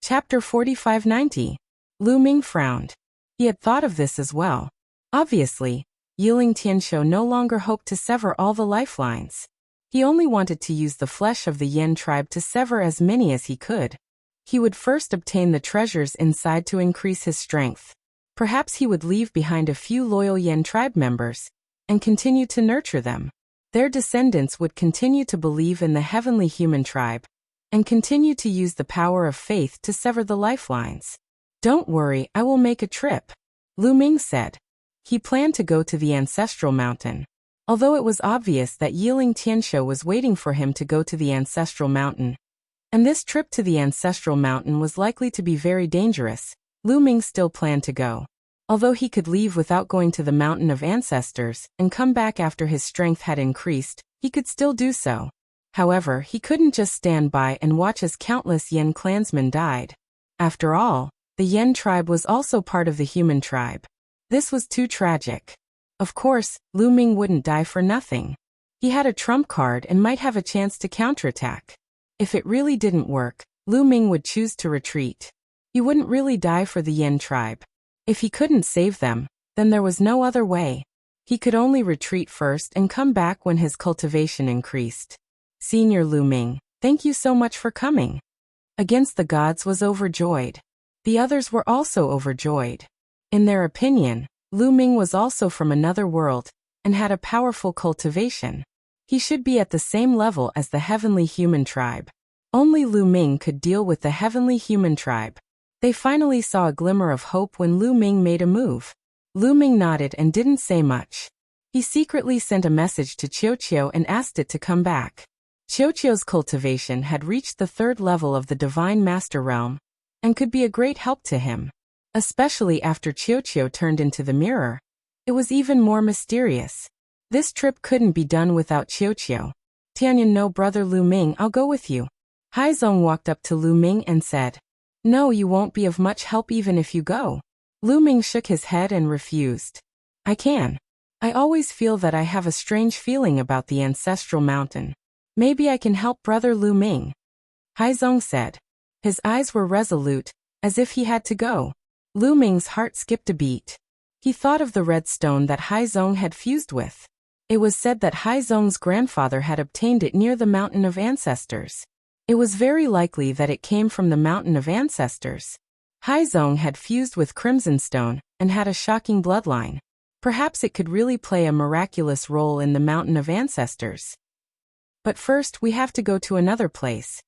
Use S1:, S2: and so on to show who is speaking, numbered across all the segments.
S1: Chapter 4590. Lu Ming frowned. He had thought of this as well. Obviously, Yiling Tianxiu no longer hoped to sever all the lifelines. He only wanted to use the flesh of the Yen tribe to sever as many as he could. He would first obtain the treasures inside to increase his strength. Perhaps he would leave behind a few loyal Yen tribe members and continue to nurture them. Their descendants would continue to believe in the heavenly human tribe and continue to use the power of faith to sever the lifelines. "Don't worry, I will make a trip," Lu Ming said. He planned to go to the ancestral mountain. Although it was obvious that Yiling Tianxiu was waiting for him to go to the ancestral mountain, and this trip to the ancestral mountain was likely to be very dangerous, Lu Ming still planned to go. Although he could leave without going to the mountain of ancestors and come back after his strength had increased, he could still do so. However, he couldn't just stand by and watch as countless Yen clansmen died. After all, the Yen tribe was also part of the human tribe. This was too tragic. Of course, Lu Ming wouldn't die for nothing. He had a trump card and might have a chance to counterattack. If it really didn't work, Lu Ming would choose to retreat. He wouldn't really die for the Yen tribe. If he couldn't save them, then there was no other way. He could only retreat first and come back when his cultivation increased. Senior Lu Ming, thank you so much for coming. Against the Gods was overjoyed. The others were also overjoyed. In their opinion, Lu Ming was also from another world and had a powerful cultivation. He should be at the same level as the heavenly human tribe. Only Lu Ming could deal with the heavenly human tribe. They finally saw a glimmer of hope when Lu Ming made a move. Lu Ming nodded and didn't say much. He secretly sent a message to Qiu and asked it to come back. Qiu's cultivation had reached the 3rd level of the Divine Master Realm and could be a great help to him. Especially after Qiu turned into the mirror. It was even more mysterious. This trip couldn't be done without Qiu. "Tianyan, no, brother Lu Ming, I'll go with you." Haizong walked up to Lu Ming and said, "No, you won't be of much help even if you go." Lu Ming shook his head and refused. "I can. I always feel that I have a strange feeling about the ancestral mountain. Maybe I can help brother Lu Ming," Haizong said. His eyes were resolute, as if he had to go. Lu Ming's heart skipped a beat. He thought of the red stone that Haizong had fused with. It was said that Haizong's grandfather had obtained it near the Mountain of Ancestors. It was very likely that it came from the Mountain of Ancestors. Haizong had fused with Crimson Stone and had a shocking bloodline. Perhaps it could really play a miraculous role in the Mountain of Ancestors. But first we have to go to another place.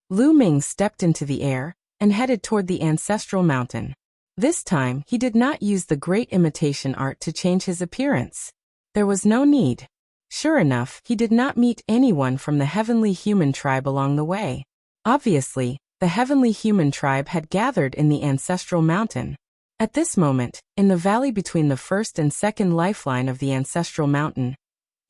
S1: Lu Ming stepped into the air and headed toward the ancestral mountain. This time, he did not use the great imitation art to change his appearance. There was no need. Sure enough, he did not meet anyone from the heavenly human tribe along the way. Obviously, the heavenly human tribe had gathered in the ancestral mountain. At this moment, in the valley between the 1st and 2nd lifeline of the ancestral mountain,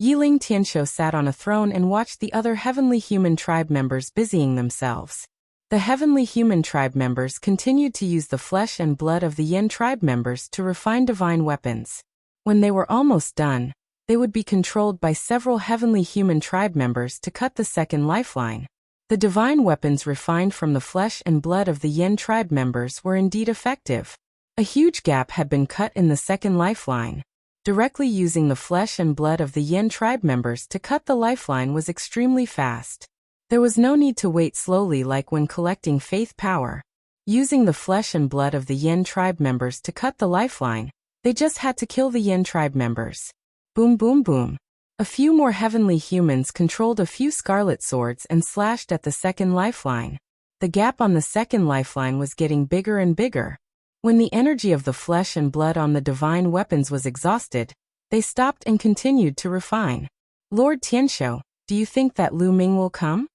S1: Yiling Tianxiu sat on a throne and watched the other heavenly human tribe members busying themselves. The heavenly human tribe members continued to use the flesh and blood of the Yen tribe members to refine divine weapons. When they were almost done, they would be controlled by several heavenly human tribe members to cut the 2nd lifeline. The divine weapons refined from the flesh and blood of the Yen tribe members were indeed effective. A huge gap had been cut in the 2nd lifeline. Directly using the flesh and blood of the Yen tribe members to cut the lifeline was extremely fast. There was no need to wait slowly like when collecting faith power. Using the flesh and blood of the Yen tribe members to cut the lifeline, they just had to kill the Yen tribe members. Boom boom boom. A few more heavenly humans controlled a few scarlet swords and slashed at the 2nd lifeline. The gap on the 2nd lifeline was getting bigger and bigger. When the energy of the flesh and blood on the divine weapons was exhausted, they stopped and continued to refine. "Lord Tianxiu, do you think that Lu Ming will come?"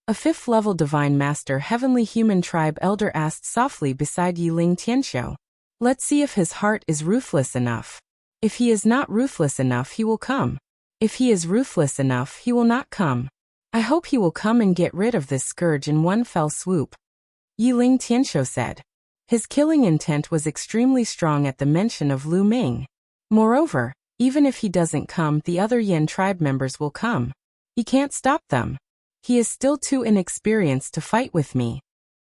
S1: A 5th-level Divine Master Heavenly Human Tribe Elder asked softly beside Yiling Tianxiu. "Let's see if his heart is ruthless enough. If he is not ruthless enough, he will come. If he is ruthless enough, he will not come. I hope he will come and get rid of this scourge in one fell swoop," Yiling Tianxiu said. His killing intent was extremely strong at the mention of Lu Ming. Moreover, even if he doesn't come, the other Yen tribe members will come. He can't stop them. He is still too inexperienced to fight with me,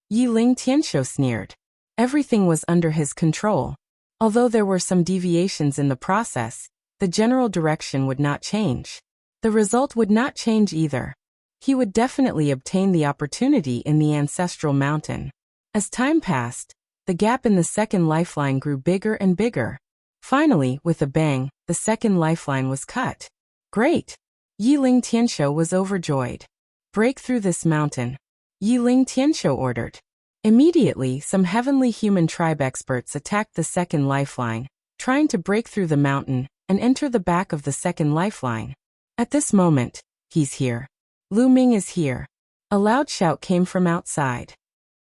S1: Yiling Tianshou sneered. Everything was under his control. Although there were some deviations in the process, the general direction would not change. The result would not change either. He would definitely obtain the opportunity in the ancestral mountain. As time passed, the gap in the second lifeline grew bigger and bigger. Finally, with a bang, the second lifeline was cut. Great! Yiling Tianshou was overjoyed. Break through this mountain. Yiling Tianshou ordered. Immediately, some heavenly human tribe experts attacked the second lifeline, trying to break through the mountain and enter the back of the second lifeline. At this moment, he's here. Lu Ming is here. A loud shout came from outside.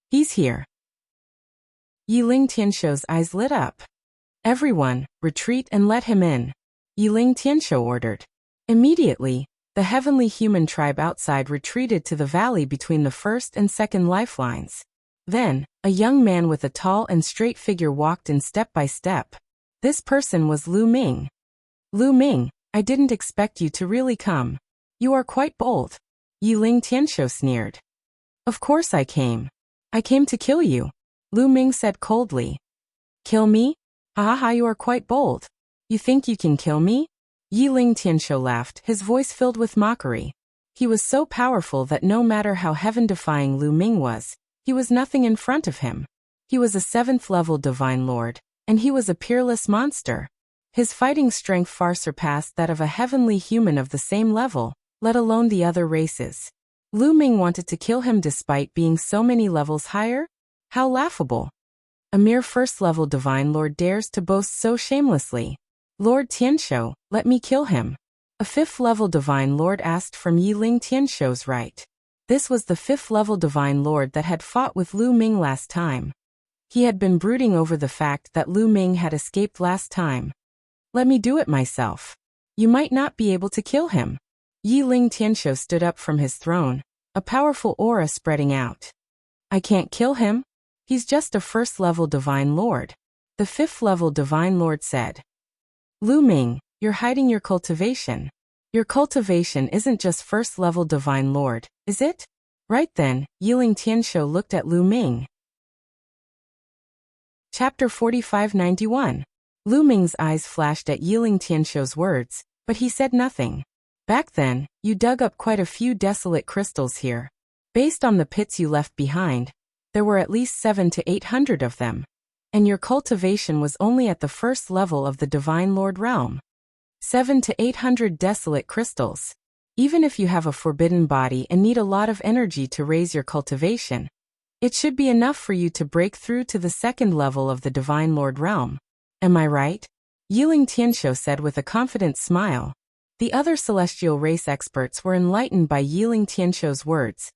S1: He's here. Yiling Tianshou's eyes lit up. Everyone, retreat and let him in. Yiling Tianshou ordered. Immediately, the heavenly human tribe outside retreated to the valley between the first and second lifelines. Then, a young man with a tall and straight figure walked in step by step. This person was Lu Ming. Lu Ming, I didn't expect you to really come. You are quite bold. Yiling Tianshou sneered. Of course I came. I came to kill you. Lu Ming said coldly. Kill me? Ha ha, you are quite bold. You think you can kill me? Yiling Tianshou laughed, his voice filled with mockery. He was so powerful that no matter how heaven-defying Lu Ming was, he was nothing in front of him. He was a 7th-level divine lord, and he was a peerless monster. His fighting strength far surpassed that of a heavenly human of the same level, let alone the other races. Lu Ming wanted to kill him despite being so many levels higher? How laughable. A mere 1st-level divine lord dares to boast so shamelessly. Lord Tianshou, let me kill him. A 5th-level divine lord asked from Yiling Tianshou's right. This was the 5th-level divine lord that had fought with Lu Ming last time. He had been brooding over the fact that Lu Ming had escaped last time. Let me do it myself. You might not be able to kill him. Yiling Tianshou stood up from his throne, a powerful aura spreading out. I can't kill him. He's just a 1st-level divine lord. The 5th-level divine lord said. Lu Ming, you're hiding your cultivation. Your cultivation isn't just 1st-level divine lord, is it? Right then, Yiling Tianshou looked at Lu Ming. Chapter 4591. Lu Ming's eyes flashed at Yiling Tianshou's words, but he said nothing. Back then, you dug up quite a few desolate crystals here. Based on the pits you left behind, there were at least 700 to 800 of them. And your cultivation was only at the 1st level of the Divine Lord realm. 700 to 800 desolate crystals. Even if you have a forbidden body and need a lot of energy to raise your cultivation, it should be enough for you to break through to the 2nd level of the Divine Lord realm. Am I right? Yiling Tianshou said with a confident smile. The other celestial race experts were enlightened by Yiling Tianshou's words,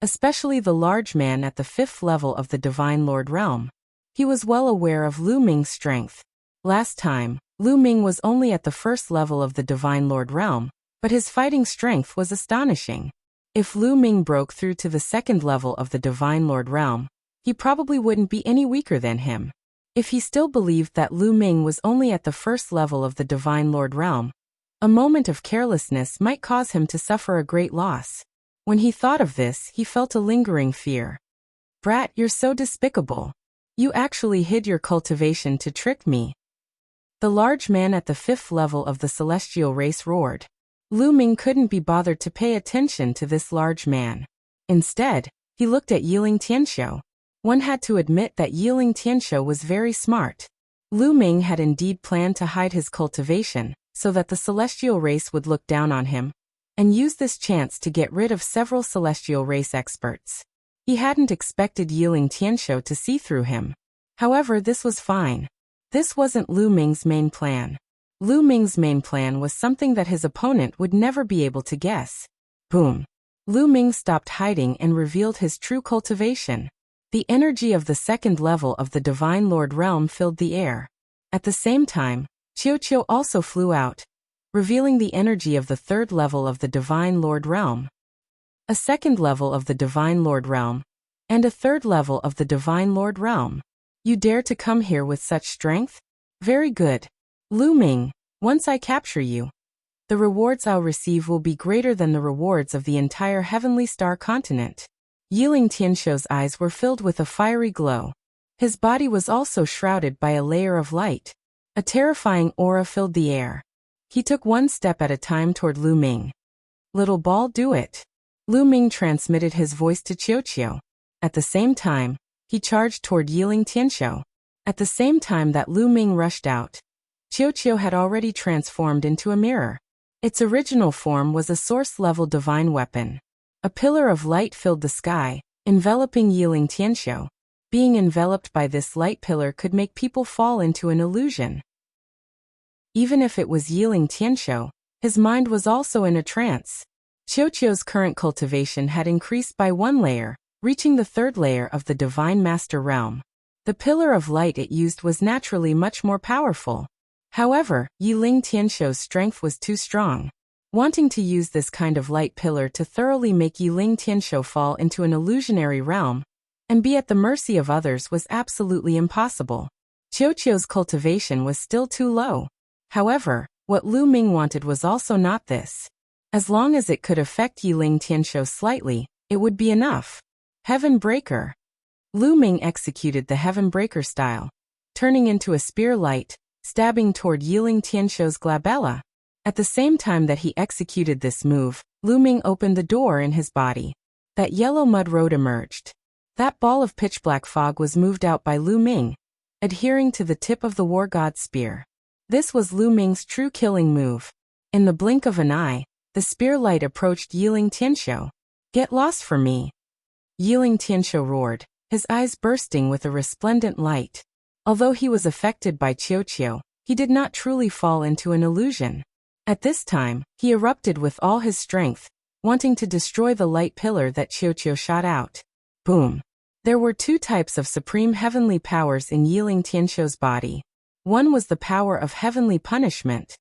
S1: especially the large man at the 5th level of the Divine Lord realm. He was well aware of Lu Ming's strength. Last time, Lu Ming was only at the 1st level of the Divine Lord realm, but his fighting strength was astonishing. If Lu Ming broke through to the 2nd level of the Divine Lord realm, he probably wouldn't be any weaker than him. If he still believed that Lu Ming was only at the 1st level of the Divine Lord realm, a moment of carelessness might cause him to suffer a great loss. When he thought of this, he felt a lingering fear. Brat, you're so despicable. You actually hid your cultivation to trick me. The large man at the 5th level of the celestial race roared. Lu Ming couldn't be bothered to pay attention to this large man. Instead, he looked at Yiling Tianshou. One had to admit that Yiling Tianshou was very smart. Lu Ming had indeed planned to hide his cultivation, so that the celestial race would look down on him, and use this chance to get rid of several celestial race experts. He hadn't expected Yiling Tianshou to see through him. However, this was fine. This wasn't Lu Ming's main plan. Lu Ming's main plan was something that his opponent would never be able to guess. Boom. Lu Ming stopped hiding and revealed his true cultivation. The energy of the 2nd level of the Divine Lord realm filled the air. At the same time, Qiu also flew out, revealing the energy of the 3rd level of the Divine Lord realm, a 2nd level of the Divine Lord realm, and a 3rd level of the Divine Lord realm. You dare to come here with such strength? Very good. Lu Ming, once I capture you, the rewards I'll receive will be greater than the rewards of the entire Heavenly Star continent. Yiling Tianshou's eyes were filled with a fiery glow. His body was also shrouded by a layer of light. A terrifying aura filled the air. He took one step at a time toward Lu Ming. "Little ball, do it." Lu Ming transmitted his voice to Qiuqiu. At the same time, he charged toward Yiling Tianshou. At the same time that Lu Ming rushed out, Qiuqiu had already transformed into a mirror. Its original form was a source-level divine weapon. A pillar of light filled the sky, enveloping Yiling Tianshou. Being enveloped by this light pillar could make people fall into an illusion. Even if it was Yiling Tianshou, his mind was also in a trance. Qiuqiu's current cultivation had increased by one layer, reaching the third layer of the Divine Master Realm. The pillar of light it used was naturally much more powerful. However, Yiling Tianshou's strength was too strong. Wanting to use this kind of light pillar to thoroughly make Yiling Tianshou fall into an illusionary realm and be at the mercy of others was absolutely impossible. Qiuqiu's cultivation was still too low. However, what Lu Ming wanted was also not this. As long as it could affect Yiling Tianshou slightly, it would be enough. Heaven Breaker. Lu Ming executed the Heaven Breaker style, turning into a spear light, stabbing toward Yiling Tianshou's glabella. At the same time that he executed this move, Lu Ming opened the door in his body. That yellow mud road emerged. That ball of pitch-black fog was moved out by Lu Ming, adhering to the tip of the war god's spear. This was Lu Ming's true killing move. In the blink of an eye, the spear light approached Yiling Tianshou. "Get lost from me!" Yiling Tianshou roared, his eyes bursting with a resplendent light. Although he was affected by Qiuqiu, he did not truly fall into an illusion. At this time, he erupted with all his strength, wanting to destroy the light pillar that Qiuqiu shot out. Boom! There were two types of supreme heavenly powers in Yiling Tianshou's body. One was the power of heavenly punishment.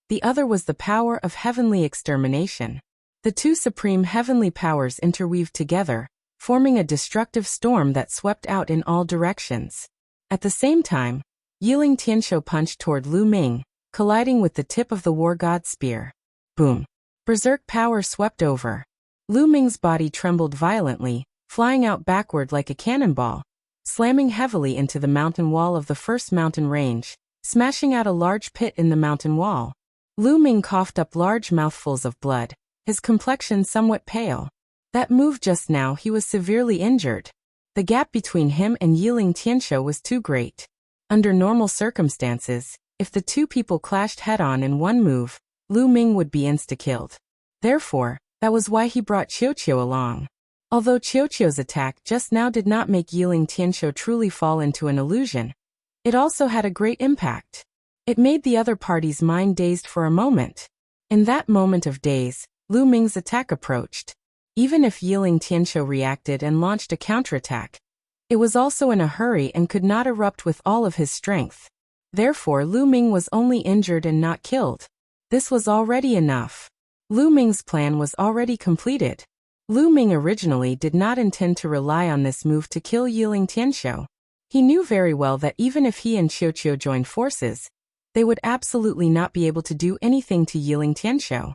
S1: The other was the power of heavenly extermination. The two supreme heavenly powers interweaved together, forming a destructive storm that swept out in all directions. At the same time, Yiling Tianshou punched toward Lu Ming, colliding with the tip of the war god's spear. Boom! Berserk power swept over. Lu Ming's body trembled violently, flying out backward like a cannonball, slamming heavily into the mountain wall of the first mountain range, smashing out a large pit in the mountain wall. Lu Ming coughed up large mouthfuls of blood, his complexion somewhat pale. That move just now he was severely injured. The gap between him and Yiling Tianshou was too great. Under normal circumstances, if the two people clashed head-on in one move, Lu Ming would be insta-killed. Therefore, that was why he brought Qiuqiu along. Although Qiuqiu's attack just now did not make Yiling Tianshou truly fall into an illusion, it also had a great impact. It made the other party's mind dazed for a moment. In that moment of daze, Lu Ming's attack approached. Even if Yiling Tianshou reacted and launched a counterattack, it was also in a hurry and could not erupt with all of his strength. Therefore, Lu Ming was only injured and not killed. This was already enough. Lu Ming's plan was already completed. Lu Ming originally did not intend to rely on this move to kill Yiling Tianshou. He knew very well that even if he and Qiuqiu joined forces, they would absolutely not be able to do anything to Yiling Tianshou.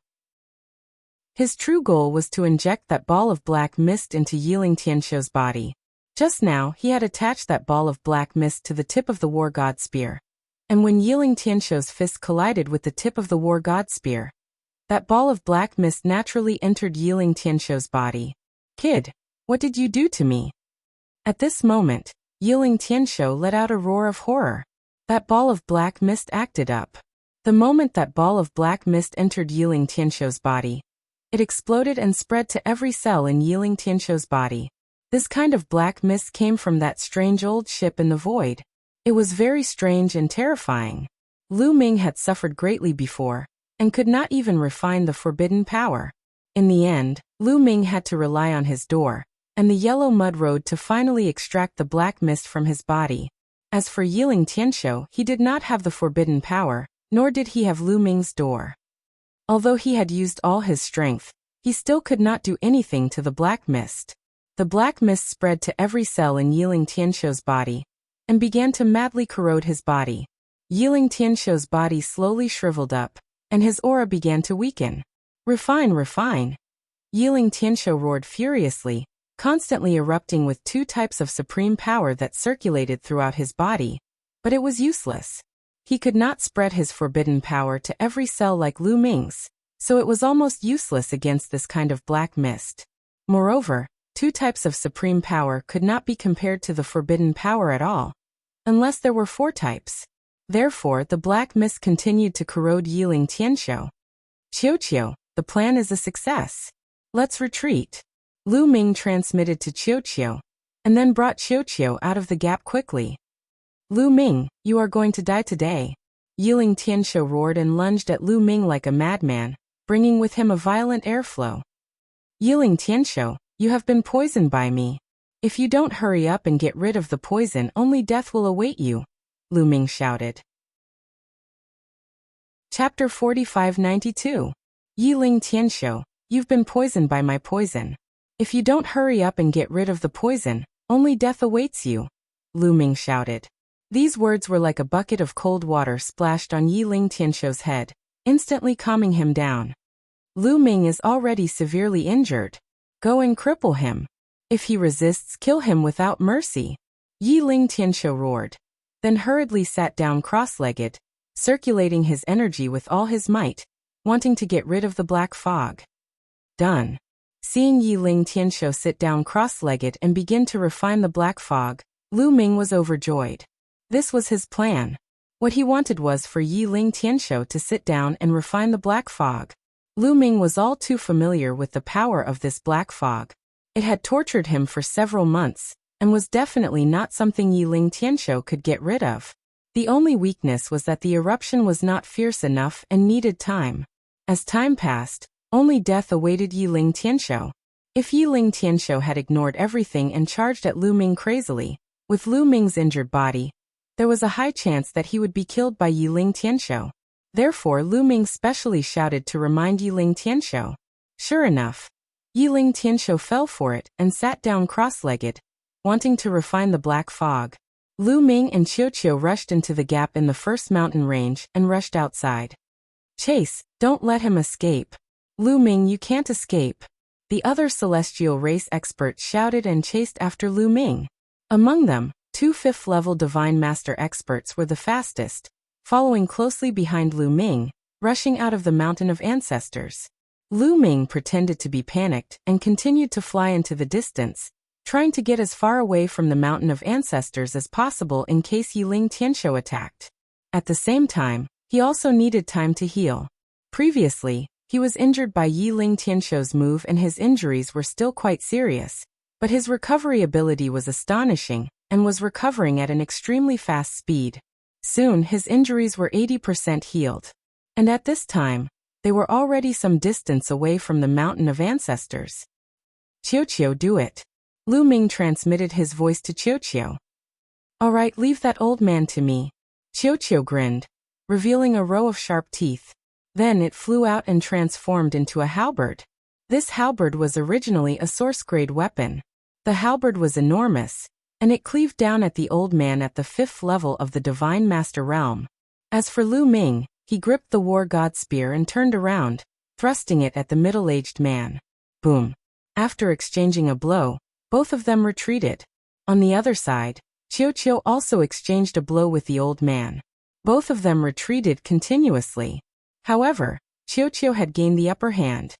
S1: His true goal was to inject that ball of black mist into Yiling Tianshou's body. Just now, he had attached that ball of black mist to the tip of the war god spear. And when Yiling Tianshou's fist collided with the tip of the war god spear, that ball of black mist naturally entered Yiling Tianshou's body. "Kid, what did you do to me?" At this moment, Yiling Tianshou let out a roar of horror. That ball of black mist acted up. The moment that ball of black mist entered Yiling Tianshou's body, it exploded and spread to every cell in Yiling Tianshou's body. This kind of black mist came from that strange old ship in the void. It was very strange and terrifying. Lu Ming had suffered greatly before, and could not even refine the forbidden power. In the end, Lu Ming had to rely on his door, and the yellow mud road to finally extract the black mist from his body. As for Yiling Tianshou, he did not have the forbidden power, nor did he have Lu Ming's door. Although he had used all his strength, he still could not do anything to the black mist. The black mist spread to every cell in Yiling Tianshou's body, and began to madly corrode his body. Yiling Tianshou's body slowly shriveled up, and his aura began to weaken. Refine, refine! Yiling Tianshou roared furiously, constantly erupting with 2 types of supreme power that circulated throughout his body, but it was useless. He could not spread his forbidden power to every cell like Lu Ming's, so it was almost useless against this kind of black mist. Moreover, 2 types of supreme power could not be compared to the forbidden power at all, unless there were 4 types. Therefore, the black mist continued to corrode Yiling Tianxiu. Qiuqiu, the plan is a success. Let's retreat. Lu Ming transmitted to Qiuqiu, and then brought Qiuqiu out of the gap quickly. Lu Ming, you are going to die today. Yiling Tianxiu roared and lunged at Lu Ming like a madman, bringing with him a violent airflow. Yiling Tianxiu, you have been poisoned by me. If you don't hurry up and get rid of the poison, only death will await you, Lu Ming shouted. Chapter 4592. Yiling Tianxiu, you've been poisoned by my poison. If you don't hurry up and get rid of the poison, only death awaits you, Lu Ming shouted. These words were like a bucket of cold water splashed on Yiling Tianxiu's head, instantly calming him down. Lu Ming is already severely injured. Go and cripple him. If he resists, kill him without mercy, Yiling Tianxiu roared, then hurriedly sat down cross-legged, circulating his energy with all his might, wanting to get rid of the black fog. Done. Seeing Yiling Tianxiu sit down cross-legged and begin to refine the black fog, Lu Ming was overjoyed. This was his plan. What he wanted was for Yiling Tianxiu to sit down and refine the black fog. Lu Ming was all too familiar with the power of this black fog. It had tortured him for several months, and was definitely not something Yiling Tianxiu could get rid of. The only weakness was that the eruption was not fierce enough and needed time. As time passed, only death awaited Yiling Tianxiu. If Yiling Tianxiu had ignored everything and charged at Lu Ming crazily, with Lu Ming's injured body, there was a high chance that he would be killed by Yiling Tianxiu. Therefore, Lu Ming specially shouted to remind Yiling Tianxiu. Sure enough, Yiling Tianxiu fell for it and sat down cross-legged, wanting to refine the black fog. Lu Ming and Qiuqiu rushed into the gap in the first mountain range and rushed outside. Chase, don't let him escape. Lu Ming, you can't escape. The other celestial race experts shouted and chased after Lu Ming. Among them, 2 5th-level Divine Master experts were the fastest, following closely behind Lu Ming, rushing out of the Mountain of Ancestors. Lu Ming pretended to be panicked and continued to fly into the distance, trying to get as far away from the Mountain of Ancestors as possible in case Yiling Tianxiu attacked. At the same time, he also needed time to heal. Previously, he was injured by Yiling Tianxiu's move and his injuries were still quite serious, but his recovery ability was astonishing, and was recovering at an extremely fast speed. Soon his injuries were 80% healed. And at this time, they were already some distance away from the Mountain of Ancestors. Qiuqiu, do it. Lu Ming transmitted his voice to Qiuqiu. All right, leave that old man to me. Qiuqiu grinned, revealing a row of sharp teeth. Then it flew out and transformed into a halberd. This halberd was originally a source-grade weapon. The halberd was enormous, and it cleaved down at the old man at the 5th level of the Divine Master realm. As for Lu Ming, he gripped the War God Spear and turned around, thrusting it at the middle-aged man. Boom. After exchanging a blow, both of them retreated. On the other side, Qiuqiu also exchanged a blow with the old man. Both of them retreated continuously. However, Qiuqiu had gained the upper hand.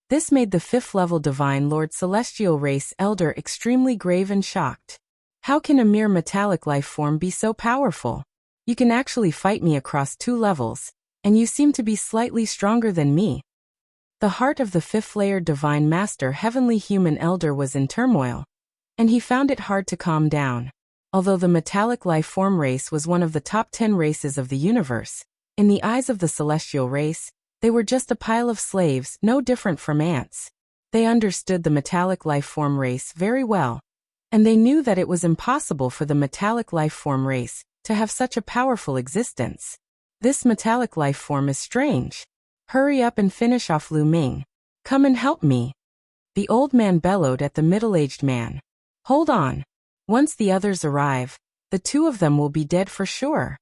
S1: This made the 5th-level Divine Lord Celestial Race Elder extremely grave and shocked. How can a mere metallic life form be so powerful? You can actually fight me across 2 levels, and you seem to be slightly stronger than me. The heart of the 5th-layer Divine Master Heavenly Human Elder was in turmoil, and he found it hard to calm down. Although the metallic life form race was one of the top 10 races of the universe, in the eyes of the Celestial Race, they were just a pile of slaves, no different from ants. They understood the metallic life form race very well, and they knew that it was impossible for the metallic life form race to have such a powerful existence. This metallic life form is strange. Hurry up and finish off Lu Ming. Come and help me. The old man bellowed at the middle-aged man. Hold on. Once the others arrive, the 2 of them will be dead for sure.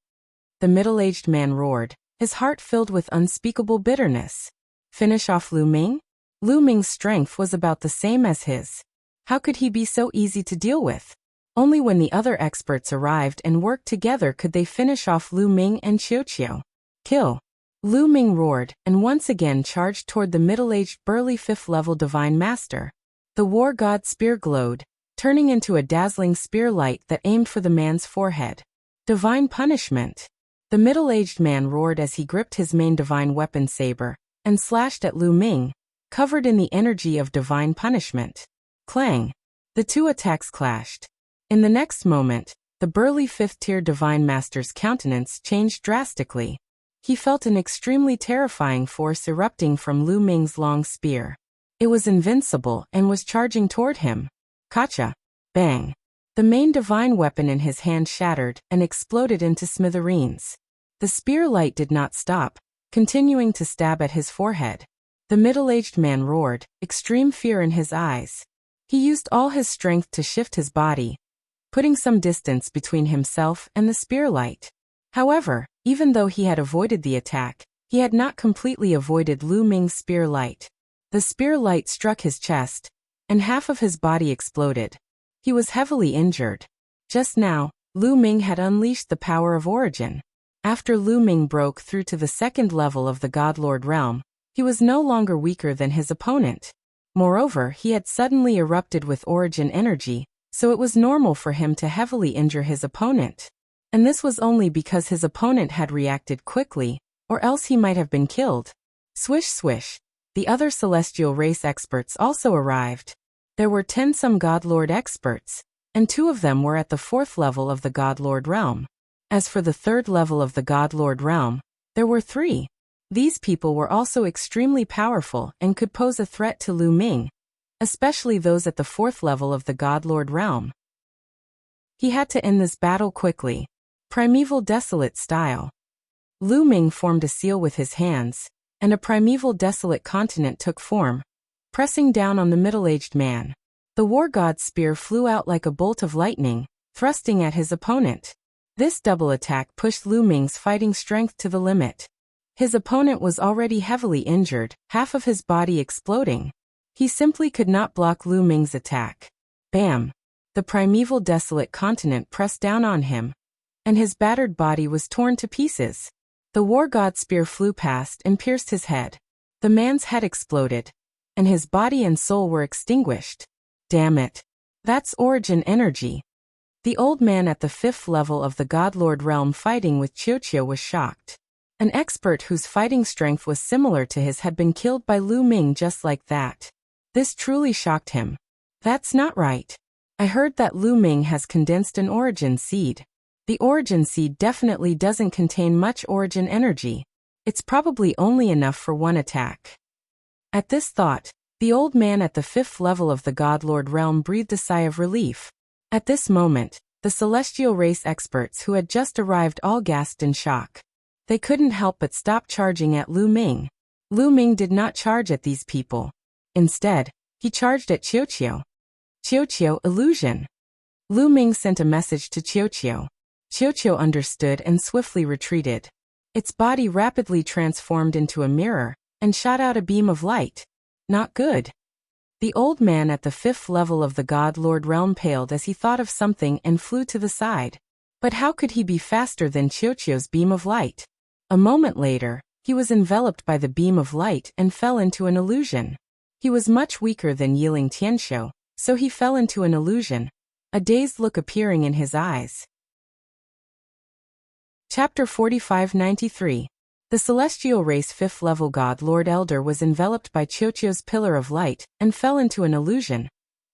S1: The middle-aged man roared, his heart filled with unspeakable bitterness. Finish off Lu Ming? Lu Ming's strength was about the same as his. How could he be so easy to deal with? Only when the other experts arrived and worked together could they finish off Lu Ming and Qiu. Kill! Lu Ming roared, and once again charged toward the middle-aged burly 5th-level Divine Master. The War God spear glowed, turning into a dazzling spear light that aimed for the man's forehead. Divine punishment! The middle-aged man roared as he gripped his main divine weapon saber, and slashed at Lu Ming, covered in the energy of divine punishment. Clang! The two attacks clashed. In the next moment, the burly 5th-tier Divine Master's countenance changed drastically. He felt an extremely terrifying force erupting from Lu Ming's long spear. It was invincible and was charging toward him. Gotcha! Bang! The main divine weapon in his hand shattered and exploded into smithereens. The spear light did not stop, continuing to stab at his forehead. The middle-aged man roared, extreme fear in his eyes. He used all his strength to shift his body, putting some distance between himself and the spear light. However, even though he had avoided the attack, he had not completely avoided Lu Ming's spear light. The spear light struck his chest, and half of his body exploded. He was heavily injured. Just now, Lu Ming had unleashed the power of origin. After Lu Ming broke through to the 2nd level of the Godlord realm, he was no longer weaker than his opponent. Moreover, he had suddenly erupted with origin energy, so it was normal for him to heavily injure his opponent. And this was only because his opponent had reacted quickly, or else he might have been killed. Swish swish. The other celestial race experts also arrived. There were 10-some Godlord experts, and 2 of them were at the 4th level of the Godlord realm. As for the 3rd level of the Godlord realm, there were 3. These people were also extremely powerful and could pose a threat to Lu Ming, especially those at the 4th level of the Godlord realm. He had to end this battle quickly. Primeval Desolate style. Lu Ming formed a seal with his hands, and a primeval desolate continent took form, pressing down on the middle-aged man. The War God's spear flew out like a bolt of lightning, thrusting at his opponent. This double attack pushed Lu Ming's fighting strength to the limit. His opponent was already heavily injured, half of his body exploding. He simply could not block Lu Ming's attack. Bam! The primeval desolate continent pressed down on him, and his battered body was torn to pieces. The War God's spear flew past and pierced his head. The man's head exploded, and his body and soul were extinguished. Damn it. That's origin energy. The old man at the 5th level of the Godlord realm fighting with Qiu was shocked. An expert whose fighting strength was similar to his had been killed by Lu Ming just like that. This truly shocked him. That's not right. I heard that Lu Ming has condensed an origin seed. The origin seed definitely doesn't contain much origin energy. It's probably only enough for one attack. At this thought, the old man at the 5th level of the Godlord realm breathed a sigh of relief. At this moment, the celestial race experts who had just arrived all gasped in shock. They couldn't help but stop charging at Lu Ming. Lu Ming did not charge at these people. Instead, he charged at Qiu. Qiu, illusion. Lu Ming sent a message to Qiu. Qiu understood and swiftly retreated. Its body rapidly transformed into a mirror, and shot out a beam of light. Not good. The old man at the 5th level of the Godlord realm paled as he thought of something and flew to the side. But how could he be faster than Qiu's beam of light? A moment later, he was enveloped by the beam of light and fell into an illusion. He was much weaker than Yiling Tianshou, so he fell into an illusion, a dazed look appearing in his eyes. Chapter 4593. The celestial race 5th level God Lord Elder was enveloped by Qiu's pillar of light and fell into an illusion,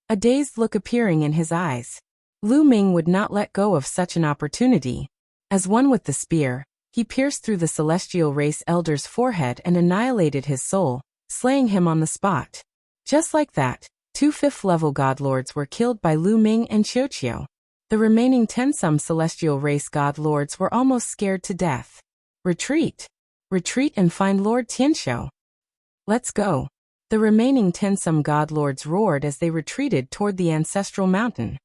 S1: a dazed look appearing in his eyes. Lu Ming would not let go of such an opportunity. As one with the spear, he pierced through the celestial race Elder's forehead and annihilated his soul, slaying him on the spot. Just like that, 2 5th level godlords were killed by Lu Ming and Qiu. The remaining 10-some celestial race godlords were almost scared to death. Retreat! Retreat and find Lord Tianshou. Let's go. The remaining 10-some godlords roared as they retreated toward the ancestral mountain.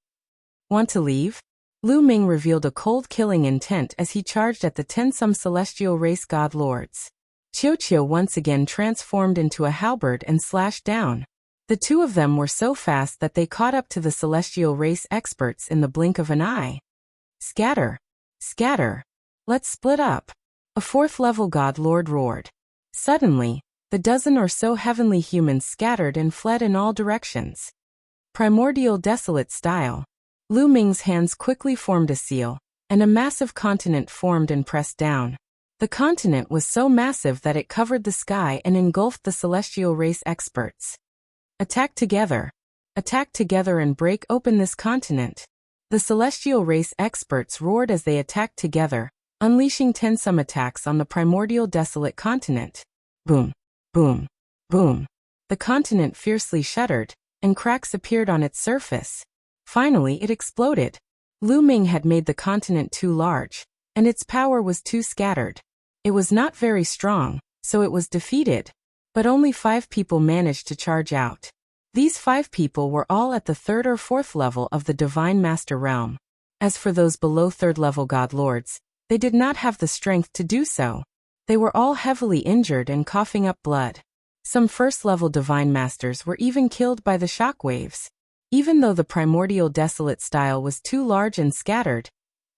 S1: Want to leave? Lu Ming revealed a cold killing intent as he charged at the 10-some celestial race godlords. Qiu once again transformed into a halberd and slashed down. The two of them were so fast that they caught up to the celestial race experts in the blink of an eye. Scatter! Scatter! Let's split up! A fourth-level god lord roared. Suddenly, the dozen or so heavenly humans scattered and fled in all directions. Primordial desolate style. Lu Ming's hands quickly formed a seal, and a massive continent formed and pressed down. The continent was so massive that it covered the sky and engulfed the celestial race experts. Attack together! Attack together and break open this continent! The celestial race experts roared as they attacked together, unleashing tensome attacks on the primordial desolate continent. Boom! Boom! Boom! The continent fiercely shuddered, and cracks appeared on its surface. Finally it exploded. Lu Ming had made the continent too large, and its power was too scattered. It was not very strong, so it was defeated. But only 5 people managed to charge out. These 5 people were all at the 3rd or 4th level of the Divine Master realm. As for those below 3rd level god lords, they did not have the strength to do so. They were all heavily injured and coughing up blood. Some 1st level Divine Masters were even killed by the shockwaves. Even though the primordial desolate style was too large and scattered,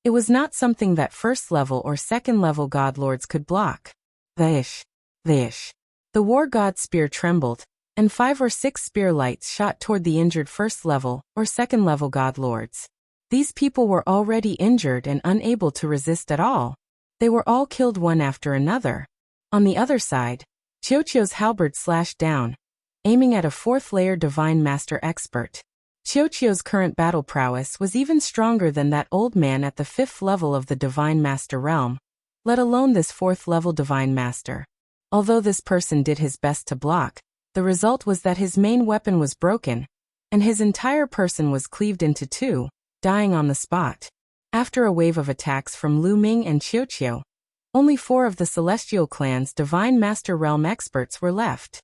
S1: it was not something that 1st level or 2nd level god lords could block. Vish! Vish! The war god spear trembled, and 5 or 6 spear lights shot toward the injured 1st level or 2nd level god lords. These people were already injured and unable to resist at all. They were all killed one after another. On the other side, Qiuqiu's halberd slashed down, aiming at a 4th layer Divine Master expert. Qiuqiu's current battle prowess was even stronger than that old man at the 5th level of the Divine Master realm, let alone this 4th level Divine Master. Although this person did his best to block, the result was that his main weapon was broken, and his entire person was cleaved into 2, dying on the spot. After a wave of attacks from Lu Ming and Qiuqiu, only 4 of the Celestial Clan's Divine Master realm experts were left.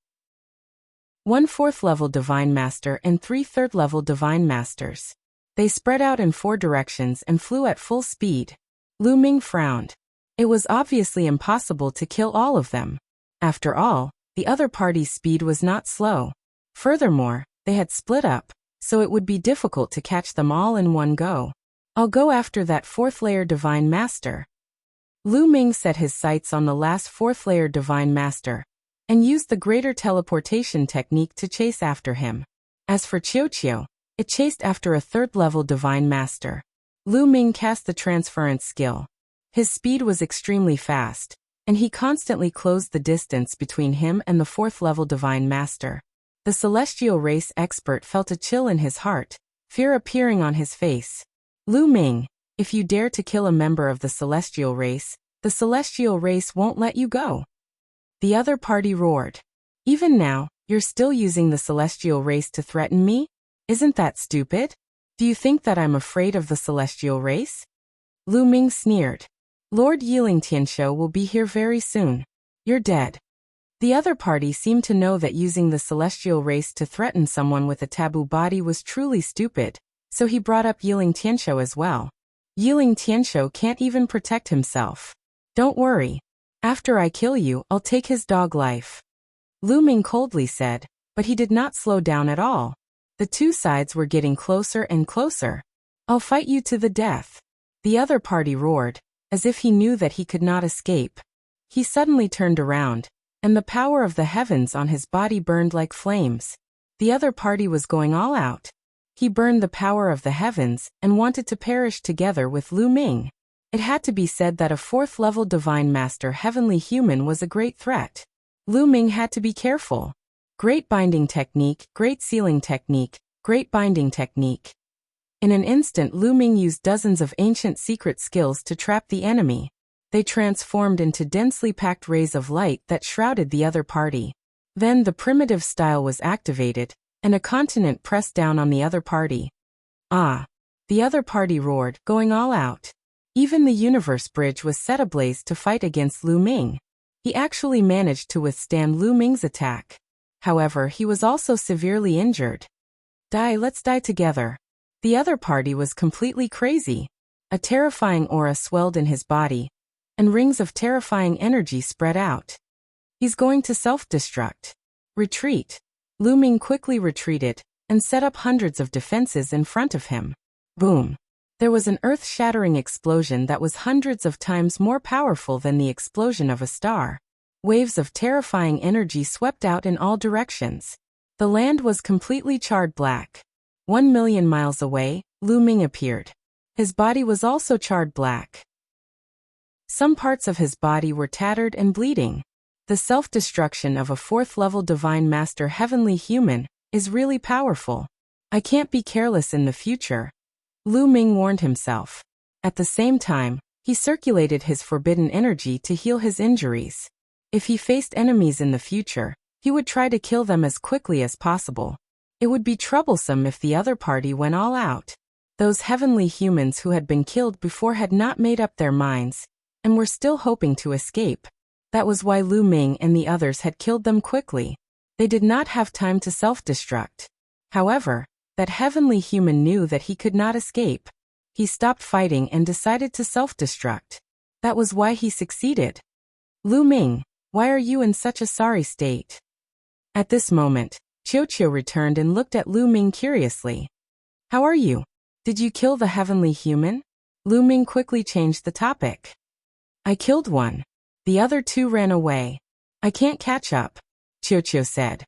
S1: 1 4th level Divine Master and 3 3rd level Divine Masters. They spread out in 4 directions and flew at full speed. Lu Ming frowned. It was obviously impossible to kill all of them. After all, the other party's speed was not slow. Furthermore, they had split up, so it would be difficult to catch them all in one go. I'll go after that 4th layer Divine Master. Lu Ming set his sights on the last 4th layer Divine Master, and used the greater teleportation technique to chase after him. As for Qiuqiu, it chased after a 3rd level Divine Master. Lu Ming cast the transference skill. His speed was extremely fast, and he constantly closed the distance between him and the 4th level Divine Master. The celestial race expert felt a chill in his heart, fear appearing on his face. Lu Ming, if you dare to kill a member of the celestial race won't let you go. The other party roared. Even now, you're still using the celestial race to threaten me? Isn't that stupid? Do you think that I'm afraid of the celestial race? Lu Ming sneered. Lord Yiling Tianshou will be here very soon. You're dead. The other party seemed to know that using the celestial race to threaten someone with a taboo body was truly stupid, so he brought up Yiling Tianshou as well. Yiling Tianshou can't even protect himself. Don't worry. After I kill you, I'll take his dog life. Lu Ming coldly said, but he did not slow down at all. The 2 sides were getting closer and closer. I'll fight you to the death. The other party roared, as if he knew that he could not escape. He suddenly turned around, and the power of the heavens on his body burned like flames. The other party was going all out. He burned the power of the heavens and wanted to perish together with Lu Ming. It had to be said that a 4th level Divine Master heavenly human was a great threat. Lu Ming had to be careful. Great binding technique, great sealing technique, great binding technique. In an instant Lu Ming used dozens of ancient secret skills to trap the enemy. They transformed into densely packed rays of light that shrouded the other party. Then the primitive style was activated, and a continent pressed down on the other party. Ah! The other party roared, going all out. Even the universe bridge was set ablaze to fight against Lu Ming. He actually managed to withstand Lu Ming's attack. However, he was also severely injured. Let's die together. The other party was completely crazy. A terrifying aura swelled in his body, and rings of terrifying energy spread out. He's going to self-destruct. Retreat. Lu Ming quickly retreated and set up hundreds of defenses in front of him. Boom! There was an earth-shattering explosion that was hundreds of times more powerful than the explosion of a star. Waves of terrifying energy swept out in all directions. The land was completely charred black. 1,000,000 miles away, Lu Ming appeared. His body was also charred black. Some parts of his body were tattered and bleeding. The self-destruction of a fourth-level divine master heavenly human is really powerful. I can't be careless in the future, Lu Ming warned himself. At the same time, he circulated his forbidden energy to heal his injuries. If he faced enemies in the future, he would try to kill them as quickly as possible. It would be troublesome if the other party went all out. Those heavenly humans who had been killed before had not made up their minds, and were still hoping to escape. That was why Lu Ming and the others had killed them quickly. They did not have time to self-destruct. However, that heavenly human knew that he could not escape. He stopped fighting and decided to self-destruct. That was why he succeeded. Lu Ming, why are you in such a sorry state? At this moment, Qiu returned and looked at Lu Ming curiously. How are you? Did you kill the heavenly human? Lu Ming quickly changed the topic. I killed one. The other two ran away. I can't catch up, Qiu said.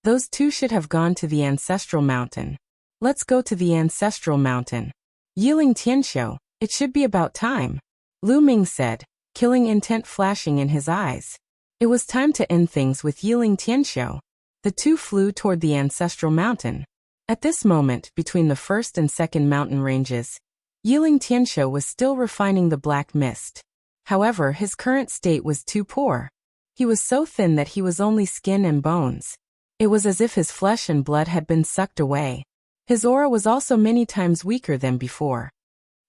S1: Those two should have gone to the ancestral mountain. Let's go to the ancestral mountain. Yiling Tianshou, it should be about time, Lu Ming said, killing intent flashing in his eyes. It was time to end things with Yiling Tianshou. The two flew toward the ancestral mountain. At this moment, between the first and second mountain ranges, Yiling Tianshou was still refining the black mist. However, his current state was too poor. He was so thin that he was only skin and bones. It was as if his flesh and blood had been sucked away. His aura was also many times weaker than before.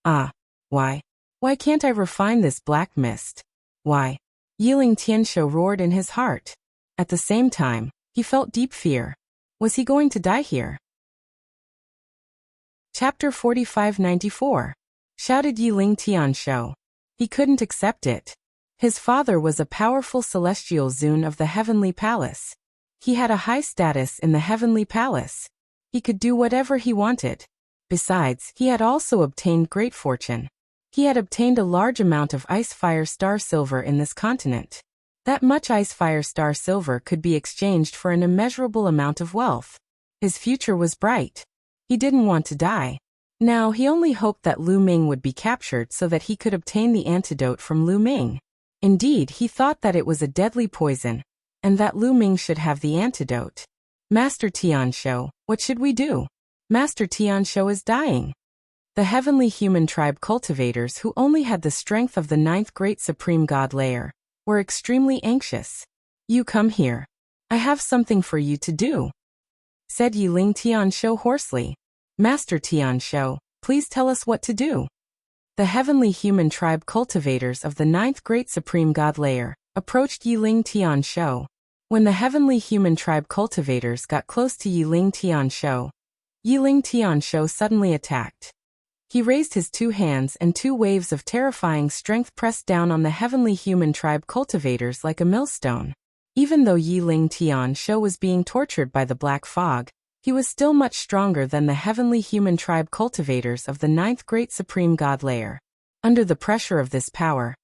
S1: Why? Why can't I refine this black mist? Why? Yiling Tianshou roared in his heart. At the same time, he felt deep fear. Was he going to die here? Chapter 4594. Shouted Yiling Tianshou. He couldn't accept it. His father was a powerful celestial Zun of the Heavenly Palace. He had a high status in the Heavenly Palace. He could do whatever he wanted. Besides, he had also obtained great fortune. He had obtained a large amount of Ice Fire Star Silver in this continent. That much Ice Fire Star Silver could be exchanged for an immeasurable amount of wealth. His future was bright. He didn't want to die. Now he only hoped that Lu Ming would be captured so that he could obtain the antidote from Lu Ming. Indeed, he thought that it was a deadly poison, and that Lu Ming should have the antidote. Master Tianshou, what should we do? Master Tianshou is dying. The heavenly human tribe cultivators who only had the strength of the 9th great supreme god layer were extremely anxious. You come here. I have something for you to do, said Yiling Tianshou hoarsely. Master Tianshou, please tell us what to do. The heavenly human tribe cultivators of the 9th great supreme god layer approached Yiling Tianshou. When the heavenly human tribe cultivators got close to Yiling Tianshou suddenly attacked. He raised his two hands and two waves of terrifying strength pressed down on the heavenly human tribe cultivators like a millstone. Even though Yiling Tianshou was being tortured by the black fog, he was still much stronger than the heavenly human tribe cultivators of the 9th great supreme god layer. Under the pressure of this power,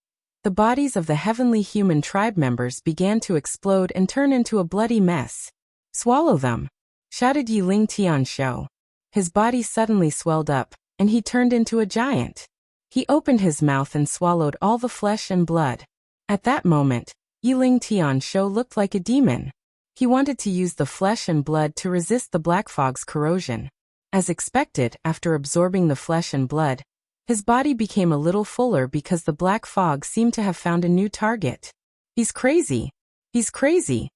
S1: the bodies of the heavenly human tribe members began to explode and turn into a bloody mess. Swallow them, shouted Yiling Tianshou. His body suddenly swelled up, and he turned into a giant. He opened his mouth and swallowed all the flesh and blood. At that moment, Yiling Tianshou looked like a demon. He wanted to use the flesh and blood to resist the black fog's corrosion. As expected, after absorbing the flesh and blood, his body became a little fuller because the black fog seemed to have found a new target. He's crazy. He's crazy.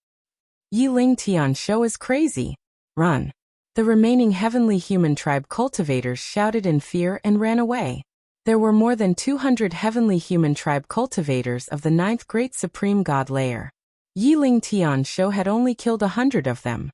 S1: Yiling Tianshou is crazy. Run. The remaining heavenly human tribe cultivators shouted in fear and ran away. There were more than 200 heavenly human tribe cultivators of the 9th great supreme god layer. Yiling Tianshou had only killed 100 of them.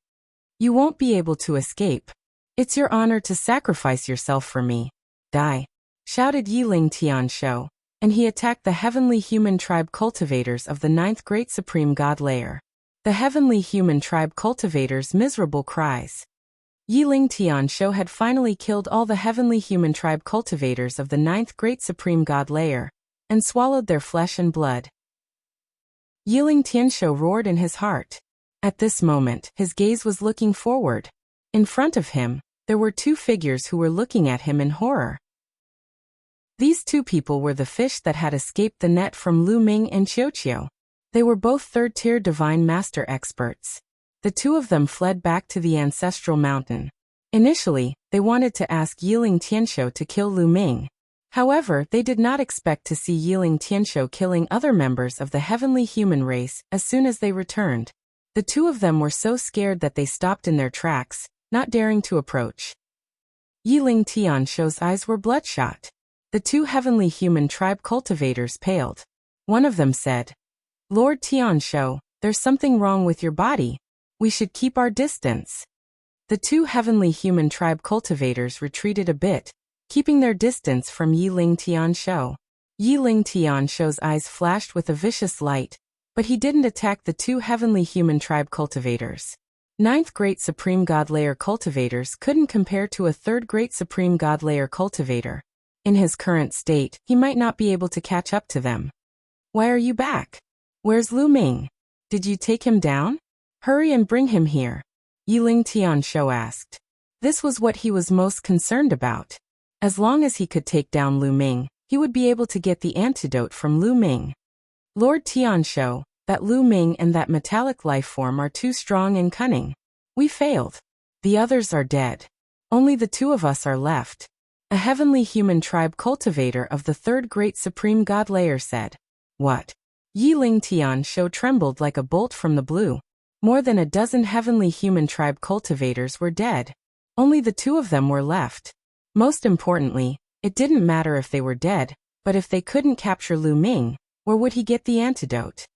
S1: You won't be able to escape. It's your honor to sacrifice yourself for me. Die, shouted Yiling Tianshou, and he attacked the heavenly human tribe cultivators of the 9th great supreme god layer. The heavenly human tribe cultivators' miserable cries. Yiling Tianshu had finally killed all the heavenly human tribe cultivators of the 9th great supreme god layer, and swallowed their flesh and blood. Yiling Tianshu roared in his heart. At this moment, his gaze was looking forward. In front of him, there were two figures who were looking at him in horror. These two people were the fish that had escaped the net from Lu Ming and Qiuqiu. They were both third-tier divine master experts. The two of them fled back to the ancestral mountain. Initially, they wanted to ask Yiling Tianshu to kill Lu Ming. However, they did not expect to see Yiling Tianshu killing other members of the heavenly human race as soon as they returned. The two of them were so scared that they stopped in their tracks, not daring to approach. Yiling Tianshu's eyes were bloodshot. The two heavenly human tribe cultivators paled. One of them said, "Lord Tianshu, there's something wrong with your body. We should keep our distance." The two heavenly human tribe cultivators retreated a bit, keeping their distance from Yiling Tianshu. Yiling Tianshu's eyes flashed with a vicious light, but he didn't attack the two heavenly human tribe cultivators. 9th great supreme god layer cultivators couldn't compare to a 3rd great supreme god layer cultivator. In his current state, he might not be able to catch up to them. "Why are you back? Where's Lu Ming? Did you take him down? Hurry and bring him here," Yiling Tianshu asked. This was what he was most concerned about. As long as he could take down Lu Ming, he would be able to get the antidote from Lu Ming. "Lord Tianshu, that Lu Ming and that metallic life form are too strong and cunning. We failed. The others are dead. Only the two of us are left," a heavenly human tribe cultivator of the 3rd great supreme god layer said. "What?" Yiling Tianshu trembled like a bolt from the blue. More than a dozen heavenly human tribe cultivators were dead. Only the two of them were left. Most importantly, it didn't matter if they were dead, but if they couldn't capture Lu Ming, where would he get the antidote?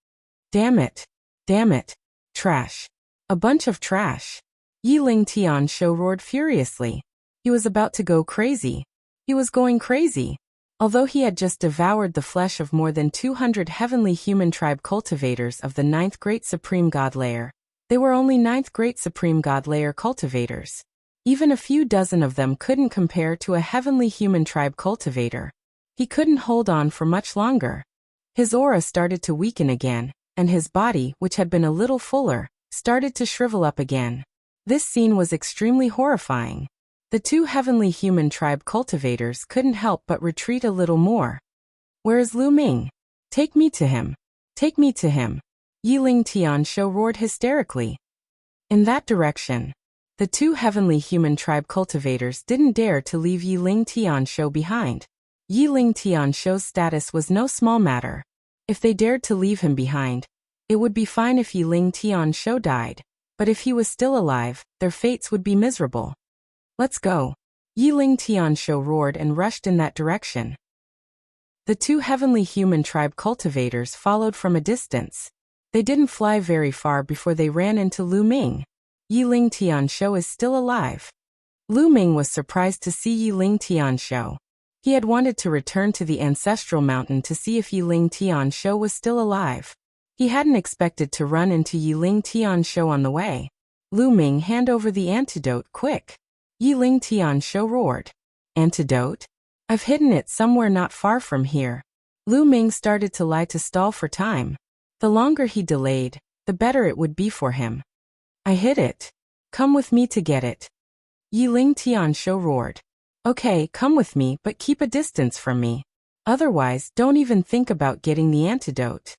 S1: Damn it. Damn it. Trash. A bunch of trash. Yiling Tianshu roared furiously. He was about to go crazy. He was going crazy. Although he had just devoured the flesh of more than 200 heavenly human tribe cultivators of the 9th great supreme god layer, they were only 9th great supreme god layer cultivators. Even a few dozen of them couldn't compare to a heavenly human tribe cultivator. He couldn't hold on for much longer. His aura started to weaken again, and his body, which had been a little fuller, started to shrivel up again. This scene was extremely horrifying. The two heavenly human tribe cultivators couldn't help but retreat a little more. "Where is Lu Ming? Take me to him. Take me to him," Yiling Tianshu roared hysterically. In that direction, the two heavenly human tribe cultivators didn't dare to leave Yiling Tianshu behind. Yiling Tianshu's status was no small matter. If they dared to leave him behind, it would be fine if Yiling Tianshu died, but if he was still alive, their fates would be miserable. "Let's go," Yiling Tianshu roared and rushed in that direction. The two heavenly human tribe cultivators followed from a distance. They didn't fly very far before they ran into Lu Ming. Yiling Tianshu is still alive. Lu Ming was surprised to see Yiling Tianshu. He had wanted to return to the ancestral mountain to see if Yiling Tianshu was still alive. He hadn't expected to run into Yiling Tianshu on the way. "Lu Ming, hand over the antidote, quick," Yiling Tianshu roared. "Antidote? I've hidden it somewhere not far from here." Lu Ming started to lie to stall for time. The longer he delayed, the better it would be for him. "I hid it. Come with me to get it," Yiling Tianshu roared. "Okay, come with me, but keep a distance from me. Otherwise, don't even think about getting the antidote,"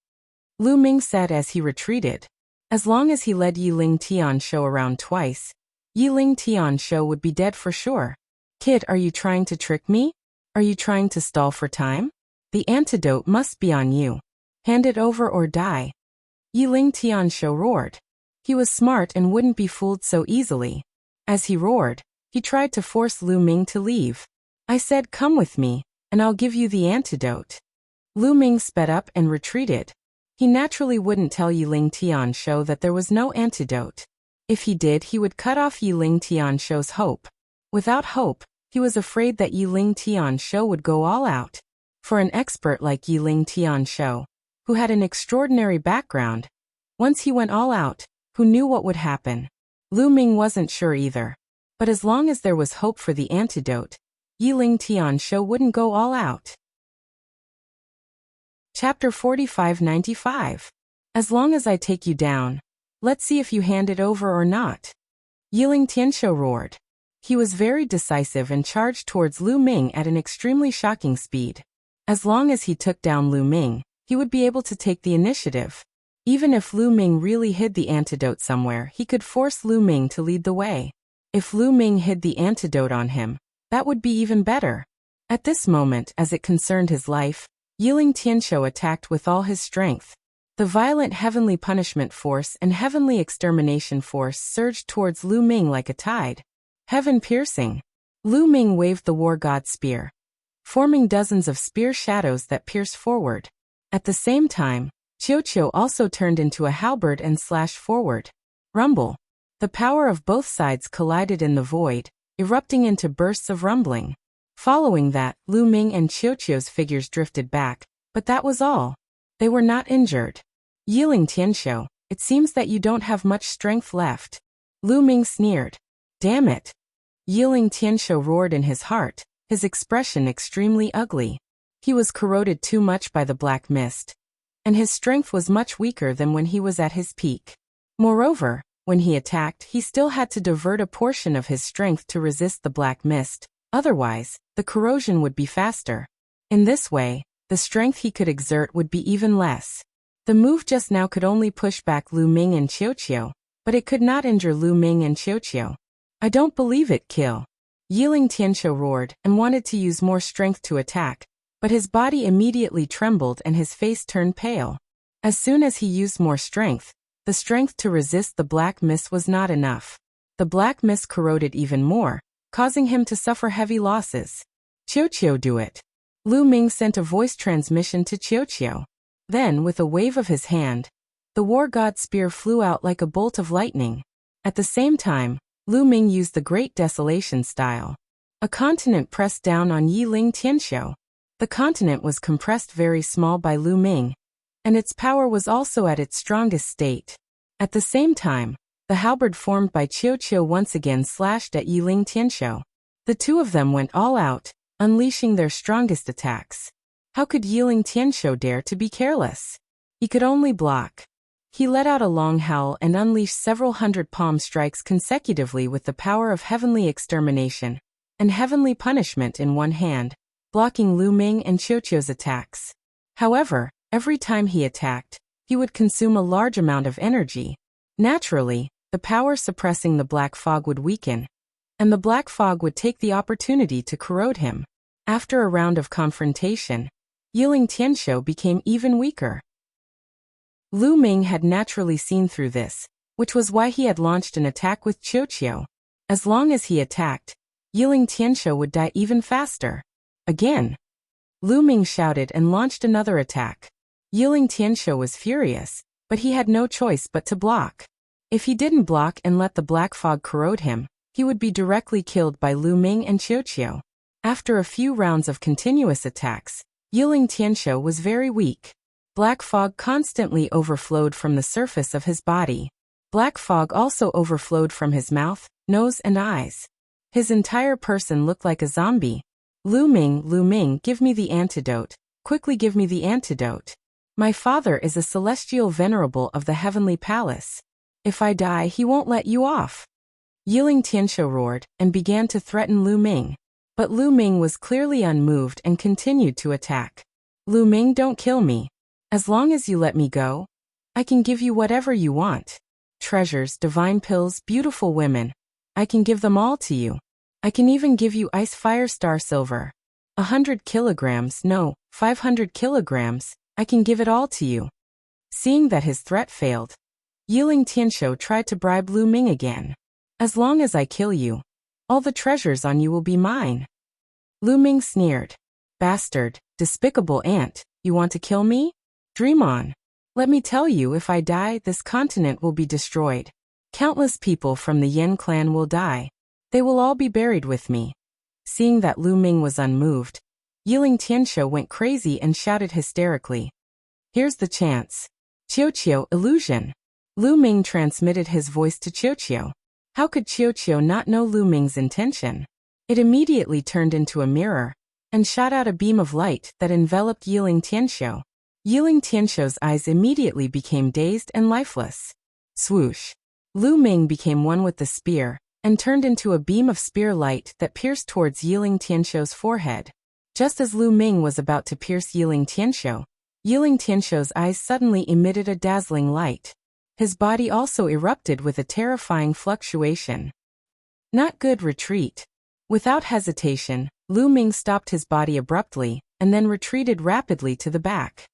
S1: Lu Ming said as he retreated. As long as he led Yiling Tianshu around twice, Yiling Tianshu would be dead for sure. "Kid, are you trying to trick me? Are you trying to stall for time? The antidote must be on you. Hand it over or die," Yiling Tianshu roared. He was smart and wouldn't be fooled so easily. As he roared, he tried to force Lu Ming to leave. "I said come with me, and I'll give you the antidote." Lu Ming sped up and retreated. He naturally wouldn't tell Yiling Tianshu that there was no antidote. If he did, he would cut off Yiling Tianshu's hope. Without hope, he was afraid that Yiling Tianshu would go all out. For an expert like Yiling Tianshu, who had an extraordinary background, Once he went all out, who knew what would happen? Lu Ming wasn't sure either. But as long as there was hope for the antidote, Yiling Tianshou wouldn't go all out. Chapter 4595. As long as I take you down, let's see if you hand it over or not. Yiling Tianshou roared. He was very decisive and charged towards Lu Ming at an extremely shocking speed. As long as he took down Lu Ming, he would be able to take the initiative. Even if Lu Ming really hid the antidote somewhere, he could force Lu Ming to lead the way. If Lu Ming hid the antidote on him, that would be even better. At this moment, as it concerned his life, Yiling Tianshou attacked with all his strength. The violent heavenly punishment force and heavenly extermination force surged towards Lu Ming like a tide. Heaven-piercing. Lu Ming waved the war god spear, forming dozens of spear shadows that pierced forward. At the same time, Qiu also turned into a halberd and slashed forward. Rumble. The power of both sides collided in the void, erupting into bursts of rumbling. Following that, Lu Ming and Qiu's figures drifted back, but that was all. They were not injured. Yiling Tianshou, it seems that you don't have much strength left. Lu Ming sneered. Damn it. Yiling Tianshou roared in his heart, his expression extremely ugly. He was corroded too much by the black mist, and his strength was much weaker than when he was at his peak. Moreover, when he attacked, he still had to divert a portion of his strength to resist the black mist, otherwise, the corrosion would be faster. In this way, the strength he could exert would be even less. The move just now could only push back Lu Ming and Qiu, but it could not injure Lu Ming and Qiu. I don't believe it, kill. Yiling Tianshou roared and wanted to use more strength to attack, but his body immediately trembled and his face turned pale. As soon as he used more strength, the strength to resist the black mist was not enough. The black mist corroded even more, causing him to suffer heavy losses. Qiu, do it. Lu Ming sent a voice transmission to Qiu. Then, with a wave of his hand, the war god spear flew out like a bolt of lightning. At the same time, Lu Ming used the Great Desolation style. A continent pressed down on Yiling Tianshou. The continent was compressed very small by Lu Ming, and its power was also at its strongest state. At the same time, the halberd formed by Qiu once again slashed at Yiling Tianshou. The two of them went all out, unleashing their strongest attacks. How could Yiling Tianshou dare to be careless? He could only block. He let out a long howl and unleashed several hundred palm strikes consecutively with the power of heavenly extermination and heavenly punishment in one hand, blocking Lu Ming and Qiu's attacks. However, every time he attacked, he would consume a large amount of energy. Naturally, the power suppressing the black fog would weaken, and the black fog would take the opportunity to corrode him. After a round of confrontation, Yiling Tianshou became even weaker. Lu Ming had naturally seen through this, which was why he had launched an attack with Qiu. As long as he attacked, Yiling Tianshou would die even faster. Again. Lu Ming shouted and launched another attack. Yiling Tianshou was furious, but he had no choice but to block. If he didn't block and let the black fog corrode him, he would be directly killed by Lu Ming and Qiu. After a few rounds of continuous attacks, Yiling Tianshou was very weak. Black fog constantly overflowed from the surface of his body. Black fog also overflowed from his mouth, nose and eyes. His entire person looked like a zombie. Lu Ming, give me the antidote. Quickly give me the antidote. My father is a celestial venerable of the heavenly palace. If I die, he won't let you off. Yiling Tianshou roared and began to threaten Lu Ming. But Lu Ming was clearly unmoved and continued to attack. Lu Ming, don't kill me. As long as you let me go, I can give you whatever you want. Treasures, divine pills, beautiful women. I can give them all to you. I can even give you ice fire star silver. 100 kilograms, no, 500 kilograms, I can give it all to you. Seeing that his threat failed, Yiling Tianshou tried to bribe Lu Ming again. As long as I kill you, all the treasures on you will be mine. Lu Ming sneered. Bastard, despicable ant, you want to kill me? Dream on. Let me tell you, if I die, this continent will be destroyed. Countless people from the Yan clan will die. They will all be buried with me. Seeing that Lu Ming was unmoved, Yiling Tianshou went crazy and shouted hysterically. Here's the chance. Qiu, illusion. Lu Ming transmitted his voice to Qiuqiu. How could Qiuqiu not know Lu Ming's intention? It immediately turned into a mirror and shot out a beam of light that enveloped Yiling Tianxiu. Yiling Tianxiu's eyes immediately became dazed and lifeless. Swoosh! Lu Ming became one with the spear and turned into a beam of spear light that pierced towards Yiling Tianxiu's forehead. Just as Lu Ming was about to pierce Yiling Tianxiu's eyes suddenly emitted a dazzling light. His body also erupted with a terrifying fluctuation. Not good. Retreat. Without hesitation, Lu Ming stopped his body abruptly and then retreated rapidly to the back.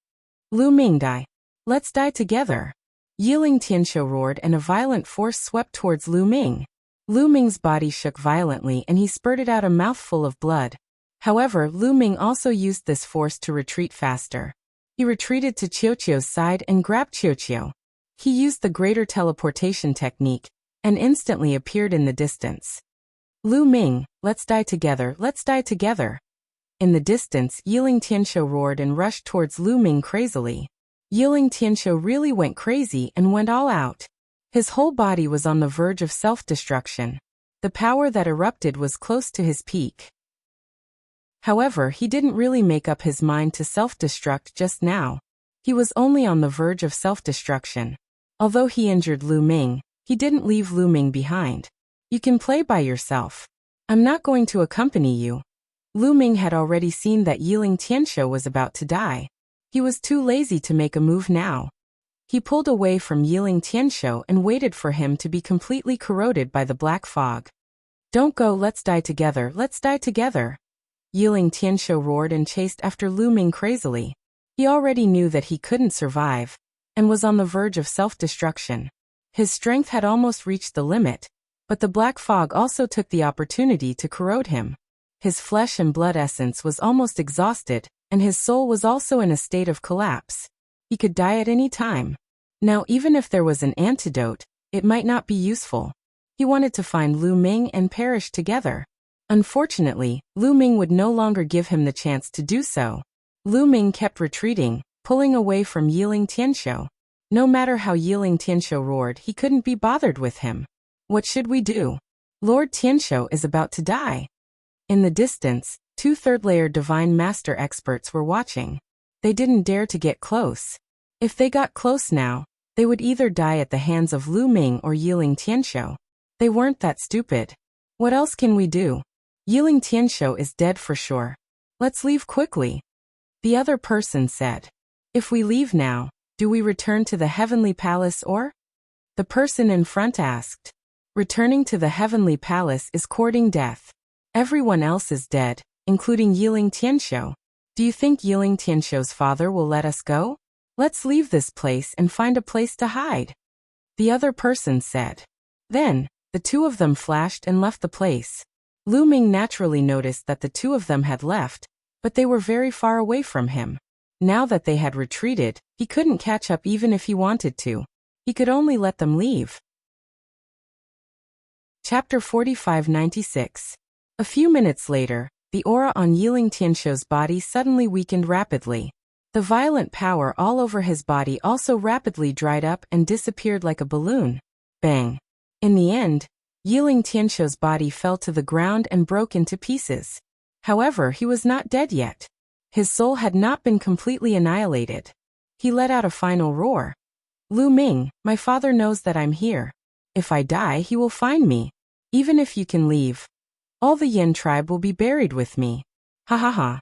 S1: Lu Ming, die. Let's die together. Yiling Tianxiu roared and a violent force swept towards Lu Ming. Lu Ming's body shook violently and he spurted out a mouthful of blood. However, Lu Ming also used this force to retreat faster. He retreated to Qiuqiu's side and grabbed Qiuqiu. He used the greater teleportation technique and instantly appeared in the distance. Lu Ming, let's die together, let's die together. In the distance, Yiling Tianxiu roared and rushed towards Lu Ming crazily. Yiling Tianxiu really went crazy and went all out. His whole body was on the verge of self-destruction. The power that erupted was close to his peak. However, he didn't really make up his mind to self-destruct just now. He was only on the verge of self-destruction. Although he injured Lu Ming, he didn't leave Lu Ming behind. You can play by yourself. I'm not going to accompany you. Lu Ming had already seen that Yiling Tianxiu was about to die. He was too lazy to make a move now. He pulled away from Yiling Tianxiu and waited for him to be completely corroded by the black fog. Don't go, let's die together, let's die together. Yiling Tianxiu roared and chased after Lu Ming crazily. He already knew that he couldn't survive and was on the verge of self-destruction. His strength had almost reached the limit, but the black fog also took the opportunity to corrode him. His flesh and blood essence was almost exhausted, and his soul was also in a state of collapse. He could die at any time. Now, even if there was an antidote, it might not be useful. He wanted to find Lu Ming and perish together. Unfortunately, Lu Ming would no longer give him the chance to do so. Lu Ming kept retreating, pulling away from Yiling Tianxiu. No matter how Yiling Tianxiu roared, he couldn't be bothered with him. What should we do? Lord Tianxiu is about to die. In the distance, 2 third-layer Divine Master experts were watching. They didn't dare to get close. If they got close now, they would either die at the hands of Lu Ming or Yiling Tianxiu. They weren't that stupid. What else can we do? Yiling Tianxiu is dead for sure. Let's leave quickly. The other person said. If we leave now, do we return to the Heavenly Palace or? The person in front asked. Returning to the Heavenly Palace is courting death. Everyone else is dead, including Yiling Tianxiu. Do you think Yiling Tianxiu's father will let us go? Let's leave this place and find a place to hide. The other person said. Then, the 2 of them flashed and left the place. Lu Ming naturally noticed that the 2 of them had left, but they were very far away from him. Now that they had retreated, he couldn't catch up even if he wanted to. He could only let them leave. Chapter 4596. A few minutes later, the aura on Yiling Tianxiu's body suddenly weakened rapidly. The violent power all over his body also rapidly dried up and disappeared like a balloon. Bang! In the end, Yiling Tianxiu's body fell to the ground and broke into pieces. However, he was not dead yet. His soul had not been completely annihilated. He let out a final roar. Lu Ming, my father knows that I'm here. If I die, he will find me. Even if you can leave, all the Yin tribe will be buried with me. Ha ha ha.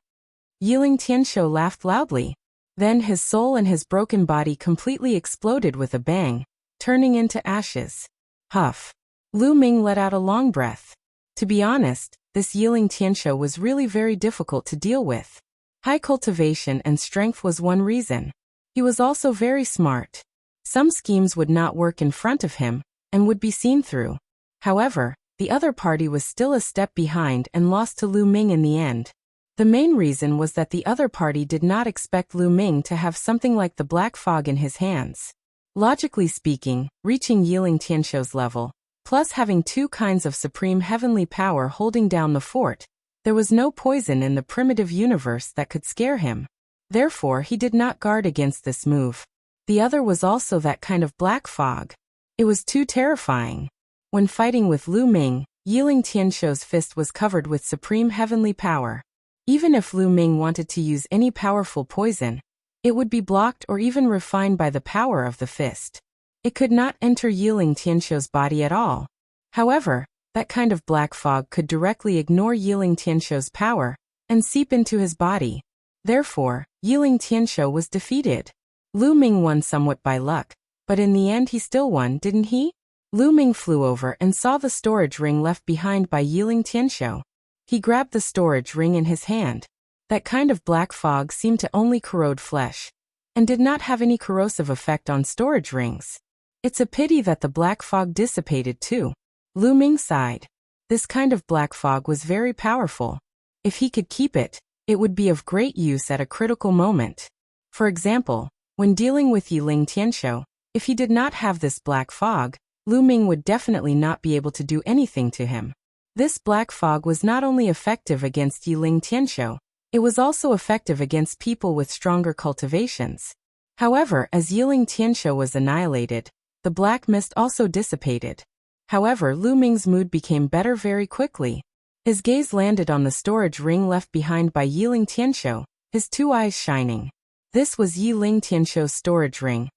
S1: Yiling Tianxiu laughed loudly. Then his soul and his broken body completely exploded with a bang, turning into ashes. Huff. Lu Ming let out a long breath. To be honest, this Yiling Tianxiu was really very difficult to deal with. High cultivation and strength was one reason. He was also very smart. Some schemes would not work in front of him, and would be seen through. However, the other party was still a step behind and lost to Lu Ming in the end. The main reason was that the other party did not expect Lu Ming to have something like the black fog in his hands. Logically speaking, reaching Yiling Tianxiu's level, plus having 2 kinds of supreme heavenly power holding down the fort, there was no poison in the primitive universe that could scare him. Therefore, he did not guard against this move. The other was also that kind of black fog. It was too terrifying. When fighting with Lu Ming, Yiling Tianshou's fist was covered with supreme heavenly power. Even if Lu Ming wanted to use any powerful poison, it would be blocked or even refined by the power of the fist. It could not enter Yiling Tianshou's body at all. However, that kind of black fog could directly ignore Yiling Tianshou's power and seep into his body. Therefore, Yiling Tianshou was defeated. Lu Ming won somewhat by luck, but in the end he still won, didn't he? Lu Ming flew over and saw the storage ring left behind by Yiling Tianshou. He grabbed the storage ring in his hand. That kind of black fog seemed to only corrode flesh, and did not have any corrosive effect on storage rings. It's a pity that the black fog dissipated too. Lu Ming sighed. This kind of black fog was very powerful. If he could keep it, it would be of great use at a critical moment. For example, when dealing with Yiling Tianshou, if he did not have this black fog, Lu Ming would definitely not be able to do anything to him. This black fog was not only effective against Yiling Tianshou, it was also effective against people with stronger cultivations. However, as Yiling Tianshou was annihilated, the black mist also dissipated. However, Lu Ming's mood became better very quickly. His gaze landed on the storage ring left behind by Yiling Tianshou, his two eyes shining. This was Yiling Tianshou's storage ring.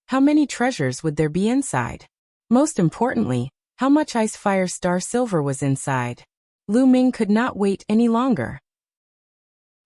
S1: How many treasures would there be inside? Most importantly, how much ice fire star silver was inside? Lu Ming could not wait any longer.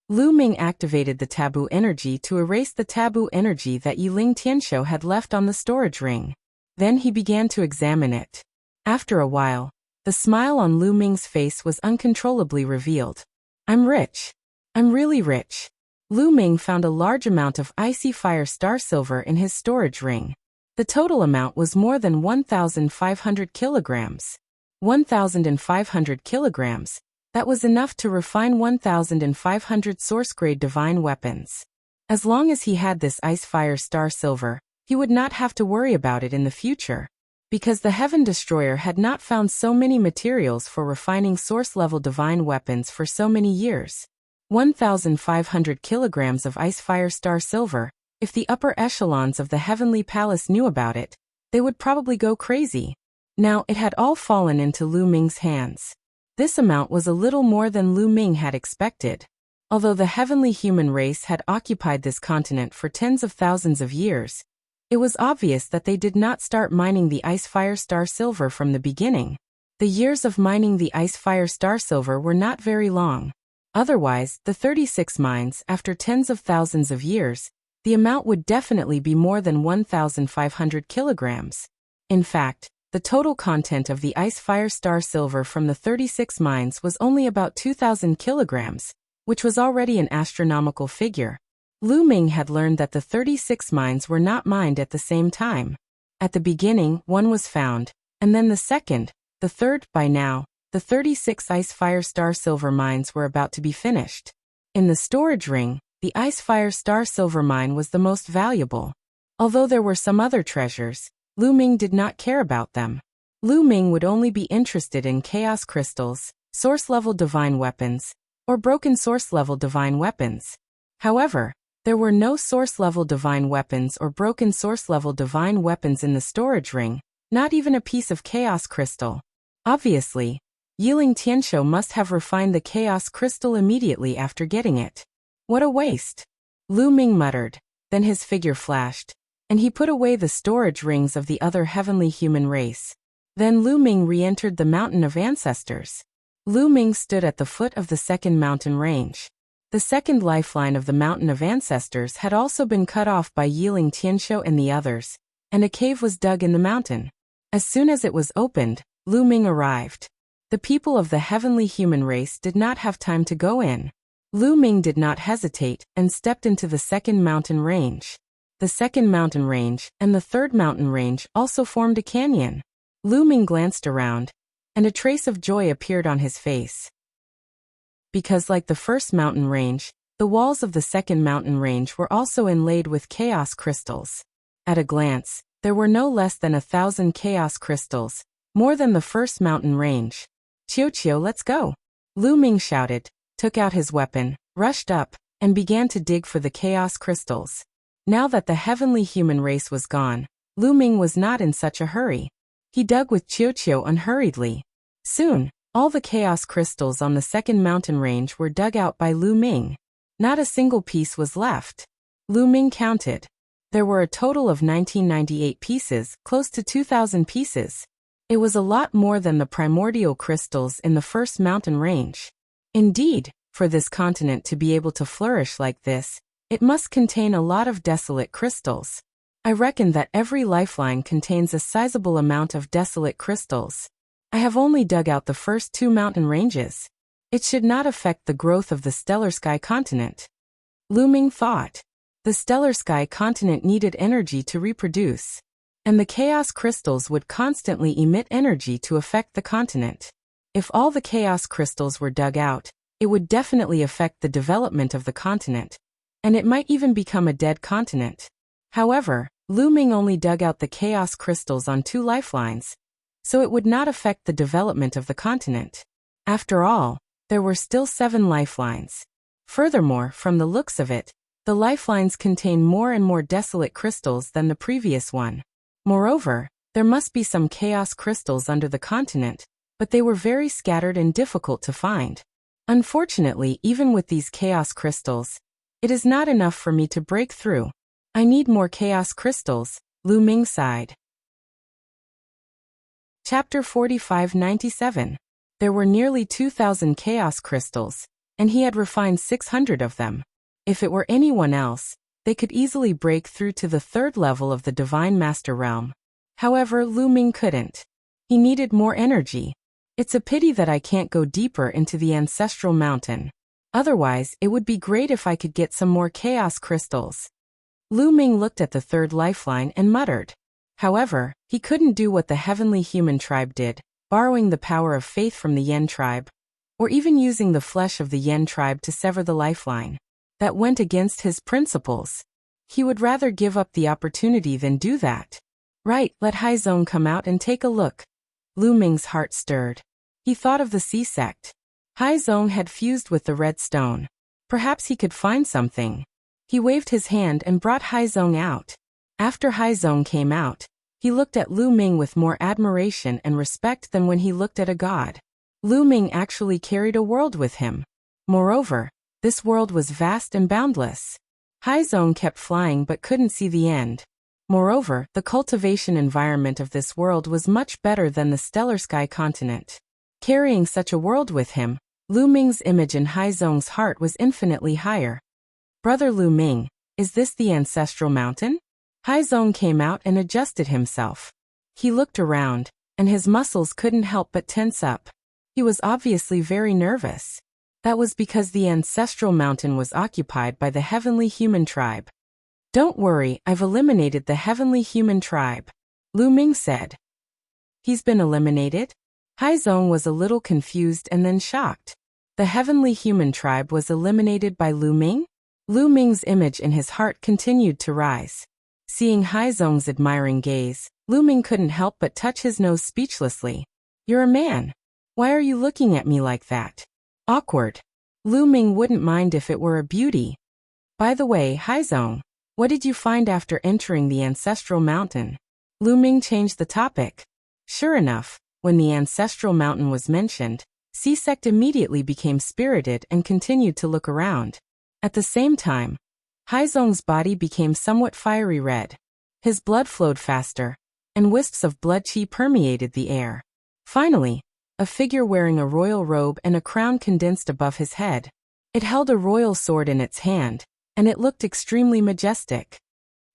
S1: Lu Ming activated the taboo energy to erase the taboo energy that Yiling Tianshou had left on the storage ring. Then he began to examine it. After a while, the smile on Lu Ming's face was uncontrollably revealed. I'm rich. I'm really rich. Lu Ming found a large amount of icy fire star silver in his storage ring. The total amount was more than 1,500 kilograms. 1,500 kilograms. That was enough to refine 1,500 source-grade divine weapons. As long as he had this ice fire star silver, he would not have to worry about it in the future. Because the Heaven Destroyer had not found so many materials for refining source-level divine weapons for so many years. 1,500 kilograms of ice fire star silver. If the upper echelons of the Heavenly Palace knew about it, they would probably go crazy. Now it had all fallen into Lu Ming's hands. This amount was a little more than Lu Ming had expected. Although the heavenly human race had occupied this continent for tens of thousands of years, it was obvious that they did not start mining the ice fire star silver from the beginning. The years of mining the ice fire star silver were not very long. Otherwise, the 36 mines, after tens of thousands of years, the amount would definitely be more than 1,500 kilograms. In fact, the total content of the ice fire star silver from the 36 mines was only about 2,000 kilograms, which was already an astronomical figure. Lu Ming had learned that the 36 mines were not mined at the same time. At the beginning, one was found, and then the second, the third. By now, the 36 ice fire star silver mines were about to be finished. In the storage ring, the ice fire star silver mine was the most valuable. Although there were some other treasures, Lu Ming did not care about them. Lu Ming would only be interested in chaos crystals, source-level divine weapons, or broken source-level divine weapons. However, there were no source-level divine weapons or broken source-level divine weapons in the storage ring, not even a piece of chaos crystal. Obviously, Yiling Tianshou must have refined the chaos crystal immediately after getting it. What a waste! Lu Ming muttered, then his figure flashed, and he put away the storage rings of the other heavenly human race. Then Lu Ming re-entered the Mountain of Ancestors. Lu Ming stood at the foot of the second mountain range. The second lifeline of the Mountain of Ancestors had also been cut off by Yiling Tianshou and the others, and a cave was dug in the mountain. As soon as it was opened, Lu Ming arrived. The people of the heavenly human race did not have time to go in. Lu Ming did not hesitate and stepped into the second mountain range. The second mountain range and the third mountain range also formed a canyon. Lu Ming glanced around, and a trace of joy appeared on his face. Because like the first mountain range, the walls of the second mountain range were also inlaid with chaos crystals. At a glance, there were no less than 1,000 chaos crystals, more than the first mountain range. Qiu, let's go! Lu Ming shouted, took out his weapon, rushed up, and began to dig for the chaos crystals. Now that the heavenly human race was gone, Lu Ming was not in such a hurry. He dug with Qiu unhurriedly. Soon, all the chaos crystals on the second mountain range were dug out by Lu Ming. Not a single piece was left. Lu Ming counted. There were a total of 1998 pieces, close to 2,000 pieces. It was a lot more than the primordial crystals in the first mountain range. Indeed, for this continent to be able to flourish like this, it must contain a lot of desolate crystals. I reckon that every lifeline contains a sizable amount of desolate crystals. I have only dug out the first 2 mountain ranges. It should not affect the growth of the stellar sky continent. Lu Ming thought. The stellar sky continent needed energy to reproduce, and the chaos crystals would constantly emit energy to affect the continent. If all the chaos crystals were dug out, it would definitely affect the development of the continent, and it might even become a dead continent. However, Lu Ming only dug out the chaos crystals on 2 lifelines, so it would not affect the development of the continent. After all, there were still 7 lifelines. Furthermore, from the looks of it, the lifelines contain more and more desolate crystals than the previous one. Moreover, there must be some chaos crystals under the continent, but they were very scattered and difficult to find. Unfortunately, even with these chaos crystals, it is not enough for me to break through. I need more chaos crystals, Lu Ming sighed. Chapter 4597. There were nearly 2,000 chaos crystals, and he had refined 600 of them. If it were anyone else, they could easily break through to the 3rd level of the Divine Master Realm. However, Lu Ming couldn't. He needed more energy. It's a pity that I can't go deeper into the Ancestral Mountain. Otherwise, it would be great if I could get some more chaos crystals. Lu Ming looked at the 3rd lifeline and muttered. However, he couldn't do what the heavenly human tribe did, borrowing the power of faith from the Yen tribe, or even using the flesh of the Yen tribe to sever the lifeline. That went against his principles. He would rather give up the opportunity than do that. Right, let Haizong come out and take a look. Lu Ming's heart stirred. He thought of the sea sect. Haizong had fused with the red stone. Perhaps he could find something. He waved his hand and brought Haizong out. After Haizong came out, he looked at Lu Ming with more admiration and respect than when he looked at a god. Lu Ming actually carried a world with him. Moreover, this world was vast and boundless. Haizong kept flying but couldn't see the end. Moreover, the cultivation environment of this world was much better than the stellar sky continent. Carrying such a world with him, Lu Ming's image in Haizong's heart was infinitely higher. Brother Lu Ming, is this the ancestral mountain? Haizong came out and adjusted himself. He looked around, and his muscles couldn't help but tense up. He was obviously very nervous. That was because the ancestral mountain was occupied by the heavenly human tribe. Don't worry, I've eliminated the heavenly human tribe, Lu Ming said. He's been eliminated? Haizong was a little confused and then shocked. The heavenly human tribe was eliminated by Lu Ming? Lu Ming's image in his heart continued to rise. Seeing Haizong's admiring gaze, Lu Ming couldn't help but touch his nose speechlessly. You're a man. Why are you looking at me like that? Awkward. Lu Ming wouldn't mind if it were a beauty. By the way, Haizong, what did you find after entering the ancestral mountain? Lu Ming changed the topic. Sure enough, when the ancestral mountain was mentioned, C-Sect immediately became spirited and continued to look around. At the same time, Haizong's body became somewhat fiery red. His blood flowed faster, and wisps of blood qi permeated the air. Finally, a figure wearing a royal robe and a crown condensed above his head. It held a royal sword in its hand, and it looked extremely majestic.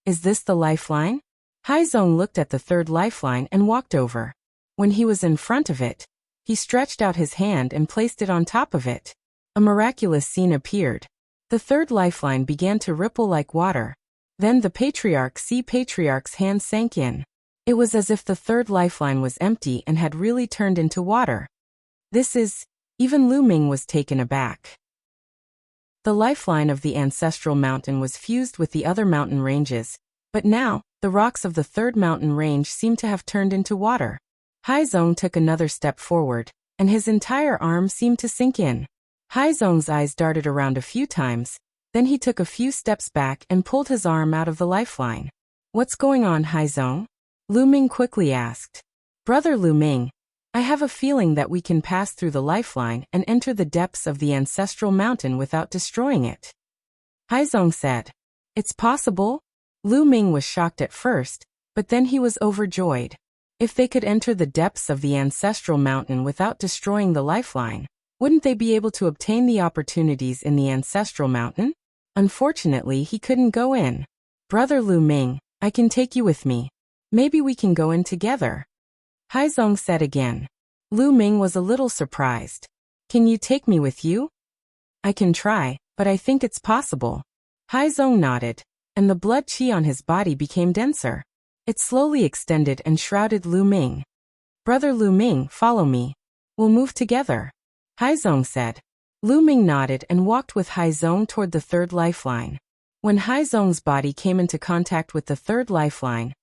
S1: Is this the lifeline? Haizong looked at the 3rd lifeline and walked over. When he was in front of it, he stretched out his hand and placed it on top of it. A miraculous scene appeared. The 3rd lifeline began to ripple like water. Then the patriarch's hand sank in. It was as if the 3rd lifeline was empty and had really turned into water. Even Lu Ming was taken aback. The lifeline of the ancestral mountain was fused with the other mountain ranges, but now, the rocks of the 3rd mountain range seemed to have turned into water. Haizong took another step forward, and his entire arm seemed to sink in. Haizong's eyes darted around a few times, Then he took a few steps back and pulled his arm out of the lifeline. What's going on, Haizong? Lu Ming quickly asked. Brother Lu Ming, I have a feeling that we can pass through the lifeline and enter the depths of the ancestral mountain without destroying it. Haizong said. It's possible? Lu Ming was shocked at first, but then he was overjoyed. If they could enter the depths of the ancestral mountain without destroying the lifeline, wouldn't they be able to obtain the opportunities in the ancestral mountain? Unfortunately, he couldn't go in. Brother Lu Ming, I can take you with me. Maybe we can go in together. Haizong said again. Lu Ming was a little surprised. Can you take me with you? I can try, but I think it's possible. Haizong nodded, and the blood qi on his body became denser. It slowly extended and shrouded Lu Ming. Brother Lu Ming, follow me. We'll move together. Haizong said. Lu Ming nodded and walked with Haizong toward the third lifeline. When Haizong's body came into contact with the third lifeline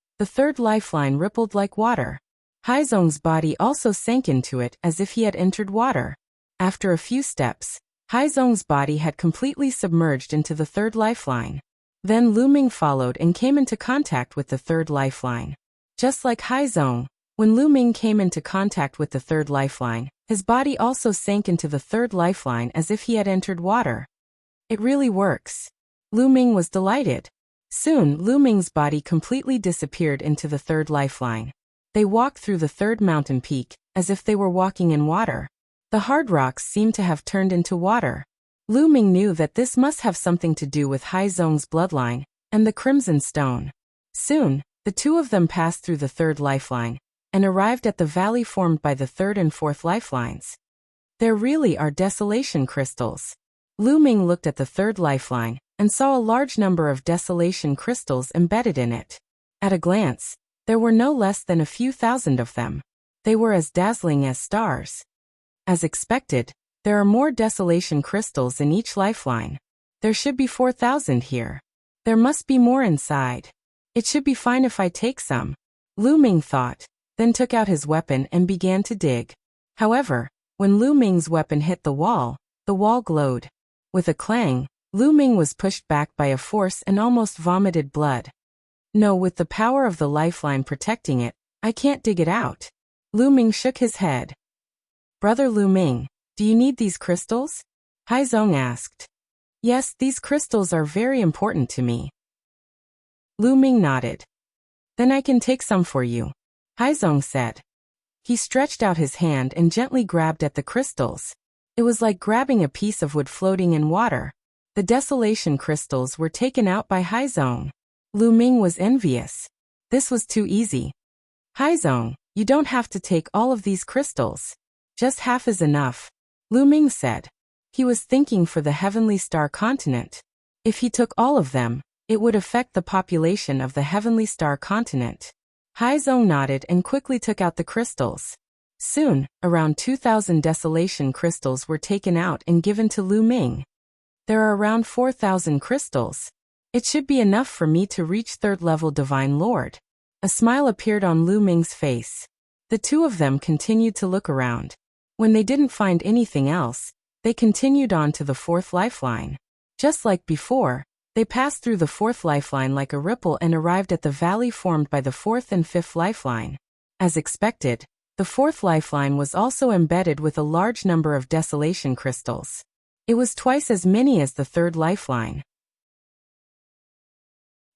S1: rippled like water. Haizong's body also sank into it as if he had entered water. After a few steps, Haizong's body had completely submerged into the third lifeline. Then Lu Ming followed and came into contact with the third lifeline. Just like Haizong, when Lu Ming came into contact with the third lifeline, his body also sank into the third lifeline as if he had entered water. It really works. Lu Ming was delighted. Soon, Lu Ming's body completely disappeared into the third lifeline. They walked through the third mountain peak, as if they were walking in water. The hard rocks seemed to have turned into water. Lu Ming knew that this must have something to do with Haizong's bloodline and the Crimson Stone. Soon, the two of them passed through the third lifeline and arrived at the valley formed by the third and fourth lifelines. There really are desolation crystals. Lu Ming looked at the third lifeline and saw a large number of desolation crystals embedded in it. At a glance, there were no less than a few thousand of them. They were as dazzling as stars. As expected, there are more desolation crystals in each lifeline. There should be 4,000 here. There must be more inside. It should be fine if I take some. Lu Ming thought, then took out his weapon and began to dig. However, when Lu Ming's weapon hit the wall glowed. With a clang, Lu Ming was pushed back by a force and almost vomited blood. No, with the power of the lifeline protecting it, I can't dig it out. Lu Ming shook his head. Brother Lu Ming, do you need these crystals? Haizong asked. Yes, these crystals are very important to me. Lu Ming nodded. Then I can take some for you, Haizong said. He stretched out his hand and gently grabbed at the crystals. It was like grabbing a piece of wood floating in water. The desolation crystals were taken out by Haizong. Lu Ming was envious. This was too easy. Haizong, you don't have to take all of these crystals. Just half is enough, Lu Ming said. He was thinking for the Heavenly Star continent. If he took all of them, it would affect the population of the Heavenly Star continent. Haizong nodded and quickly took out the crystals. Soon, around 2,000 desolation crystals were taken out and given to Lu Ming. There are around 4,000 crystals. It should be enough for me to reach third-level Divine Lord. A smile appeared on Lu Ming's face. The two of them continued to look around. When they didn't find anything else, they continued on to the fourth lifeline. Just like before, they passed through the fourth lifeline like a ripple and arrived at the valley formed by the fourth and fifth lifeline. As expected, the fourth lifeline was also embedded with a large number of desolation crystals. It was twice as many as the third lifeline.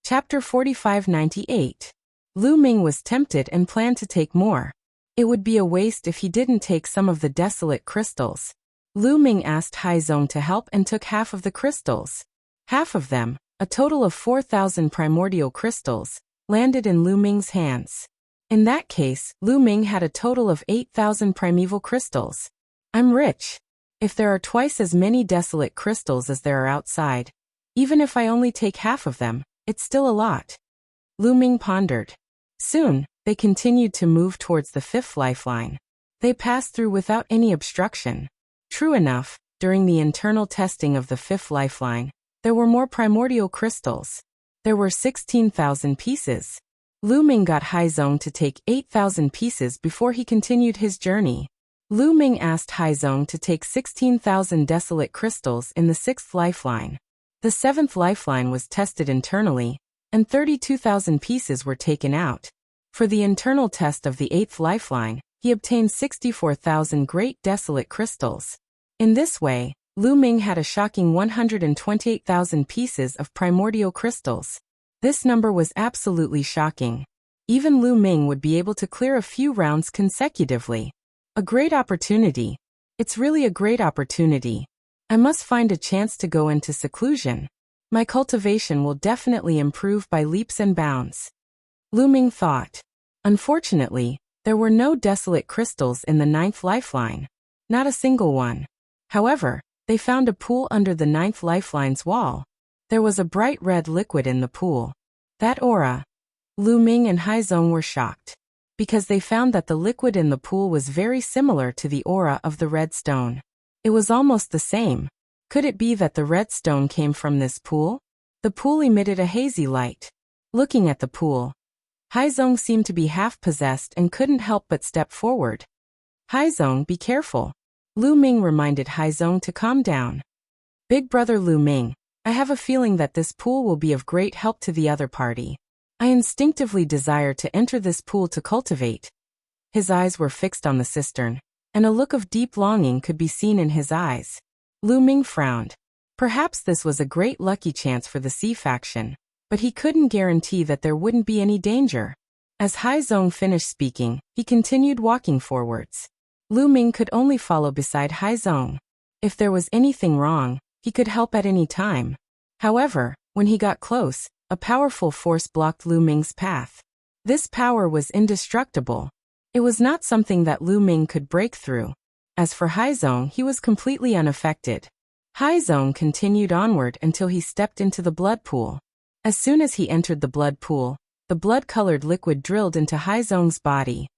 S1: Chapter 4598. Lu Ming was tempted and planned to take more. It would be a waste if he didn't take some of the desolate crystals. Lu Ming asked Haizong to help and took half of the crystals. Half of them, a total of 4,000 primordial crystals, landed in Lu Ming's hands. In that case, Lu Ming had a total of 8,000 primeval crystals. I'm rich. If there are twice as many desolate crystals as there are outside, even if I only take half of them, it's still a lot. Lu Ming pondered. Soon, they continued to move towards the fifth lifeline. They passed through without any obstruction. True enough, during the internal testing of the fifth lifeline, there were more primordial crystals. There were 16,000 pieces. Lu Ming got Haizong to take 8,000 pieces before he continued his journey. Lu Ming asked Haizong to take 16,000 desolate crystals in the sixth lifeline. The 7th lifeline was tested internally, and 32,000 pieces were taken out. For the internal test of the 8th lifeline, he obtained 64,000 great desolate crystals. In this way, Lu Ming had a shocking 128,000 pieces of primordial crystals. This number was absolutely shocking. Even Lu Ming would be able to clear a few rounds consecutively. A great opportunity. It's really a great opportunity. I must find a chance to go into seclusion. My cultivation will definitely improve by leaps and bounds. Lu Ming thought. Unfortunately, there were no desolate crystals in the 9th lifeline. Not a single one. However, they found a pool under the 9th lifeline's wall. There was a bright red liquid in the pool. That aura. Lu Ming and Haizong were shocked, because they found that the liquid in the pool was very similar to the aura of the red stone. It was almost the same. Could it be that the red stone came from this pool? The pool emitted a hazy light. Looking at the pool, Haizong seemed to be half-possessed and couldn't help but step forward. Haizong, be careful. Lu Ming reminded Haizong to calm down. Big brother Lu Ming, I have a feeling that this pool will be of great help to the other party. I instinctively desire to enter this pool to cultivate. His eyes were fixed on the cistern, and a look of deep longing could be seen in his eyes. Lu Ming frowned. Perhaps this was a great lucky chance for the Sea faction, but he couldn't guarantee that there wouldn't be any danger. As Haizong finished speaking, he continued walking forwards. Lu Ming could only follow beside Haizong. If there was anything wrong, he could help at any time. However, when he got close, a powerful force blocked Lu Ming's path. This power was indestructible. It was not something that Lu Ming could break through. As for Haizong, he was completely unaffected. Haizong continued onward until he stepped into the blood pool. As soon as he entered the blood pool, the blood-colored liquid drilled into Haizong's body.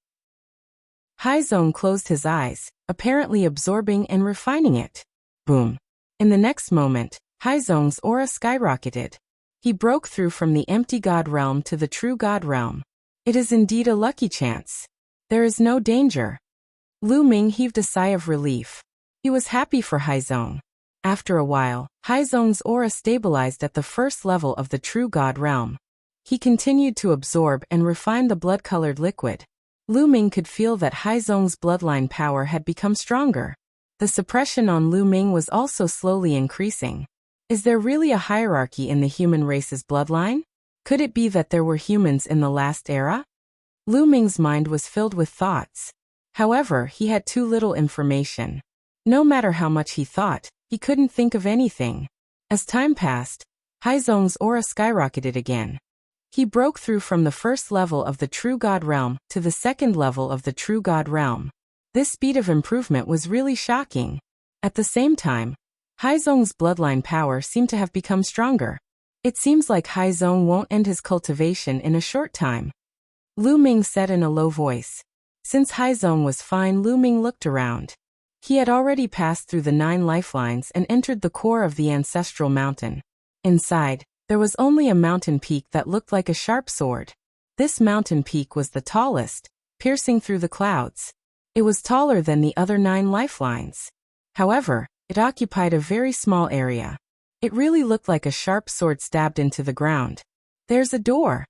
S1: Haizong closed his eyes, apparently absorbing and refining it. Boom. In the next moment, Haizong's aura skyrocketed. He broke through from the empty God realm to the true God realm. It is indeed a lucky chance. There is no danger. Lu Ming heaved a sigh of relief. He was happy for Haizong. After a while, Haizong's aura stabilized at the first level of the true God realm. He continued to absorb and refine the blood-colored liquid. Lu Ming could feel that Haizong's bloodline power had become stronger. The suppression on Lu Ming was also slowly increasing. Is there really a hierarchy in the human race's bloodline? Could it be that there were humans in the last era? Lu Ming's mind was filled with thoughts. However, he had too little information. No matter how much he thought, he couldn't think of anything. As time passed, Haizong's aura skyrocketed again. He broke through from the first level of the true God realm to the second level of the true God realm. This speed of improvement was really shocking. At the same time, Haizong's bloodline power seemed to have become stronger. It seems like Haizong won't end his cultivation in a short time. Lu Ming said in a low voice. Since Haizong was fine, Lu Ming looked around. He had already passed through the 9 lifelines and entered the core of the ancestral mountain. Inside, there was only a mountain peak that looked like a sharp sword. This mountain peak was the tallest, piercing through the clouds. It was taller than the other 9 lifelines. However, it occupied a very small area. It really looked like a sharp sword stabbed into the ground. There's a door.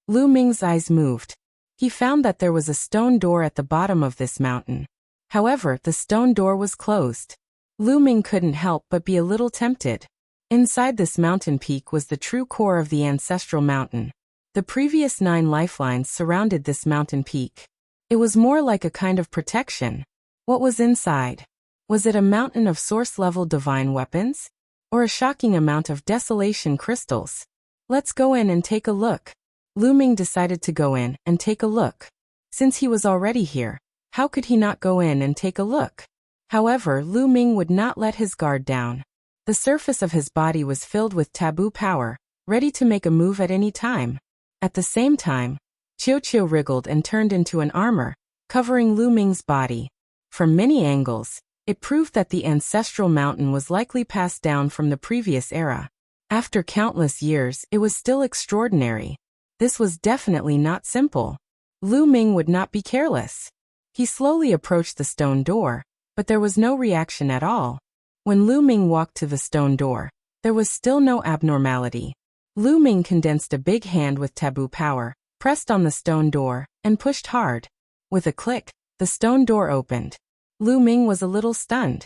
S1: Lu Ming's eyes moved. He found that there was a stone door at the bottom of this mountain. However, the stone door was closed. Lu Ming couldn't help but be a little tempted. Inside this mountain peak was the true core of the ancestral mountain. The previous 9 lifelines surrounded this mountain peak. It was more like a kind of protection. What was inside? Was it a mountain of source-level divine weapons? Or a shocking amount of desolation crystals? Let's go in and take a look. Lu Ming decided to go in and take a look. Since he was already here, how could he not go in and take a look? However, Lu Ming would not let his guard down. The surface of his body was filled with taboo power, ready to make a move at any time. At the same time, Qiu wriggled and turned into an armor, covering Lu Ming's body. From many angles, it proved that the ancestral mountain was likely passed down from the previous era. After countless years, it was still extraordinary. This was definitely not simple. Lu Ming would not be careless. He slowly approached the stone door, but there was no reaction at all. When Lu Ming walked to the stone door, There was still no abnormality. Lu Ming condensed a big hand with taboo power, pressed on the stone door, and pushed hard. With a click, the stone door opened. Lu Ming was a little stunned.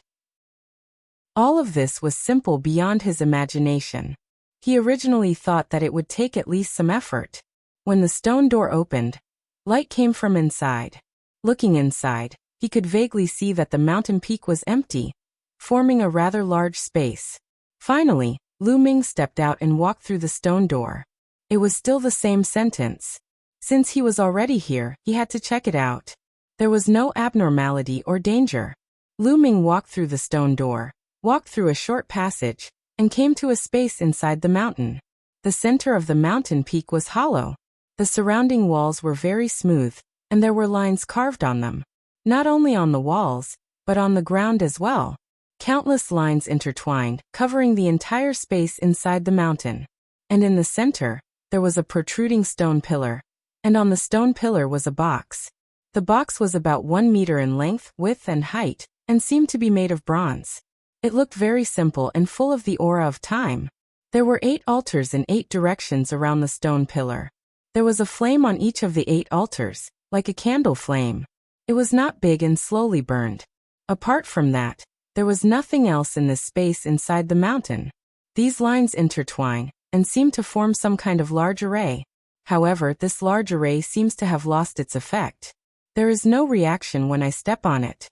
S1: All of this was simple beyond his imagination. He originally thought that it would take at least some effort. When the stone door opened, light came from inside. Looking inside, he could vaguely see that the mountain peak was empty, forming a rather large space. Finally, Lu Ming stepped out and walked through the stone door. It was still the same sentence. Since he was already here, he had to check it out. There was no abnormality or danger. Lu Ming walked through the stone door, walked through a short passage, and came to a space inside the mountain. The center of the mountain peak was hollow. The surrounding walls were very smooth, and there were lines carved on them. Not only on the walls, but on the ground as well. Countless lines intertwined, covering the entire space inside the mountain. And in the center, there was a protruding stone pillar. And on the stone pillar was a box. The box was about 1 meter in length, width, and height, and seemed to be made of bronze. It looked very simple and full of the aura of time. There were 8 altars in 8 directions around the stone pillar. There was a flame on each of the 8 altars, like a candle flame. It was not big and slowly burned. Apart from that, there was nothing else in this space inside the mountain. These lines intertwine, and seem to form some kind of large array. However, this large array seems to have lost its effect. There is no reaction when I step on it.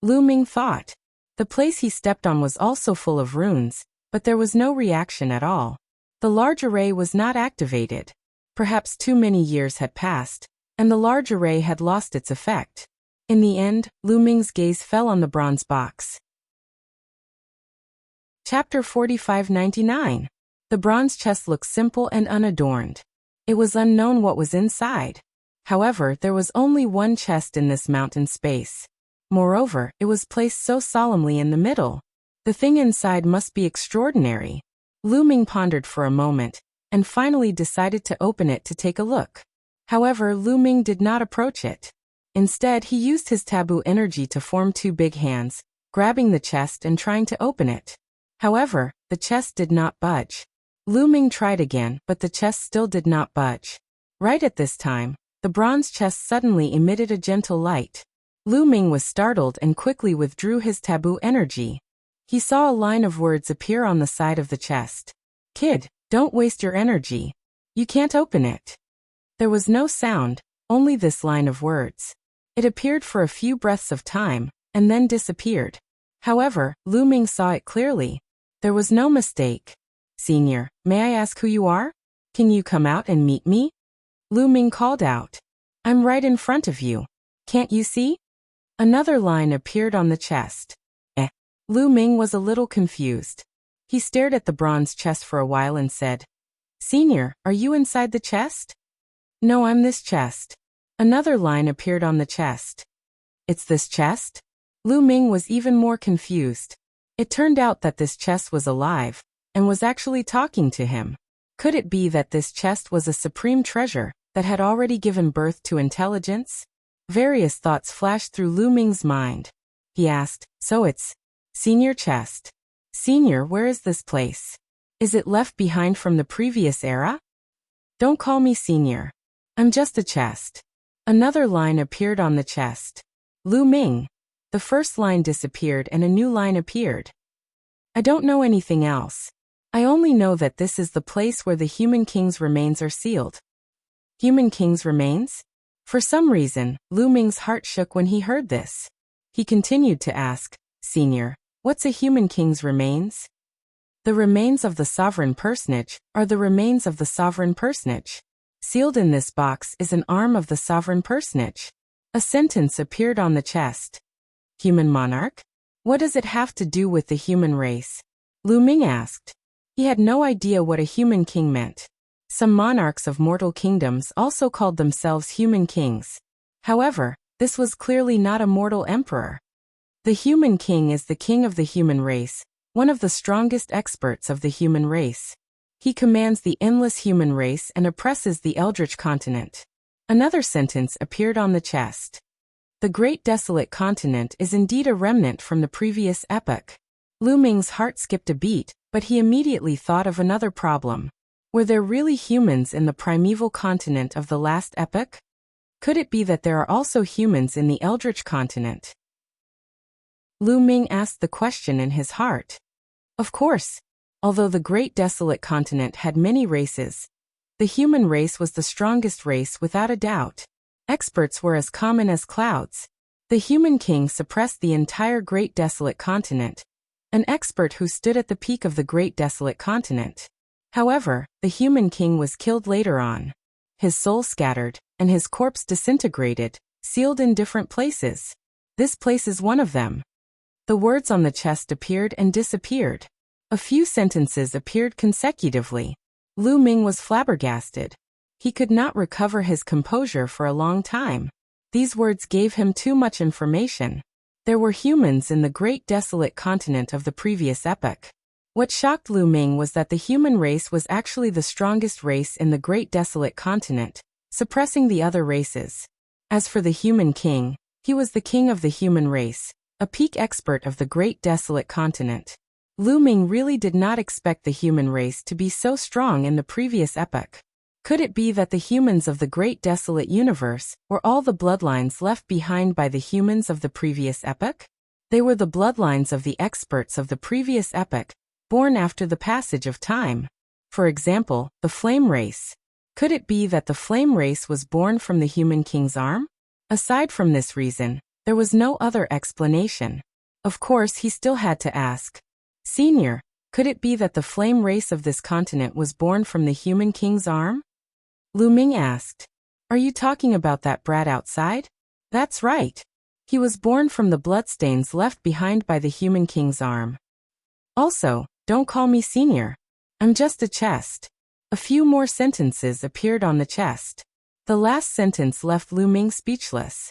S1: Lu Ming thought. The place he stepped on was also full of runes, but there was no reaction at all. The large array was not activated. Perhaps too many years had passed, and the large array had lost its effect. In the end, Lu Ming's gaze fell on the bronze box. Chapter 4599. The bronze chest looked simple and unadorned. It was unknown what was inside. However, there was only one chest in this mountain space. Moreover, it was placed so solemnly in the middle. The thing inside must be extraordinary. Lu Ming pondered for a moment, and finally decided to open it to take a look. However, Lu Ming did not approach it. Instead, he used his taboo energy to form 2 big hands, grabbing the chest and trying to open it. However, the chest did not budge. Lu Ming tried again, but the chest still did not budge. Right at this time, the bronze chest suddenly emitted a gentle light. Lu Ming was startled and quickly withdrew his taboo energy. He saw a line of words appear on the side of the chest. "Kid, don't waste your energy. You can't open it." There was no sound, only this line of words. It appeared for a few breaths of time, and then disappeared. However, Lu Ming saw it clearly. There was no mistake. "Senior, may I ask who you are? Can you come out and meet me?" Lu Ming called out. "I'm right in front of you. Can't you see?" Another line appeared on the chest. Lu Ming was a little confused. He stared at the bronze chest for a while and said, "Senior, are you inside the chest?" "No, I'm this chest." Another line appeared on the chest. "It's this chest?" Lu Ming was even more confused. It turned out that this chest was alive, and was actually talking to him. Could it be that this chest was a supreme treasure that had already given birth to intelligence? Various thoughts flashed through Lu Ming's mind. He asked, "So it's Senior chest. Senior, where is this place? Is it left behind from the previous era?" "Don't call me Senior. I'm just a chest." Another line appeared on the chest. "Lu Ming." The first line disappeared and a new line appeared. "I don't know anything else. I only know that this is the place where the human king's remains are sealed." Human king's remains? For some reason, Lu Ming's heart shook when he heard this. He continued to ask, "Senior, what's a human king's remains?" "The remains of the sovereign personage are the remains of the sovereign personage. Sealed in this box is an arm of the sovereign personage." A sentence appeared on the chest. "Human monarch? What does it have to do with the human race?" Lu Ming asked. He had no idea what a human king meant. Some monarchs of mortal kingdoms also called themselves human kings. However, this was clearly not a mortal emperor. The human king is the king of the human race, one of the strongest experts of the human race. He commands the endless human race and oppresses the Eldritch continent. Another sentence appeared on the chest. The Great Desolate Continent is indeed a remnant from the previous epoch. Lu Ming's heart skipped a beat, but he immediately thought of another problem. Were there really humans in the primeval continent of the last epoch? Could it be that there are also humans in the Eldritch continent? Lu Ming asked the question in his heart. Of course. Although the Great Desolate Continent had many races, the human race was the strongest race without a doubt. Experts were as common as clouds. The human king suppressed the entire Great Desolate Continent, an expert who stood at the peak of the Great Desolate Continent. However, the human king was killed later on. His soul scattered, and his corpse disintegrated, sealed in different places. This place is one of them. The words on the chest appeared and disappeared. A few sentences appeared consecutively. Lu Ming was flabbergasted. He could not recover his composure for a long time. These words gave him too much information. There were humans in the Great Desolate Continent of the previous epoch. What shocked Lu Ming was that the human race was actually the strongest race in the Great Desolate Continent, suppressing the other races. As for the human king, he was the king of the human race, a peak expert of the Great Desolate Continent. Lu Ming really did not expect the human race to be so strong in the previous epoch. Could it be that the humans of the Great Desolate Universe were all the bloodlines left behind by the humans of the previous epoch? They were the bloodlines of the experts of the previous epoch, born after the passage of time. For example, the Flame Race. Could it be that the Flame Race was born from the human king's arm? Aside from this reason, there was no other explanation. Of course, he still had to ask, Senior, could it be that the Flame Race of this continent was born from the human king's arm? Lu Ming asked. Are you talking about that brat outside? That's right. He was born from the bloodstains left behind by the human king's arm. Also, don't call me Senior. I'm just a chest. A few more sentences appeared on the chest. The last sentence left Lu Ming speechless.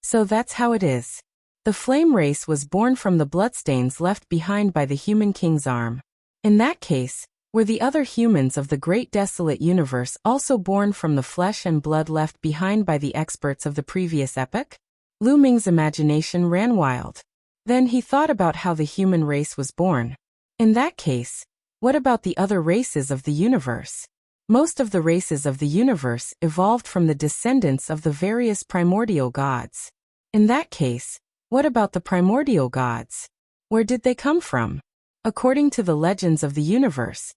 S1: So that's how it is. The Flame Race was born from the bloodstains left behind by the human king's arm. In that case, were the other humans of the Great Desolate Universe also born from the flesh and blood left behind by the experts of the previous epoch? Lu Ming's imagination ran wild. Then he thought about how the human race was born. In that case, what about the other races of the universe? Most of the races of the universe evolved from the descendants of the various primordial gods. In that case, what about the primordial gods? Where did they come from? According to the legends of the universe,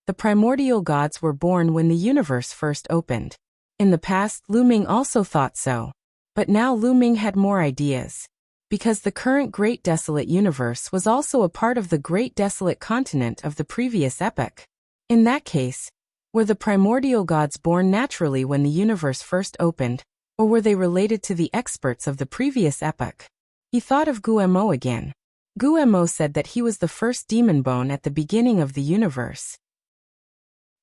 S1: the primordial gods were born when the universe first opened. In the past, Lu Ming also thought so. But now Lu Ming had more ideas. Because the current Great Desolate Universe was also a part of the Great Desolate Continent of the previous epoch. In that case, were the primordial gods born naturally when the universe first opened, or were they related to the experts of the previous epoch? He thought of Guemo again. Guemo said that he was the first demon bone at the beginning of the universe.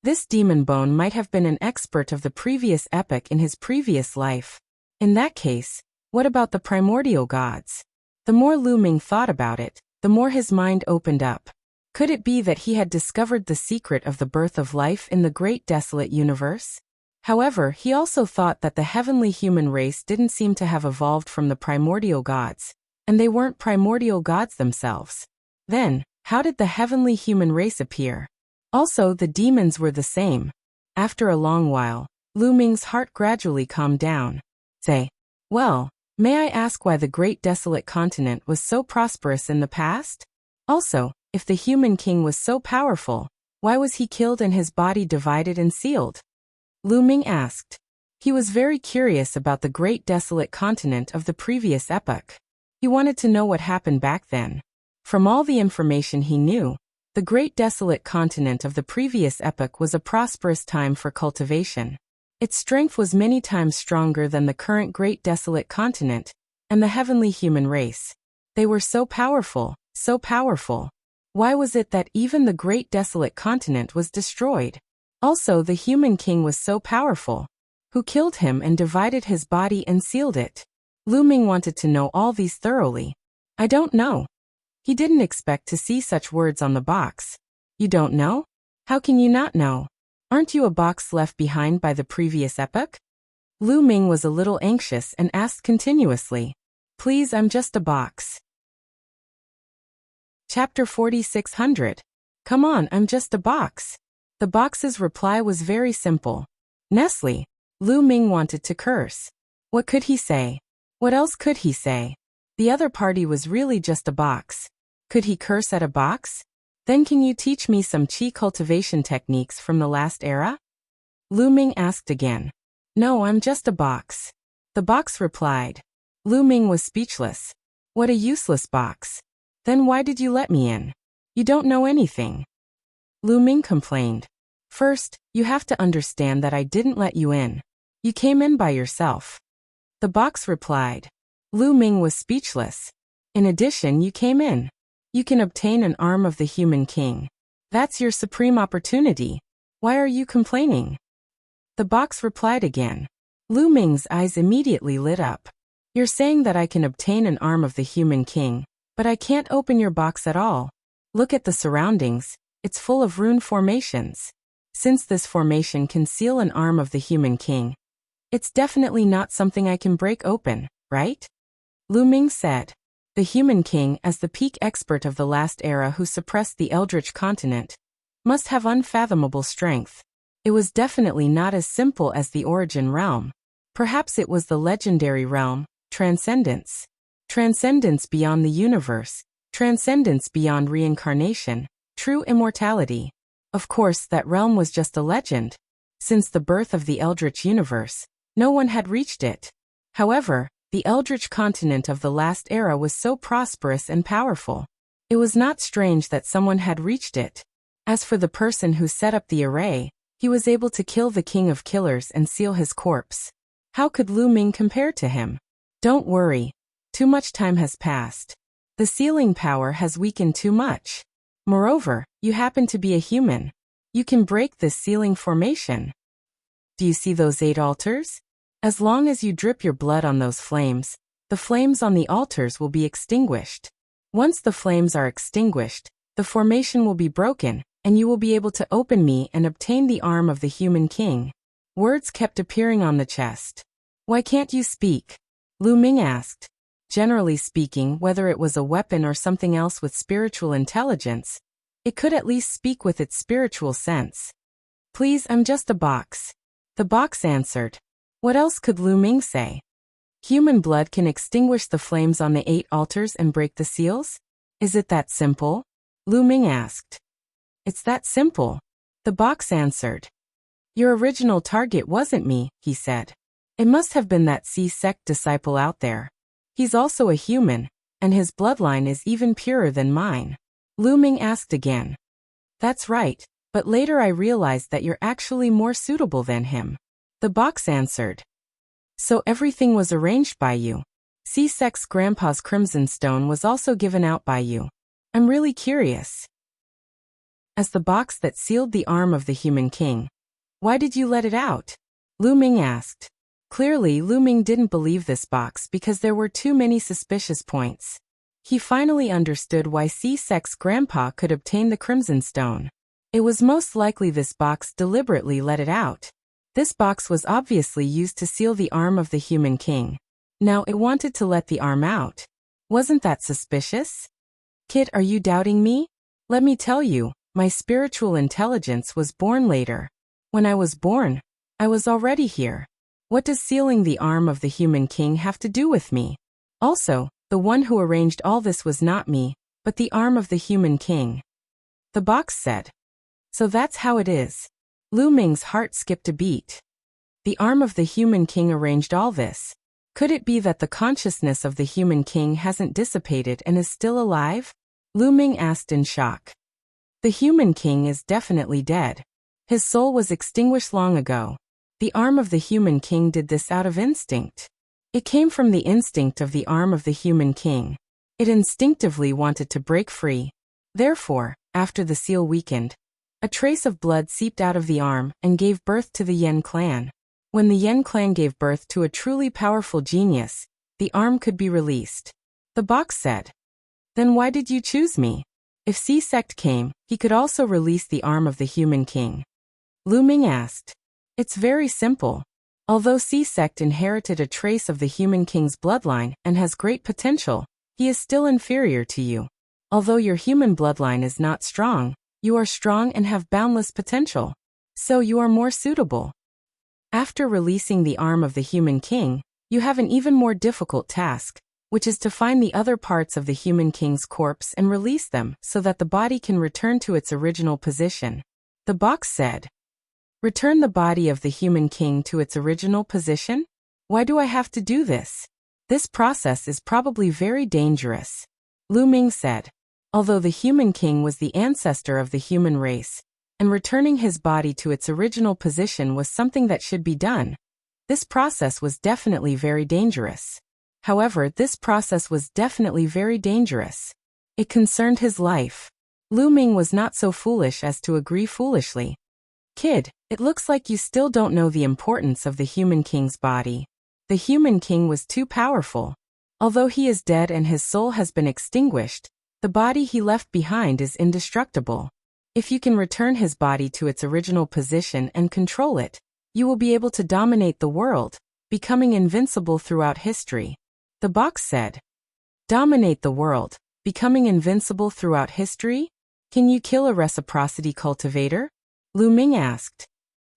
S1: This demon bone might have been an expert of the previous epoch in his previous life. In that case, what about the primordial gods? The more Lu Ming thought about it, the more his mind opened up. Could it be that he had discovered the secret of the birth of life in the Great Desolate Universe? However, he also thought that the heavenly human race didn't seem to have evolved from the primordial gods, and they weren't primordial gods themselves. Then, how did the heavenly human race appear? Also, the demons were the same. After a long while, Lu Ming's heart gradually calmed down. Say, well, may I ask why the Great Desolate Continent was so prosperous in the past? Also, if the human king was so powerful, why was he killed and his body divided and sealed? Lu Ming asked. He was very curious about the Great Desolate Continent of the previous epoch. He wanted to know what happened back then. From all the information he knew, the Great Desolate Continent of the previous epoch was a prosperous time for cultivation. Its strength was many times stronger than the current Great Desolate Continent and the heavenly human race. They were so powerful, so powerful. Why was it that even the Great Desolate Continent was destroyed? Also, the human king was so powerful. Who killed him and divided his body and sealed it? Lu Ming wanted to know all these thoroughly. I don't know. He didn't expect to see such words on the box. You don't know? How can you not know? Aren't you a box left behind by the previous epoch? Lu Ming was a little anxious and asked continuously. Please, I'm just a box. Chapter 4600. Come on, I'm just a box. The box's reply was very simple. Nestle. Lu Ming wanted to curse. What could he say? What else could he say? The other party was really just a box. Could he curse at a box? Then can you teach me some qi cultivation techniques from the last era? Lu Ming asked again. No, I'm just a box. The box replied. Lu Ming was speechless. What a useless box. Then why did you let me in? You don't know anything. Lu Ming complained. First, you have to understand that I didn't let you in. You came in by yourself. The box replied. Lu Ming was speechless. In addition, you came in. You can obtain an arm of the human king. That's your supreme opportunity. Why are you complaining? The box replied again. Lu Ming's eyes immediately lit up. You're saying that I can obtain an arm of the human king, but I can't open your box at all. Look at the surroundings. It's full of rune formations. Since this formation can seal an arm of the human king, it's definitely not something I can break open, right? Lu Ming said. The human king, as the peak expert of the last era who suppressed the Eldritch continent, must have unfathomable strength. It was definitely not as simple as the origin realm. Perhaps it was the legendary realm, transcendence. Transcendence beyond the universe, transcendence beyond reincarnation, true immortality. Of course, that realm was just a legend. Since the birth of the Eldritch universe, no one had reached it. However, the Eldritch continent of the last era was so prosperous and powerful. It was not strange that someone had reached it. As for the person who set up the array, he was able to kill the king of killers and seal his corpse. How could Lu Ming compare to him? Don't worry. Too much time has passed. The sealing power has weakened too much. Moreover, you happen to be a human. You can break this sealing formation. Do you see those 8 altars? As long as you drip your blood on those flames, the flames on the altars will be extinguished. Once the flames are extinguished, the formation will be broken, and you will be able to open me and obtain the arm of the human king. Words kept appearing on the chest. Why can't you speak? Lu Ming asked. Generally speaking, whether it was a weapon or something else with spiritual intelligence, it could at least speak with its spiritual sense. Please, I'm just a box. The box answered. What else could Lu Ming say? Human blood can extinguish the flames on the 8 altars and break the seals? Is it that simple? Lu Ming asked. It's that simple. The box answered. Your original target wasn't me, he said. It must have been that C-sect disciple out there. He's also a human, and his bloodline is even purer than mine. Lu Ming asked again. That's right, but later I realized that you're actually more suitable than him. The box answered. So everything was arranged by you. C-sect's grandpa's crimson stone was also given out by you. I'm really curious. As the box that sealed the arm of the human king, why did you let it out? Lu Ming asked. Clearly, Lu Ming didn't believe this box because there were too many suspicious points. He finally understood why C-sect's grandpa could obtain the crimson stone. It was most likely this box deliberately let it out. This box was obviously used to seal the arm of the human king. Now it wanted to let the arm out. Wasn't that suspicious? Kid, are you doubting me? Let me tell you, my spiritual intelligence was born later. When I was born, I was already here. What does sealing the arm of the human king have to do with me? Also, the one who arranged all this was not me, but the arm of the human king. The box said. So that's how it is. Lu Ming's heart skipped a beat. The arm of the human king arranged all this. Could it be that the consciousness of the human king hasn't dissipated and is still alive? Lu Ming asked in shock. The human king is definitely dead. His soul was extinguished long ago. The arm of the human king did this out of instinct. It came from the instinct of the arm of the human king. It instinctively wanted to break free. Therefore, after the seal weakened, a trace of blood seeped out of the arm and gave birth to the Yen clan. When the Yen clan gave birth to a truly powerful genius, the arm could be released. The box said. Then why did you choose me? If C-sect came, he could also release the arm of the human king. Lu Ming asked. It's very simple. Although C-sect inherited a trace of the human king's bloodline and has great potential, he is still inferior to you. Although your human bloodline is not strong, you are strong and have boundless potential. So you are more suitable. After releasing the arm of the human king, you have an even more difficult task, which is to find the other parts of the human king's corpse and release them so that the body can return to its original position. The box said, "Return the body of the human king to its original position? Why do I have to do this? This process is probably very dangerous." Lu Ming said. Although the human king was the ancestor of the human race, and returning his body to its original position was something that should be done, this process was definitely very dangerous. However, this process was definitely very dangerous. It concerned his life. Lu Ming was not so foolish as to agree foolishly. "Kid, it looks like you still don't know the importance of the human king's body. The human king was too powerful. Although he is dead and his soul has been extinguished, the body he left behind is indestructible. If you can return his body to its original position and control it, you will be able to dominate the world, becoming invincible throughout history." The box said. "Dominate the world, becoming invincible throughout history? Can you kill a reciprocity cultivator?" Lu Ming asked.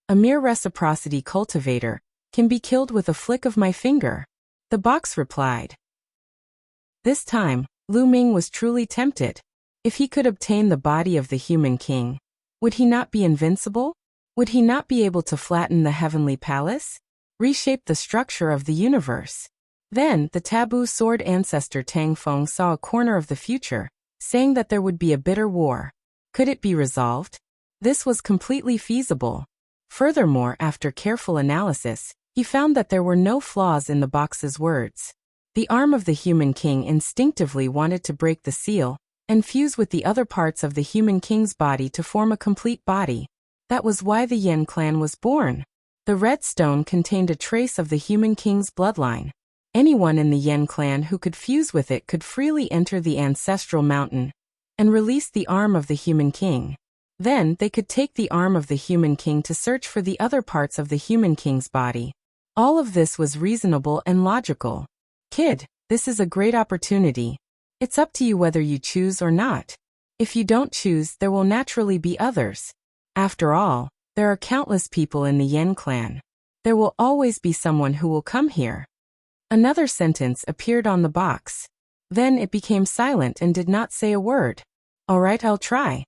S1: "A mere reciprocity cultivator can be killed with a flick of my finger," the box replied. This time, Lu Ming was truly tempted. If he could obtain the body of the human king, would he not be invincible? Would he not be able to flatten the heavenly palace? Reshape the structure of the universe? Then, the taboo sword ancestor Tang Feng saw a corner of the future, saying that there would be a bitter war. Could it be resolved? This was completely feasible. Furthermore, after careful analysis, he found that there were no flaws in the box's words. The arm of the human king instinctively wanted to break the seal and fuse with the other parts of the human king's body to form a complete body. That was why the Yen clan was born. The red stone contained a trace of the human king's bloodline. Anyone in the Yen clan who could fuse with it could freely enter the ancestral mountain and release the arm of the human king. Then they could take the arm of the human king to search for the other parts of the human king's body. All of this was reasonable and logical. "Kid, this is a great opportunity. It's up to you whether you choose or not. If you don't choose, there will naturally be others. After all, there are countless people in the Yen clan. There will always be someone who will come here." Another sentence appeared on the box. Then it became silent and did not say a word. "All right, I'll try."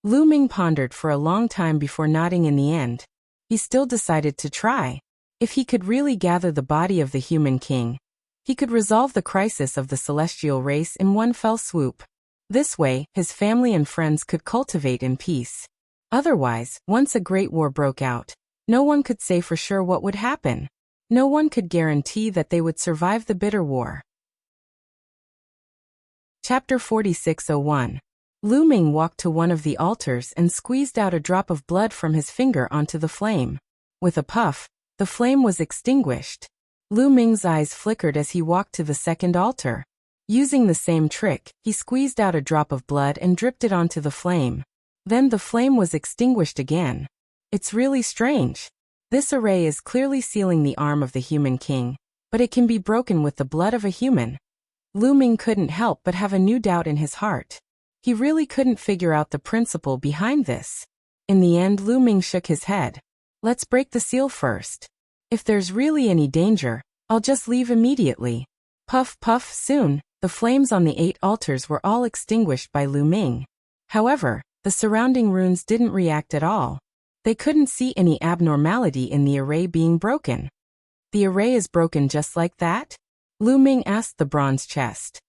S1: Lu Ming pondered for a long time before nodding in the end. He still decided to try. If he could really gather the body of the human king, he could resolve the crisis of the celestial race in one fell swoop. This way, his family and friends could cultivate in peace. Otherwise, once a great war broke out, no one could say for sure what would happen. No one could guarantee that they would survive the bitter war. Chapter 4601. Lu Ming walked to one of the altars and squeezed out a drop of blood from his finger onto the flame. With a puff, the flame was extinguished. Lu Ming's eyes flickered as he walked to the second altar. Using the same trick, he squeezed out a drop of blood and dripped it onto the flame. Then the flame was extinguished again. It's really strange. This array is clearly sealing the arm of the human king, but it can be broken with the blood of a human. Lu Ming couldn't help but have a new doubt in his heart. He really couldn't figure out the principle behind this. In the end, Lu Ming shook his head. "Let's break the seal first. If there's really any danger, I'll just leave immediately." Puff puff, soon, the flames on the 8 altars were all extinguished by Lu Ming. However, the surrounding runes didn't react at all. They couldn't see any abnormality in the array being broken. "The array is broken just like that?" Lu Ming asked the bronze chest.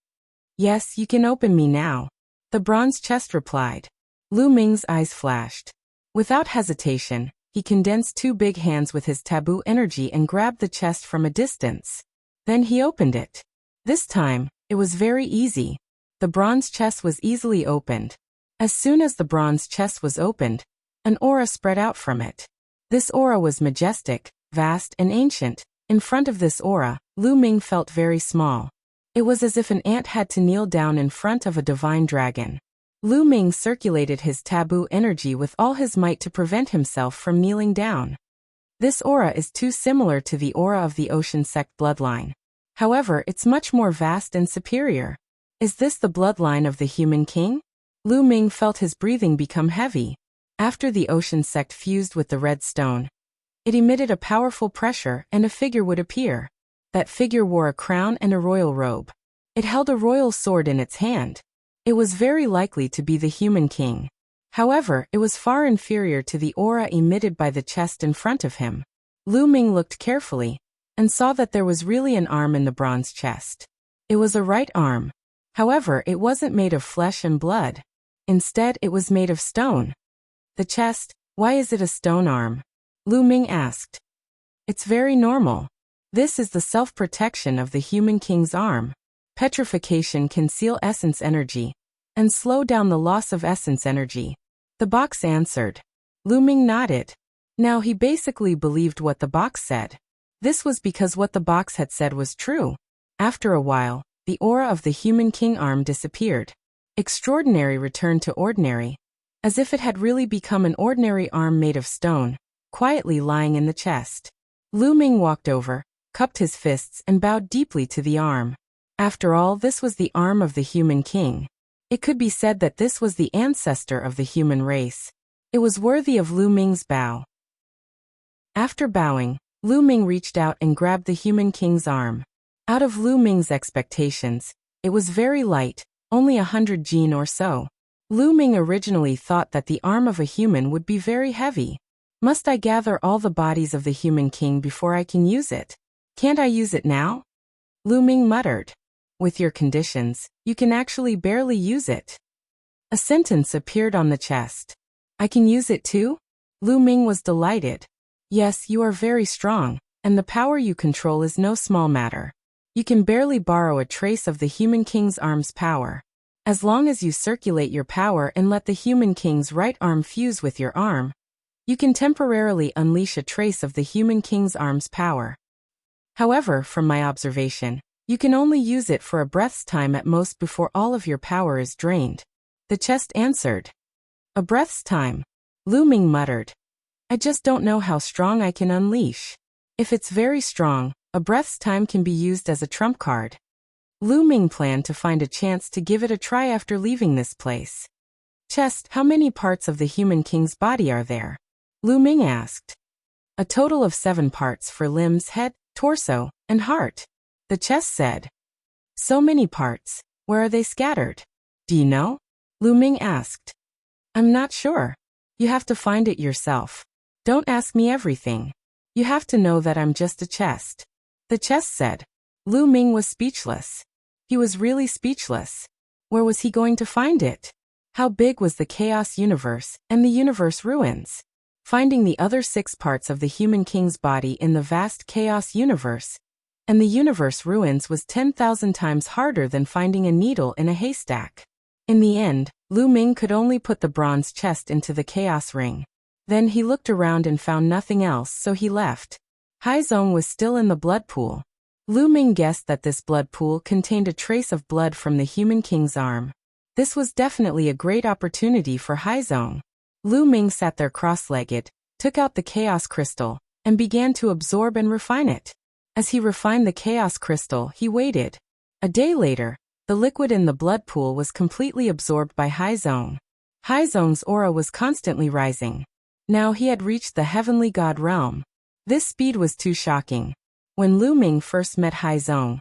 S1: "Yes, you can open me now," the bronze chest replied. Lu Ming's eyes flashed. Without hesitation, he condensed 2 big hands with his taboo energy and grabbed the chest from a distance. Then he opened it. This time, it was very easy. The bronze chest was easily opened. As soon as the bronze chest was opened, an aura spread out from it. This aura was majestic, vast, and ancient. In front of this aura, Lu Ming felt very small. It was as if an ant had to kneel down in front of a divine dragon. Lu Ming circulated his taboo energy with all his might to prevent himself from kneeling down. This aura is too similar to the aura of the Ocean Sect bloodline. However, it's much more vast and superior. Is this the bloodline of the human king? Lu Ming felt his breathing become heavy. After the ocean sect fused with the red stone, it emitted a powerful pressure and a figure would appear. That figure wore a crown and a royal robe. It held a royal sword in its hand. It was very likely to be the human king. However, it was far inferior to the aura emitted by the chest in front of him. Lu Ming looked carefully and saw that there was really an arm in the bronze chest. It was a right arm. However, it wasn't made of flesh and blood. Instead, it was made of stone. The chest, why is it a stone arm? Lu Ming asked. It's very normal. This is the self-protection of the human king's arm. Petrification can seal essence energy and slow down the loss of essence energy. The box answered. Lu Ming nodded. Now he basically believed what the box said. This was because what the box had said was true. After a while, the aura of the human king arm disappeared. Extraordinary returned to ordinary, as if it had really become an ordinary arm made of stone, quietly lying in the chest. Lu Ming walked over, cupped his fists and bowed deeply to the arm. After all, this was the arm of the human king. It could be said that this was the ancestor of the human race. It was worthy of Lu Ming's bow. After bowing, Lu Ming reached out and grabbed the human king's arm. Out of Lu Ming's expectations, it was very light, only 100 jin or so. Lu Ming originally thought that the arm of a human would be very heavy. Must I gather all the bodies of the human king before I can use it? Can't I use it now? Lu Ming muttered. With your conditions, you can actually barely use it. A sentence appeared on the chest. I can use it too? Lu Ming was delighted. Yes, you are very strong, and the power you control is no small matter. You can barely borrow a trace of the human king's arm's power. As long as you circulate your power and let the human king's right arm fuse with your arm, you can temporarily unleash a trace of the human king's arm's power. However, from my observation, you can only use it for a breath's time at most before all of your power is drained. The chest answered. A breath's time. Lu Ming muttered. I just don't know how strong I can unleash. If it's very strong, a breath's time can be used as a trump card. Lu Ming planned to find a chance to give it a try after leaving this place. Chest, how many parts of the human king's body are there? Lu Ming asked. A total of 7 parts for limbs, head, torso, and heart. The chest said. So many parts. Where are they scattered? Do you know? Lu Ming asked. I'm not sure. You have to find it yourself. Don't ask me everything. You have to know that I'm just a chest. The chest said. Lu Ming was speechless. He was really speechless. Where was he going to find it? How big was the chaos universe and the universe ruins? Finding the other 6 parts of the human king's body in the vast chaos universe and the universe ruins was 10,000 times harder than finding a needle in a haystack. In the end, Lu Ming could only put the bronze chest into the chaos ring. Then he looked around and found nothing else, so he left. Haizong was still in the blood pool. Lu Ming guessed that this blood pool contained a trace of blood from the human king's arm. This was definitely a great opportunity for Haizong. Lu Ming sat there cross-legged, took out the chaos crystal, and began to absorb and refine it. As he refined the chaos crystal, he waited. A day later, the liquid in the blood pool was completely absorbed by Haizong. Haizong's aura was constantly rising. Now he had reached the heavenly god realm. This speed was too shocking. When Lu Ming first met Haizong,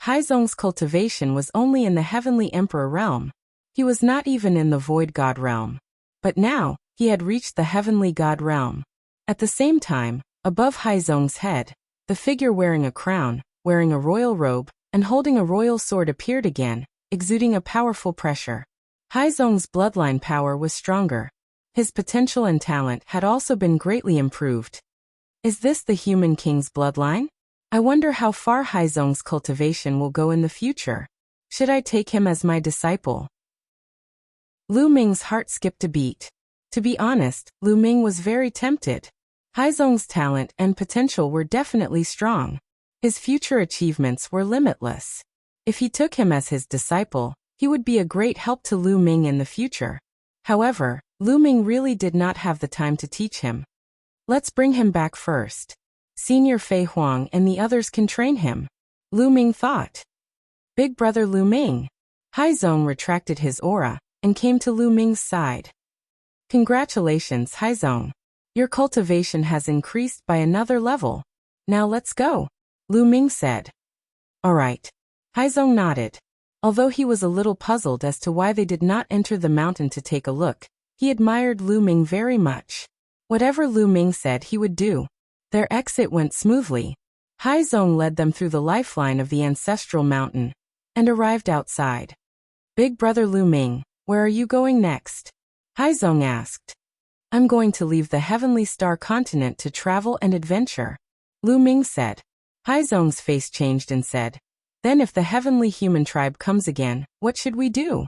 S1: Haizong's cultivation was only in the heavenly emperor realm. He was not even in the void god realm. But now, he had reached the heavenly god realm. At the same time, above Haizong's head, the figure wearing a crown, wearing a royal robe, and holding a royal sword appeared again, exuding a powerful pressure. Haizong's bloodline power was stronger. His potential and talent had also been greatly improved. Is this the human king's bloodline? I wonder how far Haizong's cultivation will go in the future. Should I take him as my disciple? Lu Ming's heart skipped a beat. To be honest, Lu Ming was very tempted. Haizong's talent and potential were definitely strong. His future achievements were limitless. If he took him as his disciple, he would be a great help to Lu Ming in the future. However, Lu Ming really did not have the time to teach him. Let's bring him back first. Senior Fei Huang and the others can train him. Lu Ming thought. Big brother Lu Ming. Haizong retracted his aura and came to Lu Ming's side. Congratulations, Haizong. Your cultivation has increased by another level. Now let's go, Lu Ming said. All right. Haizong nodded. Although he was a little puzzled as to why they did not enter the mountain to take a look, he admired Lu Ming very much. Whatever Lu Ming said he would do. Their exit went smoothly. Haizong led them through the lifeline of the ancestral mountain and arrived outside. Big brother Lu Ming, where are you going next? Haizong asked. I'm going to leave the Heavenly Star continent to travel and adventure, Lu Ming said. Haizong's face changed and said, then if the heavenly human tribe comes again, what should we do?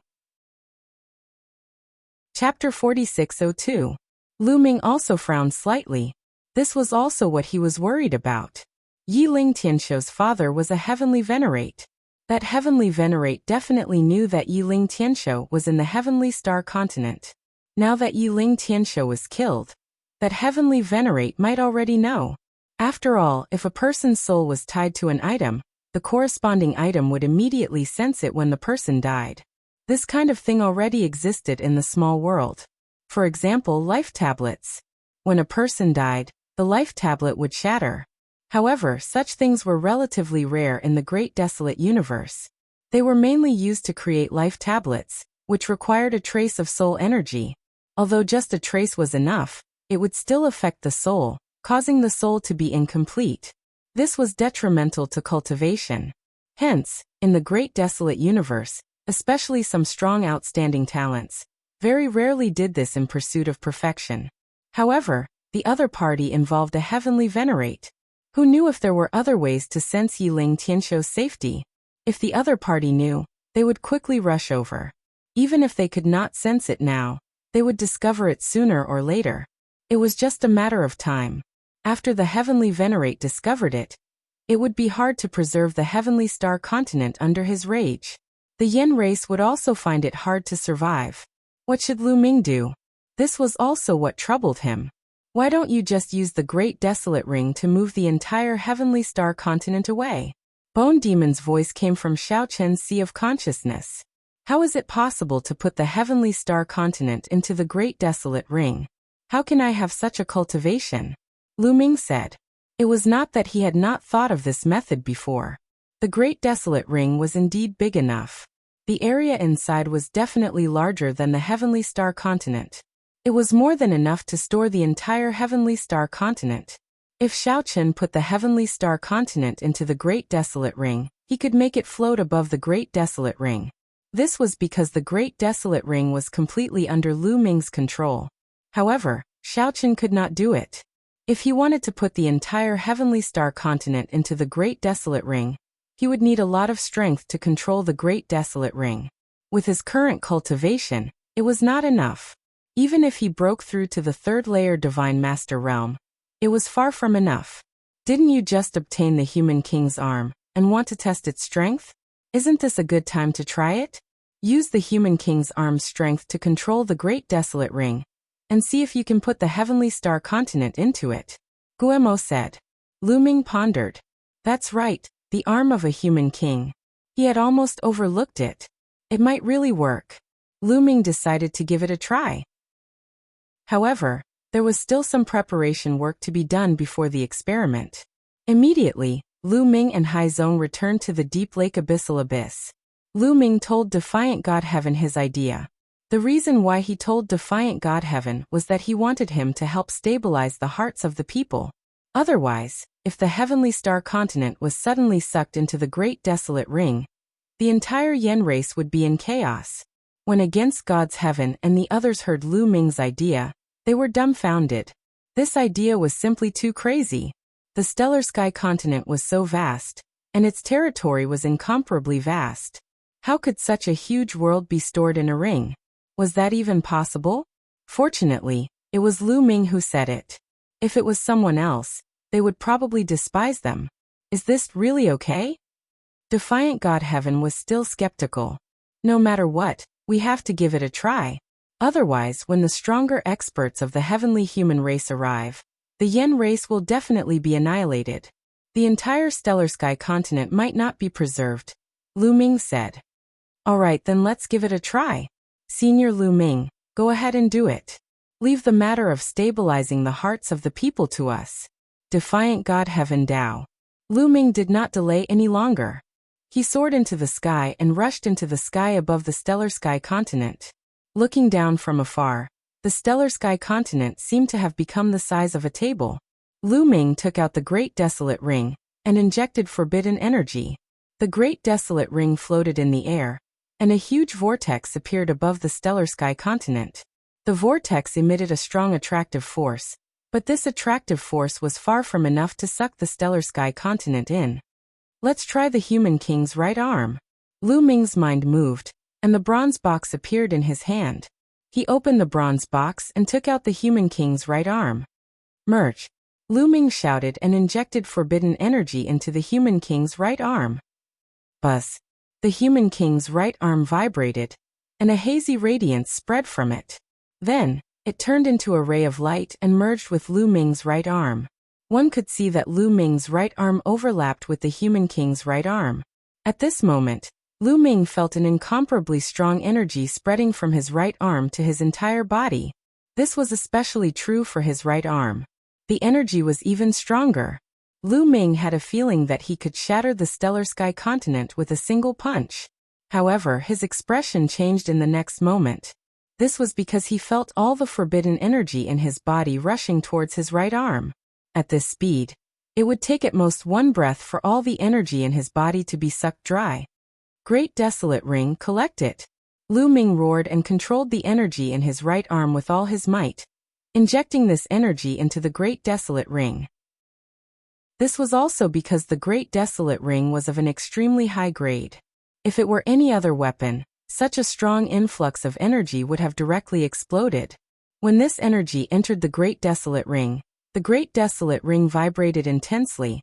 S1: Chapter 4602. Lu Ming also frowned slightly. This was also what he was worried about. Yiling Tianshou's father was a heavenly venerate. That heavenly venerate definitely knew that Yiling Tianshou was in the Heavenly Star continent. Now that Yiling Tianshou was killed, that heavenly venerate might already know. After all, if a person's soul was tied to an item, the corresponding item would immediately sense it when the person died. This kind of thing already existed in the small world. For example, life tablets. When a person died, the life tablet would shatter. However, such things were relatively rare in the Great Desolate Universe. They were mainly used to create life tablets, which required a trace of soul energy. Although just a trace was enough, it would still affect the soul, causing the soul to be incomplete. This was detrimental to cultivation. Hence, in the Great Desolate Universe, especially some strong outstanding talents, very rarely did this in pursuit of perfection. However, the other party involved a heavenly venerate, who knew if there were other ways to sense Yiling Tianshou's safety. If the other party knew, they would quickly rush over. Even if they could not sense it now, they would discover it sooner or later. It was just a matter of time. After the heavenly venerate discovered it, it would be hard to preserve the Heavenly Star continent under his rage. The Yen race would also find it hard to survive. What should Lu Ming do? This was also what troubled him. Why don't you just use the Great Desolate Ring to move the entire Heavenly Star continent away? Bone Demon's voice came from Xiao Chen's Sea of Consciousness. How is it possible to put the Heavenly Star continent into the Great Desolate Ring? How can I have such a cultivation? Lu Ming said. It was not that he had not thought of this method before. The Great Desolate Ring was indeed big enough. The area inside was definitely larger than the Heavenly Star continent. It was more than enough to store the entire Heavenly Star continent. If Xiao Chen put the Heavenly Star continent into the Great Desolate Ring, he could make it float above the Great Desolate Ring. This was because the Great Desolate Ring was completely under Lu Ming's control. However, Xiao Chen could not do it. If he wanted to put the entire Heavenly Star continent into the Great Desolate Ring, he would need a lot of strength to control the Great Desolate Ring. With his current cultivation, it was not enough. Even if he broke through to the third layer Divine Master realm, it was far from enough. Didn't you just obtain the Human King's arm and want to test its strength? Isn't this a good time to try it? Use the Human King's arm's strength to control the Great Desolate Ring, and see if you can put the Heavenly Star continent into it, Guemo said. Lu Ming pondered. That's right, the arm of a human king. He had almost overlooked it. It might really work. Lu Ming decided to give it a try. However, there was still some preparation work to be done before the experiment. Immediately, Lu Ming and Haizong returned to the deep lake abyssal abyss. Lu Ming told Defiant Godheaven his idea. The reason why he told Defiant Godheaven was that he wanted him to help stabilize the hearts of the people. Otherwise, if the Heavenly Star continent was suddenly sucked into the Great Desolate Ring, the entire Yen race would be in chaos. When Against God's Heaven and the others heard Lu Ming's idea, they were dumbfounded. This idea was simply too crazy. The Stellar Sky continent was so vast, and its territory was incomparably vast. How could such a huge world be stored in a ring? Was that even possible? Fortunately, it was Lu Ming who said it. If it was someone else, they would probably despise them. Is this really okay? Defiant Godheaven was still skeptical. No matter what, we have to give it a try. Otherwise, when the stronger experts of the heavenly human race arrive, the Yen race will definitely be annihilated. The entire Stellar Sky continent might not be preserved, Lu Ming said. Alright, then let's give it a try. Senior Lu Ming, go ahead and do it. Leave the matter of stabilizing the hearts of the people to us. Defiant God Heaven Dao. Lu Ming did not delay any longer. He soared into the sky and rushed into the sky above the stellar sky continent. Looking down from afar, the stellar sky continent seemed to have become the size of a table. Lu Ming took out the Great Desolate Ring and injected forbidden energy. The Great Desolate Ring floated in the air, and a huge vortex appeared above the stellar sky continent. The vortex emitted a strong attractive force, but this attractive force was far from enough to suck the stellar sky continent in. Let's try the Human King's right arm. Lu Ming's mind moved, and the bronze box appeared in his hand. He opened the bronze box and took out the Human King's right arm. Merge. Lu Ming shouted and injected forbidden energy into the Human King's right arm. Buzz. The Human King's right arm vibrated, and a hazy radiance spread from it. Then, it turned into a ray of light and merged with Lu Ming's right arm. One could see that Lu Ming's right arm overlapped with the Human King's right arm. At this moment, Lu Ming felt an incomparably strong energy spreading from his right arm to his entire body. This was especially true for his right arm. The energy was even stronger. Lu Ming had a feeling that he could shatter the stellar sky continent with a single punch. However, his expression changed in the next moment. This was because he felt all the forbidden energy in his body rushing towards his right arm. At this speed, it would take at most one breath for all the energy in his body to be sucked dry. Great Desolate Ring, collect it. Lu Ming roared and controlled the energy in his right arm with all his might, injecting this energy into the Great Desolate Ring. This was also because the Great Desolate Ring was of an extremely high grade. If it were any other weapon, such a strong influx of energy would have directly exploded. When this energy entered the Great Desolate Ring vibrated intensely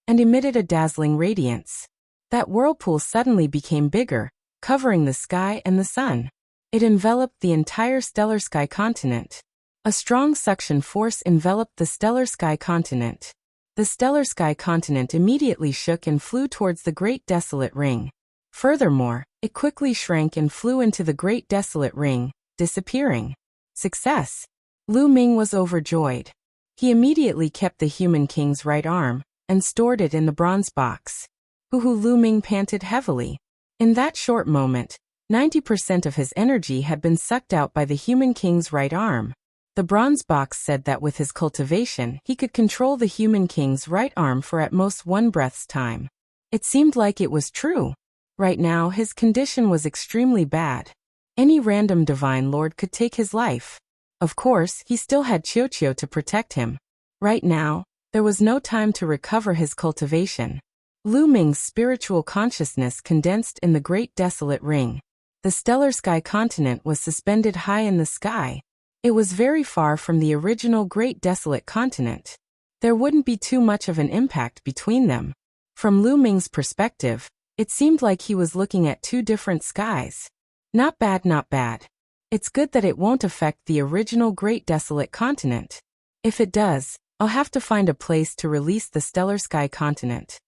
S1: and emitted a dazzling radiance. That whirlpool suddenly became bigger, covering the sky and the sun. It enveloped the entire stellar sky continent. A strong suction force enveloped the stellar sky continent. The stellar sky continent immediately shook and flew towards the Great Desolate Ring. Furthermore, it quickly shrank and flew into the Great Desolate Ring, disappearing. Success! Lu Ming was overjoyed. He immediately kept the Human King's right arm and stored it in the bronze box. Lu Ming panted heavily. In that short moment, 90% of his energy had been sucked out by the Human King's right arm. The bronze box said that with his cultivation, he could control the Human King's right arm for at most one breath's time. It seemed like it was true. Right now, his condition was extremely bad. Any random divine lord could take his life. Of course, he still had Qiuqiu to protect him. Right now, there was no time to recover his cultivation. Lu Ming's spiritual consciousness condensed in the Great Desolate Ring. The stellar sky continent was suspended high in the sky. It was very far from the original Great Desolate Continent. There wouldn't be too much of an impact between them. From Lu Ming's perspective, it seemed like he was looking at two different skies. Not bad, not bad. It's good that it won't affect the original Great Desolate Continent. If it does, I'll have to find a place to release the stellar sky continent.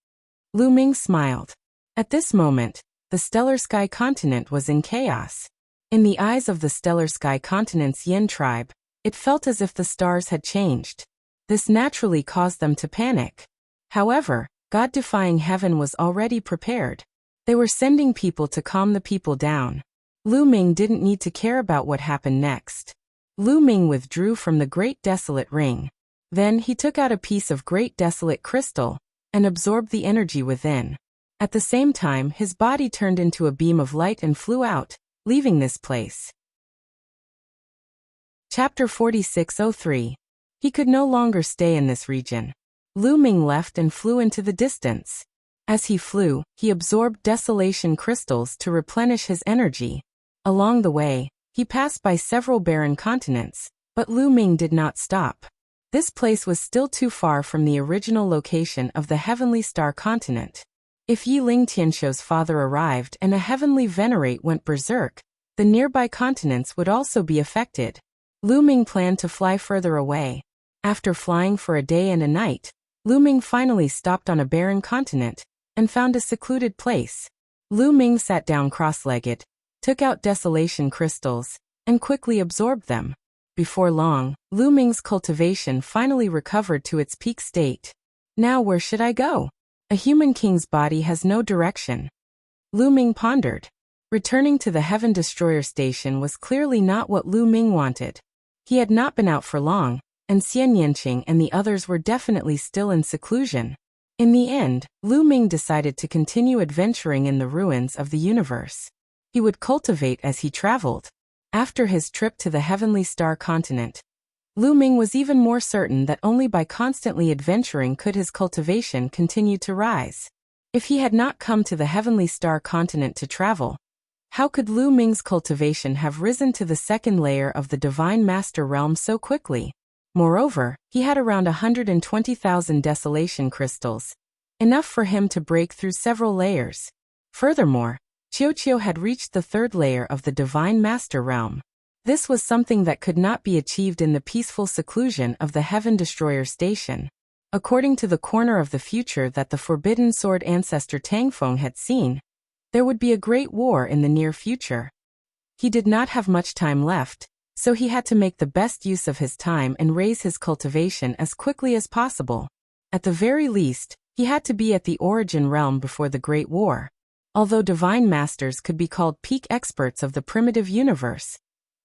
S1: Lu Ming smiled. At this moment, the stellar sky continent was in chaos. In the eyes of the stellar sky continent's Yin tribe, it felt as if the stars had changed. This naturally caused them to panic. However, God-defying heaven was already prepared. They were sending people to calm the people down. Lu Ming didn't need to care about what happened next. Lu Ming withdrew from the Great Desolate Ring. Then he took out a piece of Great Desolate Crystal and absorbed the energy within. At the same time, his body turned into a beam of light and flew out, leaving this place. Chapter 4603. He could no longer stay in this region. Lu Ming left and flew into the distance. As he flew, he absorbed desolation crystals to replenish his energy. Along the way, he passed by several barren continents, but Lu Ming did not stop. This place was still too far from the original location of the Heavenly Star continent. If Yi Ling Tianshou's father arrived and a heavenly venerate went berserk, the nearby continents would also be affected. Lu Ming planned to fly further away. After flying for a day and a night, Lu Ming finally stopped on a barren continent and found a secluded place. Lu Ming sat down cross-legged, took out desolation crystals, and quickly absorbed them. Before long, Lu Ming's cultivation finally recovered to its peak state. Now where should I go? A human king's body has no direction. Lu Ming pondered. Returning to the Heaven Destroyer station was clearly not what Lu Ming wanted. He had not been out for long, and Xian Yanqing and the others were definitely still in seclusion. In the end, Lu Ming decided to continue adventuring in the ruins of the universe. He would cultivate as he traveled. After his trip to the Heavenly Star continent, Lu Ming was even more certain that only by constantly adventuring could his cultivation continue to rise. If he had not come to the Heavenly Star continent to travel, how could Lu Ming's cultivation have risen to the second layer of the Divine Master realm so quickly? Moreover, he had around 120,000 desolation crystals, enough for him to break through several layers. Furthermore, Qiuqiu had reached the third layer of the Divine Master realm. This was something that could not be achieved in the peaceful seclusion of the Heaven Destroyer station. According to the corner of the future that the Forbidden Sword ancestor Tangfeng had seen, there would be a great war in the near future. He did not have much time left, so he had to make the best use of his time and raise his cultivation as quickly as possible. At the very least, he had to be at the origin realm before the Great War. Although Divine Masters could be called peak experts of the primitive universe,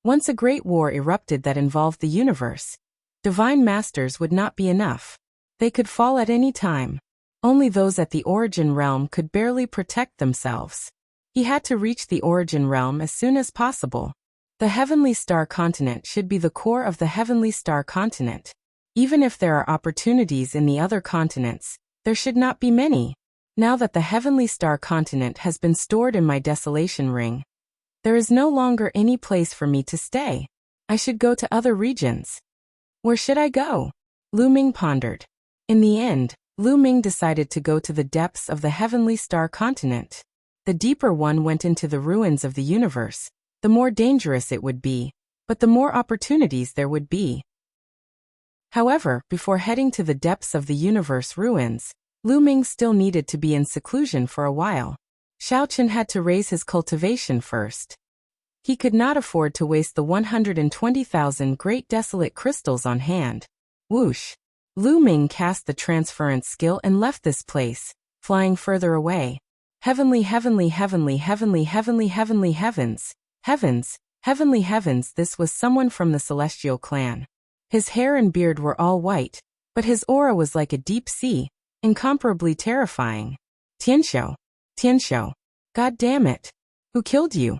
S1: once a great war erupted that involved the universe, Divine Masters would not be enough. They could fall at any time. Only those at the origin realm could barely protect themselves. He had to reach the origin realm as soon as possible. The Heavenly Star continent should be the core of the Heavenly Star continent. Even if there are opportunities in the other continents, there should not be many. Now that the Heavenly Star continent has been stored in my desolation ring, there is no longer any place for me to stay. I should go to other regions. Where should I go? Lu Ming pondered. In the end, Lu Ming decided to go to the depths of the Heavenly Star continent. The deeper one went into the ruins of the universe, the more dangerous it would be, but the more opportunities there would be. However, before heading to the depths of the universe ruins, Lu Ming still needed to be in seclusion for a while. Xiaochen had to raise his cultivation first. He could not afford to waste the 120,000 great desolate crystals on hand. Whoosh! Lu Ming cast the transference skill and left this place, flying further away. Heavenly, heavenly, heavenly, heavenly, heavenly, heavenly heavens. Heavens, heavenly heavens, this was someone from the Celestial clan. His hair and beard were all white, but his aura was like a deep sea, incomparably terrifying. Tianxiu, Tianxiu, God damn it! Who killed you?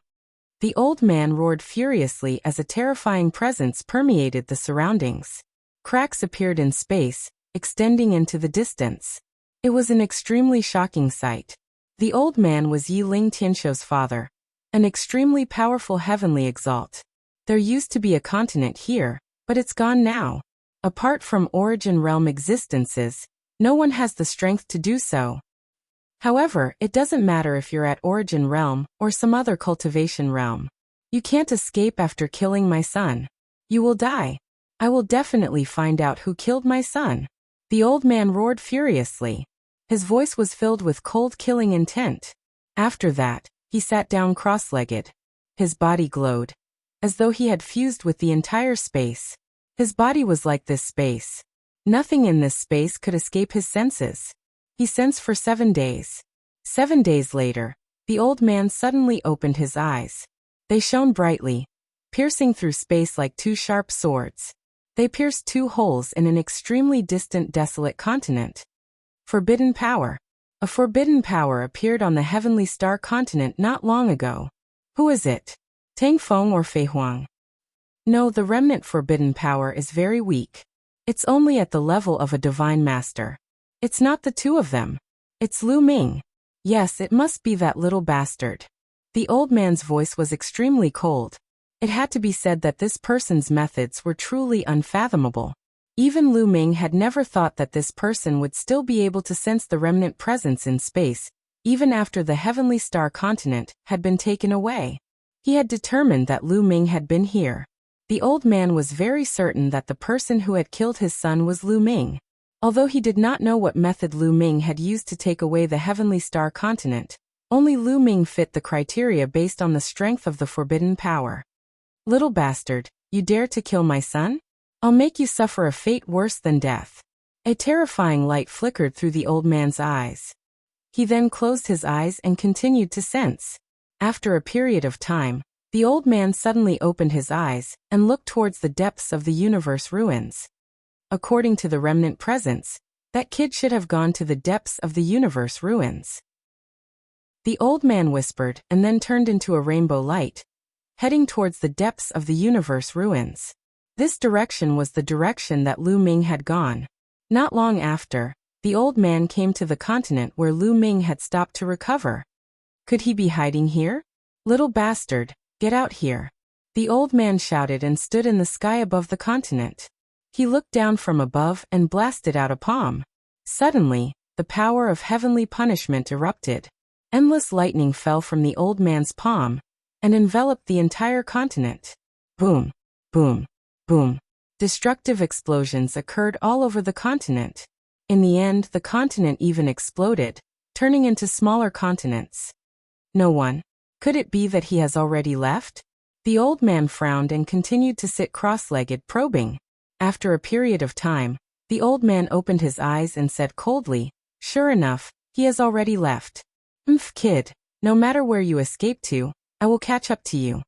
S1: The old man roared furiously as a terrifying presence permeated the surroundings. Cracks appeared in space, extending into the distance. It was an extremely shocking sight. The old man was Yi Ling Tianxiu's father, an extremely powerful heavenly exalt. There used to be a continent here, but it's gone now. Apart from origin realm existences, no one has the strength to do so. However, it doesn't matter if you're at origin realm or some other cultivation realm. You can't escape after killing my son. You will die. I will definitely find out who killed my son. The old man roared furiously. His voice was filled with cold killing intent. After that, he sat down cross-legged. His body glowed, as though he had fused with the entire space. His body was like this space. Nothing in this space could escape his senses. He sensed for 7 days. 7 days later, the old man suddenly opened his eyes. They shone brightly, piercing through space like two sharp swords. They pierced 2 holes in an extremely distant desolate continent. Forbidden power. A forbidden power appeared on the Heavenly Star continent not long ago. Who is it? Tangfeng or Fei Huang? No, the remnant forbidden power is very weak. It's only at the level of a divine master. It's not the 2 of them. It's Lu Ming. Yes, it must be that little bastard. The old man's voice was extremely cold. It had to be said that this person's methods were truly unfathomable. Even Lu Ming had never thought that this person would still be able to sense the remnant presence in space, even after the Heavenly Star continent had been taken away. He had determined that Lu Ming had been here. The old man was very certain that the person who had killed his son was Lu Ming. Although he did not know what method Lu Ming had used to take away the Heavenly Star continent, Only Lu Ming fit the criteria based on the strength of the forbidden power. Little bastard, you dare to kill my son? I'll make you suffer a fate worse than death. A terrifying light flickered through the old man's eyes. He then closed his eyes and continued to sense. After a period of time, the old man suddenly opened his eyes and looked towards the depths of the universe ruins. According to the remnant presence, that kid should have gone to the depths of the universe ruins. The old man whispered and then turned into a rainbow light, heading towards the depths of the universe ruins. This direction was the direction that Lu Ming had gone. Not long after, the old man came to the continent where Lu Ming had stopped to recover. Could he be hiding here? Little bastard, get out here. The old man shouted and stood in the sky above the continent. He looked down from above and blasted out a palm. Suddenly, the power of heavenly punishment erupted. Endless lightning fell from the old man's palm and enveloped the entire continent. Boom, boom, boom. Destructive explosions occurred all over the continent. In the end, the continent even exploded, turning into smaller continents. No one. Could it be that he has already left? The old man frowned and continued to sit cross-legged, probing. After a period of time, the old man opened his eyes and said coldly, "Sure enough, he has already left. Kid, no matter where you escape to, I will catch up to you."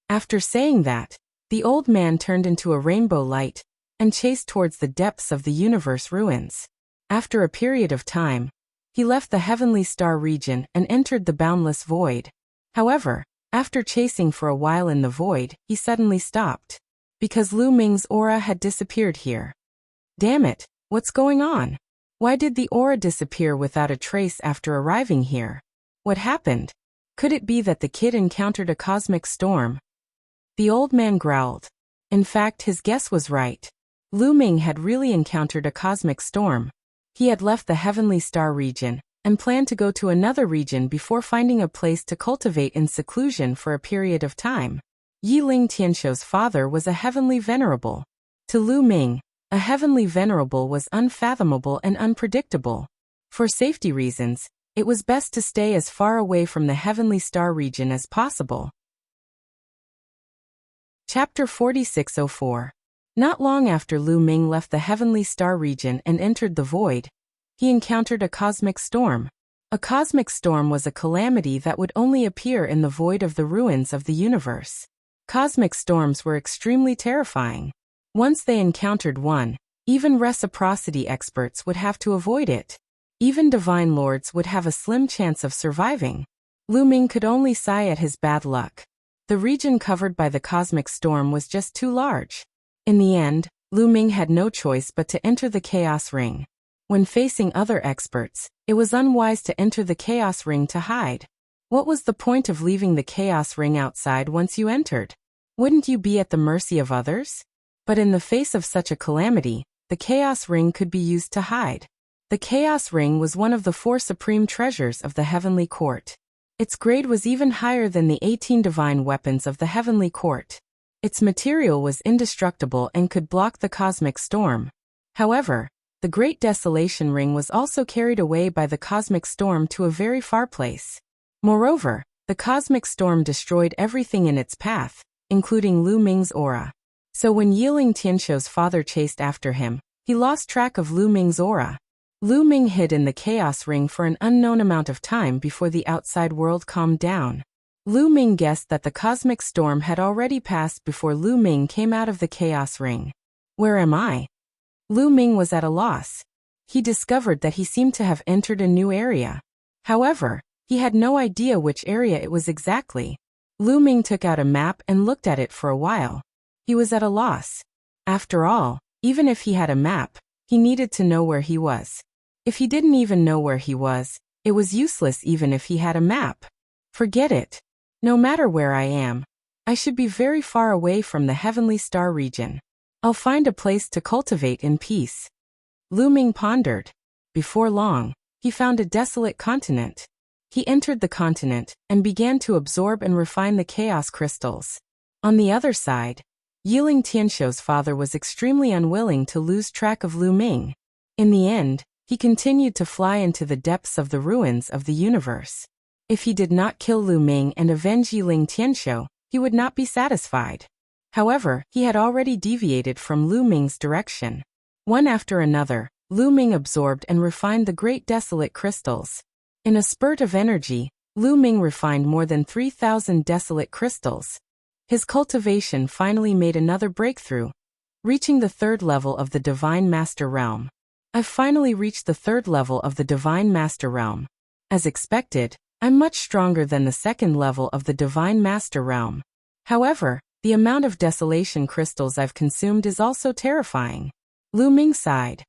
S1: After saying that, the old man turned into a rainbow light and chased towards the depths of the universe ruins. After a period of time, he left the heavenly star region and entered the boundless void. However, after chasing for a while in the void, he suddenly stopped. Because Lu Ming's aura had disappeared here. Damn it, what's going on? Why did the aura disappear without a trace after arriving here? What happened? Could it be that the kid encountered a cosmic storm? The old man growled. In fact, his guess was right. Lu Ming had really encountered a cosmic storm. He had left the heavenly star region and planned to go to another region before finding a place to cultivate in seclusion for a period of time. Yiling Tianshou's father was a heavenly venerable. To Lu Ming, a heavenly venerable was unfathomable and unpredictable. For safety reasons, it was best to stay as far away from the heavenly star region as possible. Chapter 4604. Not long after Lu Ming left the heavenly star region and entered the void, he encountered a cosmic storm. A cosmic storm was a calamity that would only appear in the void of the ruins of the universe. Cosmic storms were extremely terrifying. Once they encountered one, even reciprocity experts would have to avoid it. Even divine lords would have a slim chance of surviving. Lu Ming could only sigh at his bad luck. The region covered by the cosmic storm was just too large. In the end, Lu Ming had no choice but to enter the Chaos Ring. When facing other experts, it was unwise to enter the Chaos Ring to hide. What was the point of leaving the Chaos Ring outside once you entered? Wouldn't you be at the mercy of others? But in the face of such a calamity, the Chaos Ring could be used to hide. The Chaos Ring was one of the 4 supreme treasures of the Heavenly Court. Its grade was even higher than the 18 divine weapons of the Heavenly Court. Its material was indestructible and could block the cosmic storm. However, the Great Desolation Ring was also carried away by the cosmic storm to a very far place. Moreover, the cosmic storm destroyed everything in its path, including Lu Ming's aura. So when Yiling Tianshou's father chased after him, he lost track of Lu Ming's aura. Lu Ming hid in the Chaos Ring for an unknown amount of time before the outside world calmed down. Lu Ming guessed that the cosmic storm had already passed before Lu Ming came out of the Chaos Ring. Where am I? Lu Ming was at a loss. He discovered that he seemed to have entered a new area. However, he had no idea which area it was exactly. Lu Ming took out a map and looked at it for a while. He was at a loss. After all, even if he had a map, he needed to know where he was. If he didn't even know where he was, it was useless even if he had a map. Forget it. No matter where I am, I should be very far away from the heavenly star region. I'll find a place to cultivate in peace. Lu Ming pondered. Before long, he found a desolate continent. He entered the continent and began to absorb and refine the chaos crystals. On the other side, Yiling Tianshou's father was extremely unwilling to lose track of Lu Ming. In the end, he continued to fly into the depths of the ruins of the universe. If he did not kill Lu Ming and avenge Yiling Tianshou, he would not be satisfied. However, he had already deviated from Lu Ming's direction. One after another, Lu Ming absorbed and refined the great desolate crystals. In a spurt of energy, Lu Ming refined more than 3,000 desolate crystals. His cultivation finally made another breakthrough, reaching the third level of the Divine Master Realm. I've finally reached the third level of the Divine Master Realm. As expected, I'm much stronger than the second level of the Divine Master Realm. However, the amount of desolation crystals I've consumed is also terrifying. Lu Ming sighed.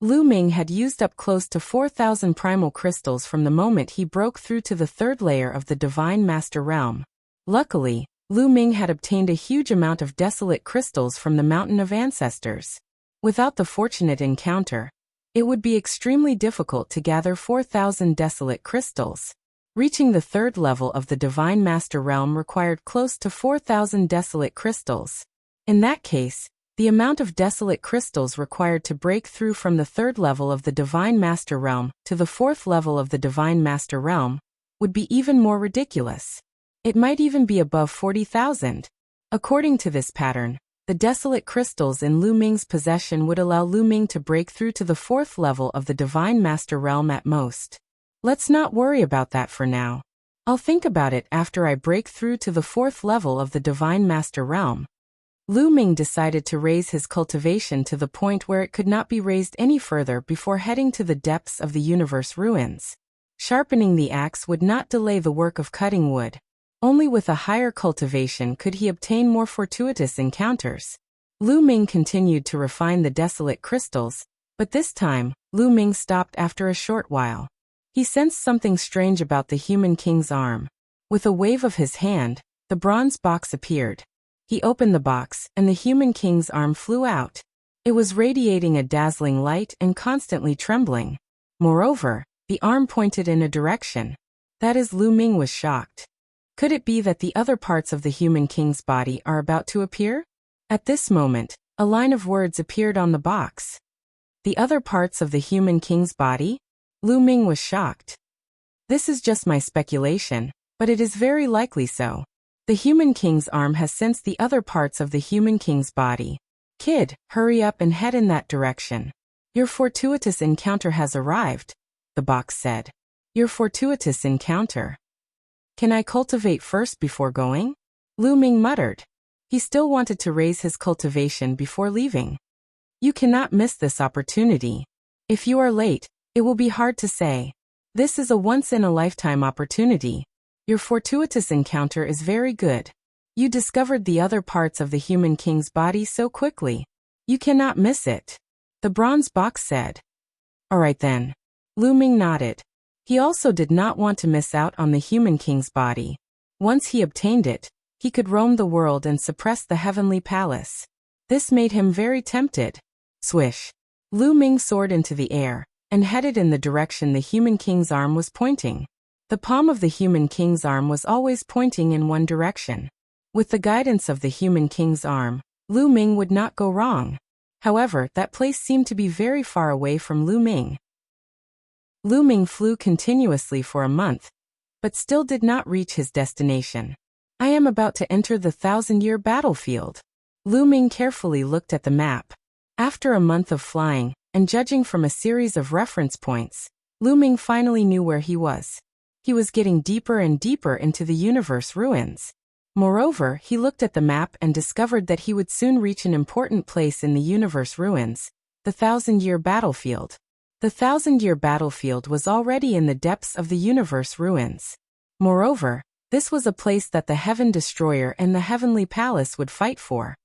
S1: Lu Ming had used up close to 4,000 primal crystals from the moment he broke through to the third layer of the Divine Master Realm. Luckily, Lu Ming had obtained a huge amount of desolate crystals from the Mountain of Ancestors. Without the fortunate encounter, it would be extremely difficult to gather 4,000 desolate crystals. Reaching the third level of the Divine Master Realm required close to 4,000 desolate crystals. In that case, the amount of desolate crystals required to break through from the third level of the Divine Master Realm to the fourth level of the Divine Master Realm would be even more ridiculous. It might even be above 40,000. According to this pattern, the desolate crystals in Lu Ming's possession would allow Lu Ming to break through to the fourth level of the Divine Master Realm at most. Let's not worry about that for now. I'll think about it after I break through to the fourth level of the Divine Master Realm. Lu Ming decided to raise his cultivation to the point where it could not be raised any further before heading to the depths of the universe ruins. Sharpening the axe would not delay the work of cutting wood. Only with a higher cultivation could he obtain more fortuitous encounters. Lu Ming continued to refine the desolate crystals, but this time, Lu Ming stopped after a short while. He sensed something strange about the human king's arm. With a wave of his hand, the bronze box appeared. He opened the box, and the human king's arm flew out. It was radiating a dazzling light and constantly trembling. Moreover, the arm pointed in a direction. That is, Lu Ming was shocked. Could it be that the other parts of the human king's body are about to appear? At this moment, a line of words appeared on the box. The other parts of the human king's body? Lu Ming was shocked. This is just my speculation, but it is very likely so. The human king's arm has sensed the other parts of the human king's body. Kid, hurry up and head in that direction. Your fortuitous encounter has arrived, the box said. Your fortuitous encounter. Can I cultivate first before going? Lu Ming muttered. He still wanted to raise his cultivation before leaving. You cannot miss this opportunity. If you are late, it will be hard to say. This is a once-in-a-lifetime opportunity. Your fortuitous encounter is very good. You discovered the other parts of the human king's body so quickly. You cannot miss it. The bronze box said. All right then. Lu Ming nodded. He also did not want to miss out on the human king's body. Once he obtained it, he could roam the world and suppress the heavenly palace. This made him very tempted. Swish. Lu Ming soared into the air and headed in the direction the human king's arm was pointing. The palm of the human king's arm was always pointing in one direction. With the guidance of the human king's arm, Lu Ming would not go wrong. However, that place seemed to be very far away from Lu Ming. Lu Ming flew continuously for a month, but still did not reach his destination. I am about to enter the 1,000-year battlefield. Lu Ming carefully looked at the map. After a month of flying, and judging from a series of reference points, Lu Ming finally knew where he was. He was getting deeper and deeper into the universe ruins. Moreover, he looked at the map and discovered that he would soon reach an important place in the universe ruins, the 1,000-year battlefield. The 1,000-year battlefield was already in the depths of the universe ruins. Moreover, this was a place that the Heaven Destroyer and the Heavenly Palace would fight for.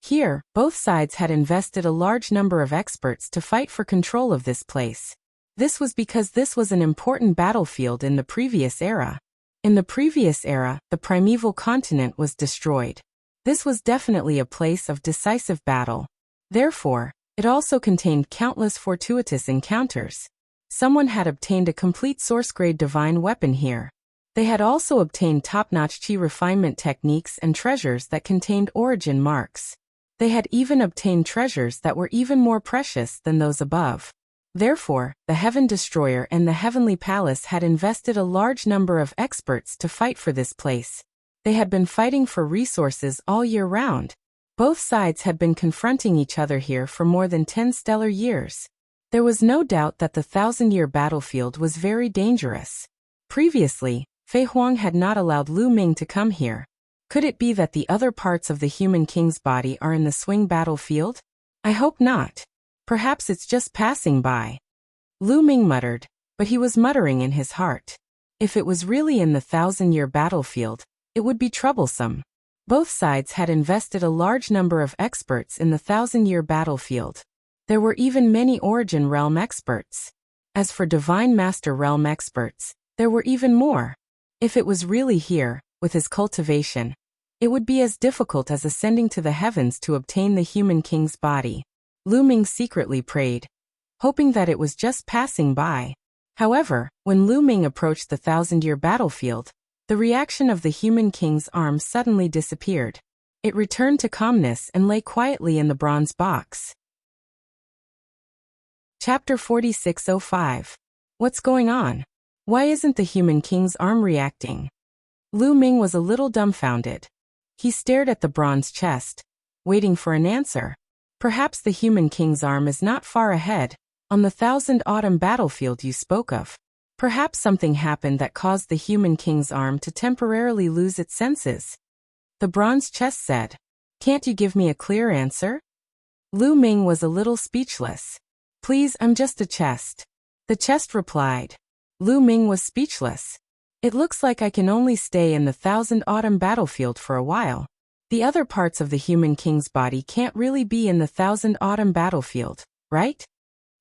S1: Here, both sides had invested a large number of experts to fight for control of this place. This was because this was an important battlefield in the previous era. In the previous era, the primeval continent was destroyed. This was definitely a place of decisive battle. Therefore, it also contained countless fortuitous encounters. Someone had obtained a complete source-grade divine weapon here. They had also obtained top-notch chi refinement techniques and treasures that contained origin marks. They had even obtained treasures that were even more precious than those above. Therefore, the Heaven Destroyer and the Heavenly Palace had invested a large number of experts to fight for this place. They had been fighting for resources all year round. Both sides had been confronting each other here for more than 10 stellar years. There was no doubt that the 1,000-year battlefield was very dangerous. Previously, Fei Huang had not allowed Lu Ming to come here. Could it be that the other parts of the human king's body are in the swing battlefield? I hope not. Perhaps it's just passing by. Lu Ming muttered, but he was muttering in his heart. If it was really in the 1,000-year battlefield, it would be troublesome. Both sides had invested a large number of experts in the 1,000-year battlefield. There were even many Origin Realm experts. As for Divine Master Realm experts, there were even more. If it was really here, with his cultivation, it would be as difficult as ascending to the heavens to obtain the human king's body. Lu Ming secretly prayed, hoping that it was just passing by. However, when Lu Ming approached the 1,000-year battlefield, the reaction of the human king's arm suddenly disappeared. It returned to calmness and lay quietly in the bronze box. Chapter 4605. What's going on? Why isn't the human king's arm reacting? Lu Ming was a little dumbfounded. He stared at the bronze chest, waiting for an answer. Perhaps the human king's arm is not far ahead, on the 1,000 Autumn battlefield you spoke of. Perhaps something happened that caused the human king's arm to temporarily lose its senses. The bronze chest said, "Can't you give me a clear answer?" Lu Ming was a little speechless. "Please, I'm just a chest." The chest replied. Lu Ming was speechless. "It looks like I can only stay in the 1,000 Autumn battlefield for a while. The other parts of the human king's body can't really be in the 1,000 Autumn battlefield, right?"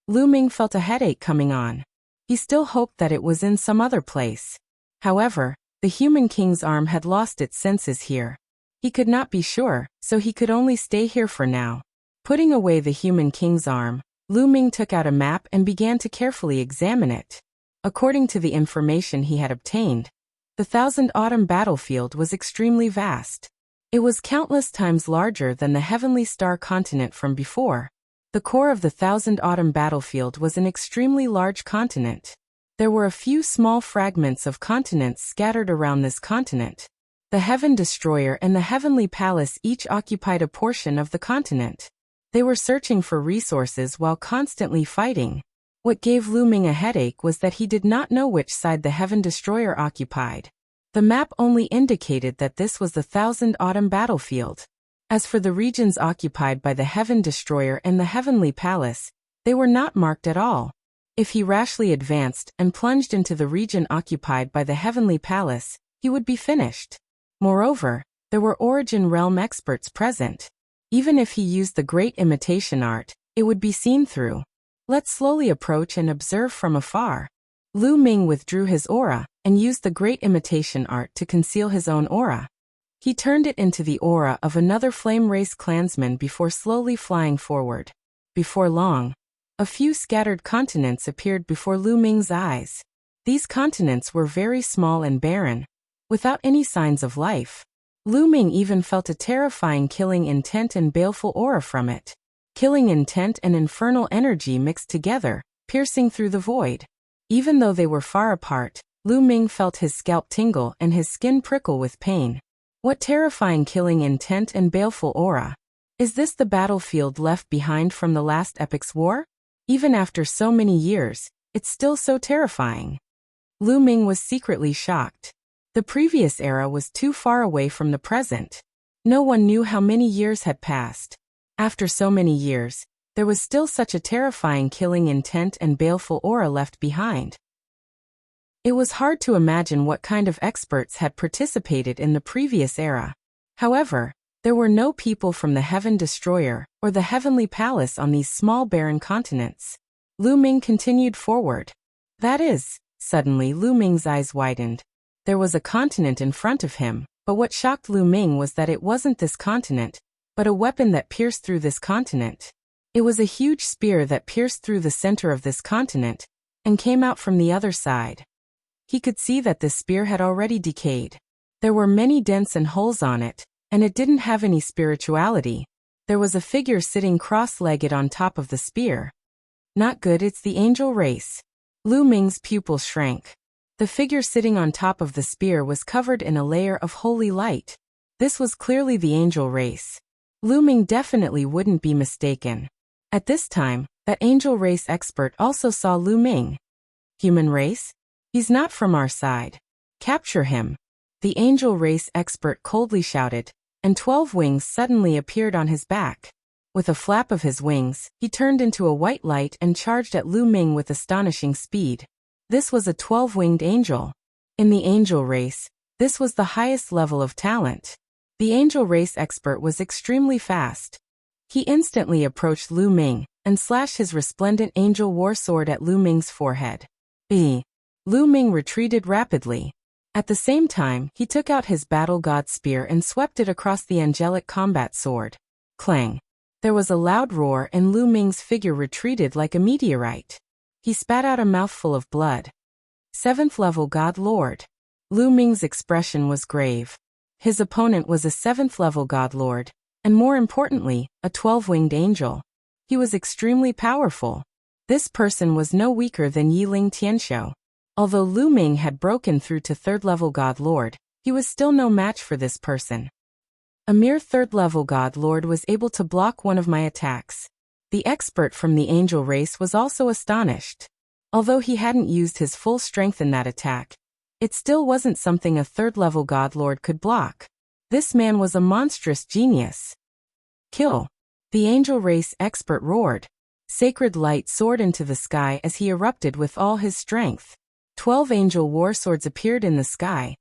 S1: Lu Ming felt a headache coming on. He still hoped that it was in some other place. However, the human king's arm had lost its senses here. He could not be sure, so he could only stay here for now. Putting away the human king's arm, Lu Ming took out a map and began to carefully examine it. According to the information he had obtained, the 1,000 Autumn battlefield was extremely vast. It was countless times larger than the Heavenly Star continent from before. The core of the 1,000 Autumn battlefield was an extremely large continent. There were a few small fragments of continents scattered around this continent. The Heaven Destroyer and the Heavenly Palace each occupied a portion of the continent. They were searching for resources while constantly fighting. What gave Lu Ming a headache was that he did not know which side the Heaven Destroyer occupied. The map only indicated that this was the 1,000 Autumn battlefield. As for the regions occupied by the Heaven Destroyer and the Heavenly Palace, they were not marked at all. If he rashly advanced and plunged into the region occupied by the Heavenly Palace, he would be finished. Moreover, there were Origin Realm experts present. Even if he used the Great Imitation Art, it would be seen through. Let's slowly approach and observe from afar. Lu Ming withdrew his aura and used the Great Imitation Art to conceal his own aura. He turned it into the aura of another Flame Race clansman before slowly flying forward. Before long, a few scattered continents appeared before Lu Ming's eyes. These continents were very small and barren, without any signs of life. Lu Ming even felt a terrifying killing intent and baleful aura from it. Killing intent and infernal energy mixed together, piercing through the void. Even though they were far apart, Lu Ming felt his scalp tingle and his skin prickle with pain. What terrifying killing intent and baleful aura. Is this the battlefield left behind from the last epic's war? Even after so many years, it's still so terrifying. Lu Ming was secretly shocked. The previous era was too far away from the present. No one knew how many years had passed. After so many years, there was still such a terrifying killing intent and baleful aura left behind. It was hard to imagine what kind of experts had participated in the previous era. However, there were no people from the Heaven Destroyer or the Heavenly Palace on these small barren continents. Lu Ming continued forward. That is, suddenly Lu Ming's eyes widened. There was a continent in front of him, but what shocked Lu Ming was that it wasn't this continent, but a weapon that pierced through this continent. It was a huge spear that pierced through the center of this continent and came out from the other side. He could see that this spear had already decayed. There were many dents and holes on it, and it didn't have any spirituality. There was a figure sitting cross-legged on top of the spear. Not good, it's the angel race. Lu Ming's pupil shrank. The figure sitting on top of the spear was covered in a layer of holy light. This was clearly the angel race. Lu Ming definitely wouldn't be mistaken. At this time, that angel race expert also saw Lu Ming. Human race? He's not from our side. Capture him. The angel race expert coldly shouted, and 12 wings suddenly appeared on his back. With a flap of his wings, he turned into a white light and charged at Lu Ming with astonishing speed. This was a 12-winged angel. In the angel race, this was the highest level of talent. The angel race expert was extremely fast. He instantly approached Lu Ming and slashed his resplendent angel war sword at Lu Ming's forehead. Lu Ming retreated rapidly. At the same time, he took out his battle god spear and swept it across the angelic combat sword. Clang! There was a loud roar and Lu Ming's figure retreated like a meteorite. He spat out a mouthful of blood. 7th level God Lord. Lu Ming's expression was grave. His opponent was a 7th level God Lord, and more importantly, a 12-winged angel. He was extremely powerful. This person was no weaker than Yiling Tianshou. Although Lu Ming had broken through to 3rd level God Lord, he was still no match for this person. A mere 3rd level God Lord was able to block one of my attacks. The expert from the angel race was also astonished. Although he hadn't used his full strength in that attack, it still wasn't something a 3rd level God Lord could block. This man was a monstrous genius. Kill! The angel race expert roared. Sacred light soared into the sky as he erupted with all his strength. 12 angel war swords appeared in the sky,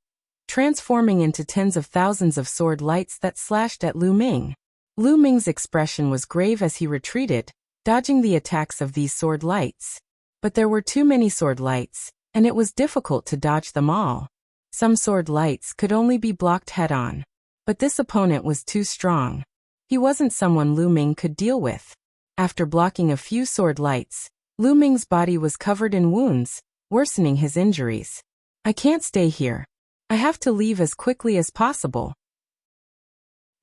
S1: transforming into tens of thousands of sword lights that slashed at Lu Ming. Lu Ming's expression was grave as he retreated, dodging the attacks of these sword lights. But there were too many sword lights, and it was difficult to dodge them all. Some sword lights could only be blocked head-on. But this opponent was too strong. He wasn't someone Lu Ming could deal with. After blocking a few sword lights, Lu Ming's body was covered in wounds, worsening his injuries. I can't stay here. I have to leave as quickly as possible.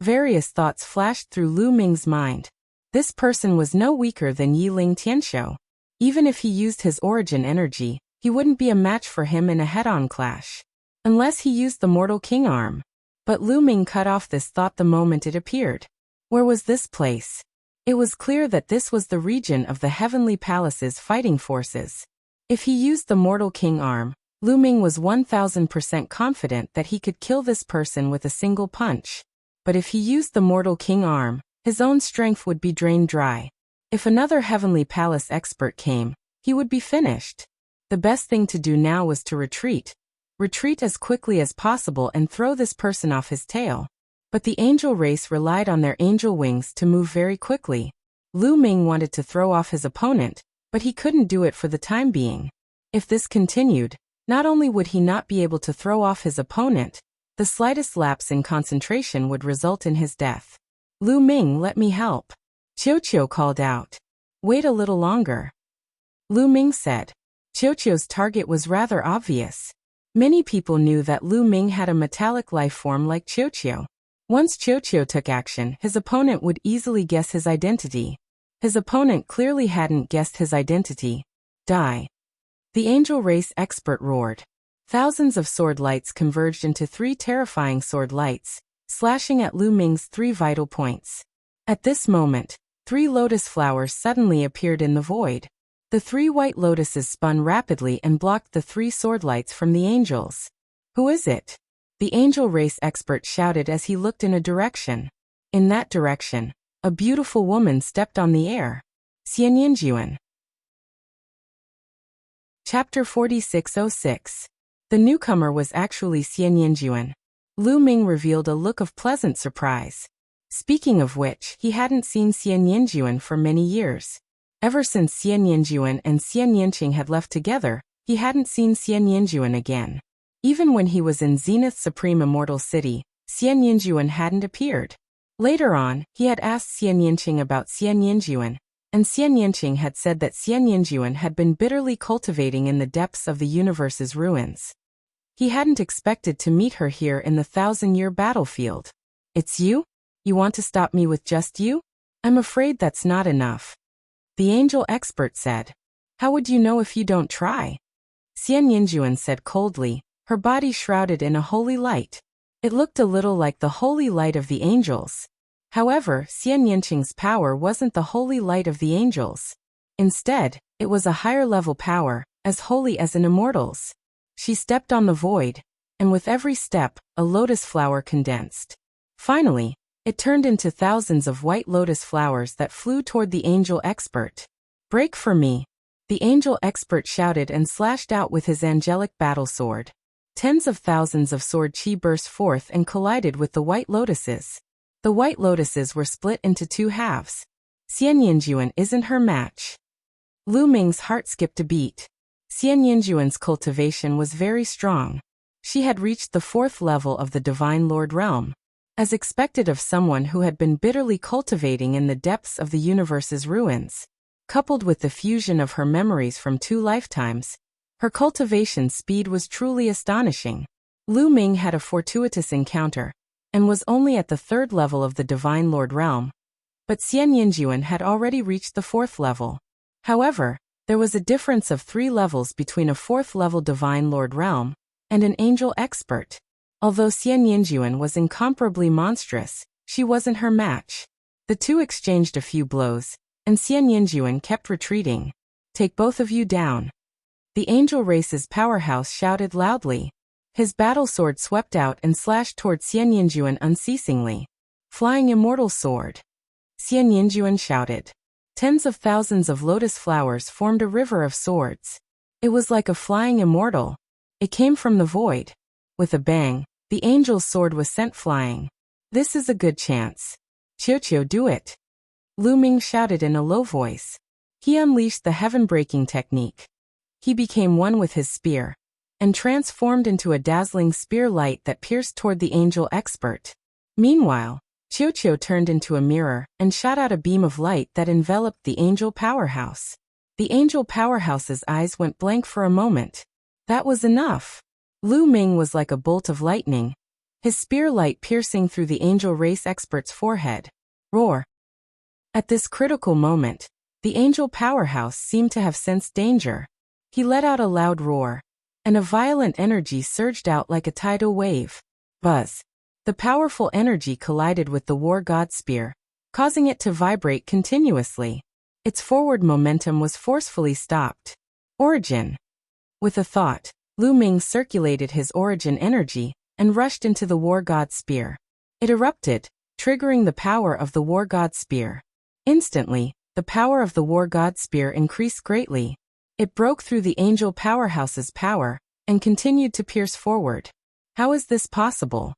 S1: Various thoughts flashed through Lu Ming's mind. This person was no weaker than Yiling Tianshou. Even if he used his origin energy, he wouldn't be a match for him in a head-on clash. Unless he used the Mortal King arm. But Lu Ming cut off this thought the moment it appeared. Where was this place? It was clear that this was the region of the Heavenly Palace's fighting forces. If he used the Mortal King arm, Lu Ming was 1000% confident that he could kill this person with a single punch. But if he used the Mortal King arm, his own strength would be drained dry. If another Heavenly Palace expert came, he would be finished. The best thing to do now was to retreat. Retreat as quickly as possible and throw this person off his tail. But the angel race relied on their angel wings to move very quickly. Lu Ming wanted to throw off his opponent, but he couldn't do it for the time being. If this continued, not only would he not be able to throw off his opponent, the slightest lapse in concentration would result in his death. Lu Ming, let me help. Qiuqiu called out. Wait a little longer. Lu Ming said. Qiuqiu's target was rather obvious. Many people knew that Lu Ming had a metallic life form like Qiuqiu. Once Qiuqiu took action, his opponent would easily guess his identity. His opponent clearly hadn't guessed his identity. Die. The angel race expert roared. Thousands of sword lights converged into 3 terrifying sword lights, slashing at Lu Ming's 3 vital points. At this moment, 3 lotus flowers suddenly appeared in the void. The 3 white lotuses spun rapidly and blocked the 3 sword lights from the angels. Who is it? The angel race expert shouted as he looked in a direction. In that direction, a beautiful woman stepped on the air. Xianyinjuan. Chapter 4606. The newcomer was actually Xianyinjuan. Lu Ming revealed a look of pleasant surprise. Speaking of which, he hadn't seen Xianyinjuan for many years. Ever since Xianyinjuan and Xianyinqing had left together, he hadn't seen Xianyinjuan again. Even when he was in Zenith's Supreme Immortal City, Xianyinjuan hadn't appeared. Later on, he had asked Xianyinqing about Xianyinjuan, and Xianyinqing had said that Xianyinjuan had been bitterly cultivating in the depths of the universe's ruins. He hadn't expected to meet her here in the 1000-year battlefield. It's you? You want to stop me with just you? I'm afraid that's not enough. The angel expert said. How would you know if you don't try? Xian Yinjuan said coldly, her body shrouded in a holy light. It looked a little like the holy light of the angels. However, Xian Yinqing's power wasn't the holy light of the angels. Instead, it was a higher-level power, as holy as an immortal's. She stepped on the void, and with every step, a lotus flower condensed. Finally, it turned into thousands of white lotus flowers that flew toward the angel expert. Break for me! The angel expert shouted and slashed out with his angelic battle sword. Tens of thousands of sword chi burst forth and collided with the white lotuses. The white lotuses were split into two halves. Xian Yinjuan isn't her match. Lu Ming's heart skipped a beat. Xian Yinjuan's cultivation was very strong. She had reached the 4th level of the Divine Lord realm. As expected of someone who had been bitterly cultivating in the depths of the universe's ruins. Coupled with the fusion of her memories from 2 lifetimes, her cultivation speed was truly astonishing. Lu Ming had a fortuitous encounter, and was only at the 3rd level of the Divine Lord realm. But Xian Yinjuan had already reached the 4th level. However, there was a difference of 3 levels between a 4th level Divine Lord realm and an angel expert. Although Xian Yinjuan was incomparably monstrous, she wasn't her match. The two exchanged a few blows, and Xian Yinjuan kept retreating. Take both of you down. The angel race's powerhouse shouted loudly. His battle sword swept out and slashed toward Xian Yinjuan unceasingly. Flying immortal sword. Xian Yinjuan shouted. Tens of thousands of lotus flowers formed a river of swords. It was like a flying immortal. It came from the void. With a bang, the angel's sword was sent flying. This is a good chance. Qiu, do it. Lu Ming shouted in a low voice. He unleashed the heaven-breaking technique. He became one with his spear, and transformed into a dazzling spear light that pierced toward the angel expert. Meanwhile, Qiu turned into a mirror and shot out a beam of light that enveloped the angel powerhouse. The angel powerhouse's eyes went blank for a moment. That was enough. Lu Ming was like a bolt of lightning, his spear light piercing through the angel race expert's forehead. Roar! At this critical moment, the angel powerhouse seemed to have sensed danger. He let out a loud roar, and a violent energy surged out like a tidal wave. Buzz! The powerful energy collided with the war god spear, causing it to vibrate continuously. Its forward momentum was forcefully stopped. Origin! With a thought, Lu Ming circulated his origin energy and rushed into the war god spear. It erupted, triggering the power of the war god spear. Instantly, the power of the war god spear increased greatly. It broke through the angel powerhouse's power and continued to pierce forward. How is this possible?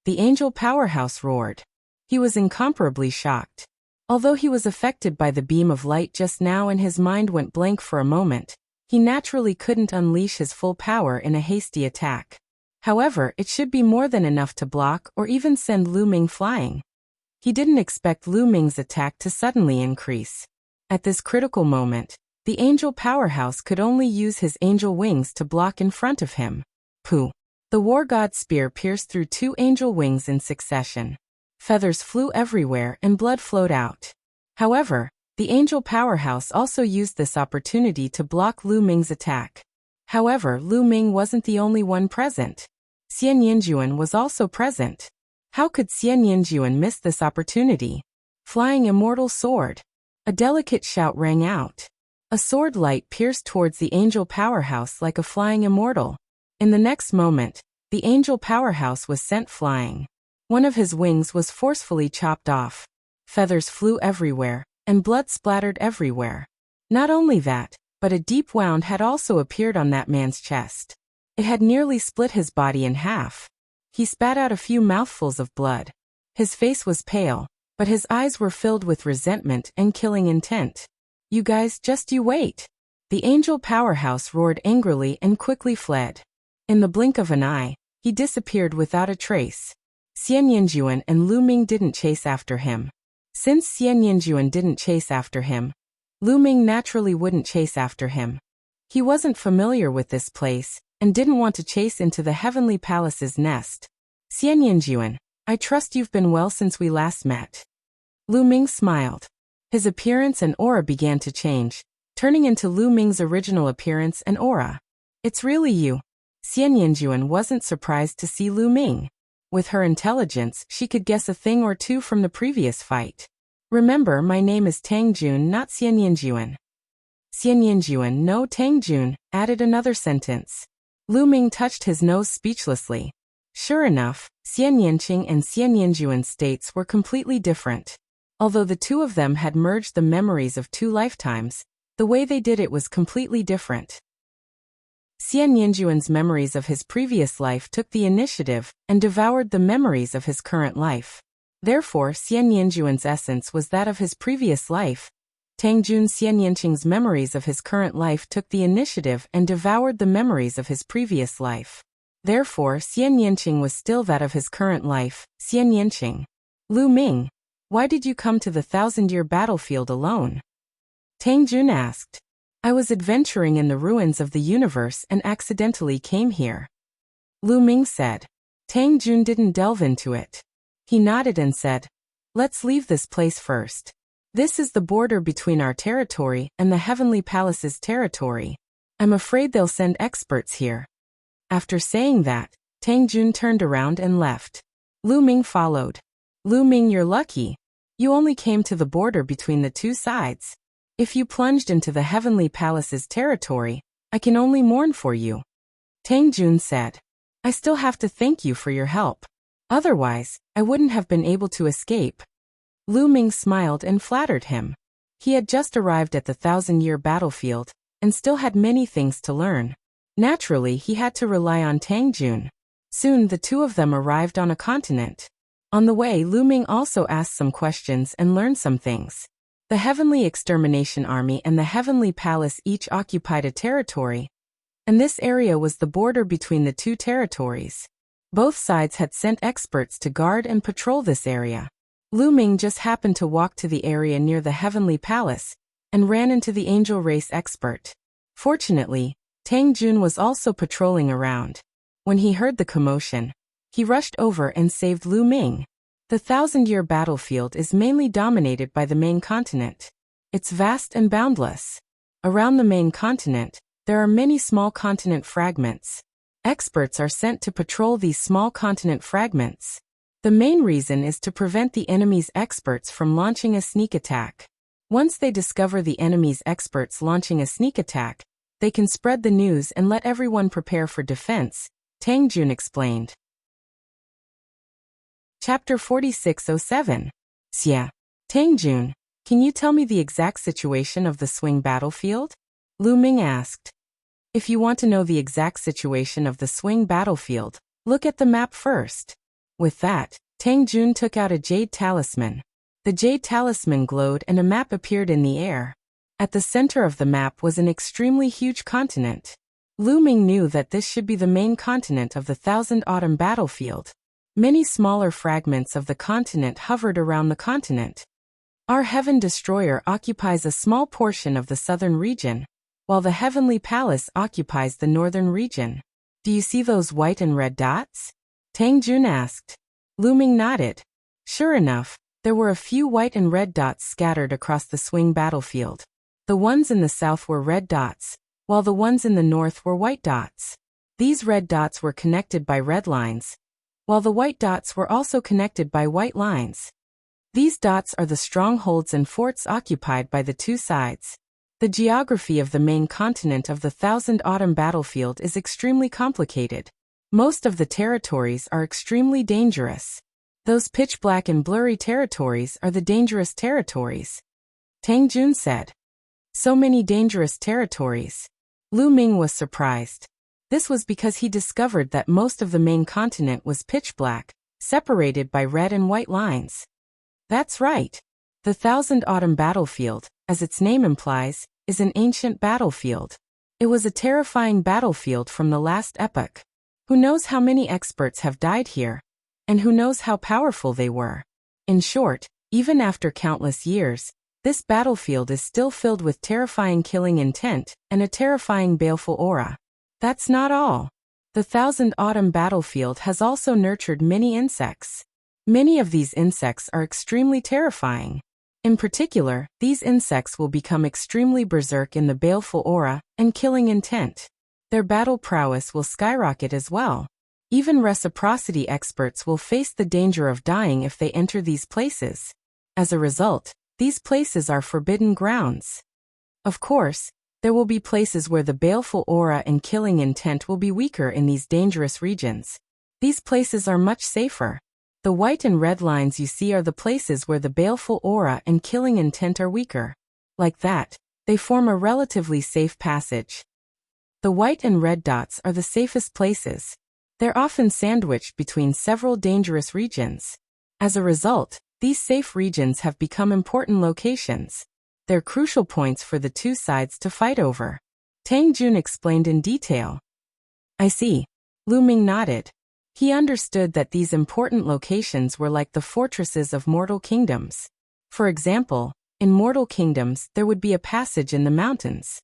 S1: The angel powerhouse roared. He was incomparably shocked. Although he was affected by the beam of light just now and his mind went blank for a moment, he naturally couldn't unleash his full power in a hasty attack. However, it should be more than enough to block or even send Lu Ming flying. He didn't expect Lu Ming's attack to suddenly increase. At this critical moment, the angel powerhouse could only use his angel wings to block in front of him. Pooh! The war god spear pierced through 2 angel wings in succession. Feathers flew everywhere and blood flowed out. However, the angel powerhouse also used this opportunity to block Lu Ming's attack. However, Lu Ming wasn't the only one present. Xian Yinjuan was also present. How could Xian Yinjuan miss this opportunity? Flying immortal sword. A delicate shout rang out. A sword light pierced towards the angel powerhouse like a flying immortal. In the next moment, the angel powerhouse was sent flying. One of his wings was forcefully chopped off. Feathers flew everywhere, and blood splattered everywhere. Not only that, but a deep wound had also appeared on that man's chest. It had nearly split his body in half. He spat out a few mouthfuls of blood. His face was pale, but his eyes were filled with resentment and killing intent. You guys, just you wait. The angel powerhouse roared angrily and quickly fled. In the blink of an eye, he disappeared without a trace. Xian Yinjuan and Lu Ming didn't chase after him. Since Xian Yinjuan didn't chase after him, Lu Ming naturally wouldn't chase after him. He wasn't familiar with this place, and didn't want to chase into the heavenly palace's nest. Xian Yinjuan, I trust you've been well since we last met. Lu Ming smiled. His appearance and aura began to change, turning into Lu Ming's original appearance and aura. It's really you. Xian Yinjuan wasn't surprised to see Lu Ming. With her intelligence, she could guess a thing or two from the previous fight. Remember, my name is Tang Jun, not Xian Yinjuan. Xian Yinjuan, no Tang Jun, added another sentence. Lu Ming touched his nose speechlessly. Sure enough, Xian Yanqing and Xian Yinjuan's states were completely different. Although the two of them had merged the memories of 2 lifetimes, the way they did it was completely different. Xian Yinjuan's memories of his previous life took the initiative and devoured the memories of his current life. Therefore, Xian Yinjuan's essence was that of his previous life. Tang Jun Xian Yanqing's memories of his current life took the initiative and devoured the memories of his previous life. Therefore, Xian Yanqing was still that of his current life, Xian Yanqing. Lu Ming, why did you come to the 1,000-year battlefield alone? Tang Jun asked. I was adventuring in the ruins of the universe and accidentally came here. Lu Ming said. Tang Jun didn't delve into it. He nodded and said, let's leave this place first. This is the border between our territory and the Heavenly Palace's territory. I'm afraid they'll send experts here. After saying that, Tang Jun turned around and left. Lu Ming followed. Lu Ming, you're lucky. You only came to the border between the 2 sides. If you plunged into the Heavenly Palace's territory, I can only mourn for you. Tang Jun said. I still have to thank you for your help. Otherwise, I wouldn't have been able to escape. Lu Ming smiled and flattered him. He had just arrived at the 1,000-year battlefield, and still had many things to learn. Naturally, he had to rely on Tang Jun. Soon the two of them arrived on a continent. On the way, Lu Ming also asked some questions and learned some things. The Heavenly Extermination Army and the Heavenly Palace each occupied a territory, and this area was the border between the 2 territories. Both sides had sent experts to guard and patrol this area. Lu Ming just happened to walk to the area near the Heavenly Palace and ran into the angel race expert. Fortunately, Tang Jun was also patrolling around. When he heard the commotion, he rushed over and saved Lu Ming. The 1,000-year battlefield is mainly dominated by the main continent. It's vast and boundless. Around the main continent, there are many small continent fragments. Experts are sent to patrol these small continent fragments. The main reason is to prevent the enemy's experts from launching a sneak attack. Once they discover the enemy's experts launching a sneak attack, they can spread the news and let everyone prepare for defense, Tang Jun explained. Chapter 4607. Xia. Tang Jun, can you tell me the exact situation of the swing battlefield? Lu Ming asked. If you want to know the exact situation of the swing battlefield, look at the map first. With that, Tang Jun took out a jade talisman. The jade talisman glowed and a map appeared in the air. At the center of the map was an extremely huge continent. Lu Ming knew that this should be the main continent of the Thousand Autumn battlefield. Many smaller fragments of the continent hovered around the continent. Our Heaven Destroyer occupies a small portion of the southern region, while the Heavenly Palace occupies the northern region. Do you see those white and red dots? Tang Jun asked. Lu Ming nodded. Sure enough, there were a few white and red dots scattered across the swing battlefield. The ones in the south were red dots, while the ones in the north were white dots. These red dots were connected by red lines, while the white dots were also connected by white lines. These dots are the strongholds and forts occupied by the 2 sides. The geography of the main continent of the Thousand Autumn battlefield is extremely complicated. Most of the territories are extremely dangerous. Those pitch-black and blurry territories are the dangerous territories. Tang Jun said. So many dangerous territories. Lu Ming was surprised. This was because he discovered that most of the main continent was pitch-black, separated by red and white lines. That's right. The Thousand Autumn battlefield, as its name implies, is an ancient battlefield. It was a terrifying battlefield from the last epoch. Who knows how many experts have died here, and who knows how powerful they were. In short, even after countless years, this battlefield is still filled with terrifying killing intent and a terrifying baleful aura. That's not all. The Thousand Autumn battlefield has also nurtured many insects. Many of these insects are extremely terrifying. In particular, these insects will become extremely berserk in the baleful aura and killing intent. Their battle prowess will skyrocket as well. Even reciprocity experts will face the danger of dying if they enter these places. As a result, these places are forbidden grounds. Of course, there will be places where the baleful aura and killing intent will be weaker in these dangerous regions. These places are much safer. The white and red lines you see are the places where the baleful aura and killing intent are weaker. Like that, they form a relatively safe passage. The white and red dots are the safest places. They're often sandwiched between several dangerous regions. As a result, these safe regions have become important locations. They're crucial points for the two sides to fight over. Tang Jun explained in detail. I see. Lu Ming nodded. He understood that these important locations were like the fortresses of mortal kingdoms. For example, in mortal kingdoms there would be a passage in the mountains.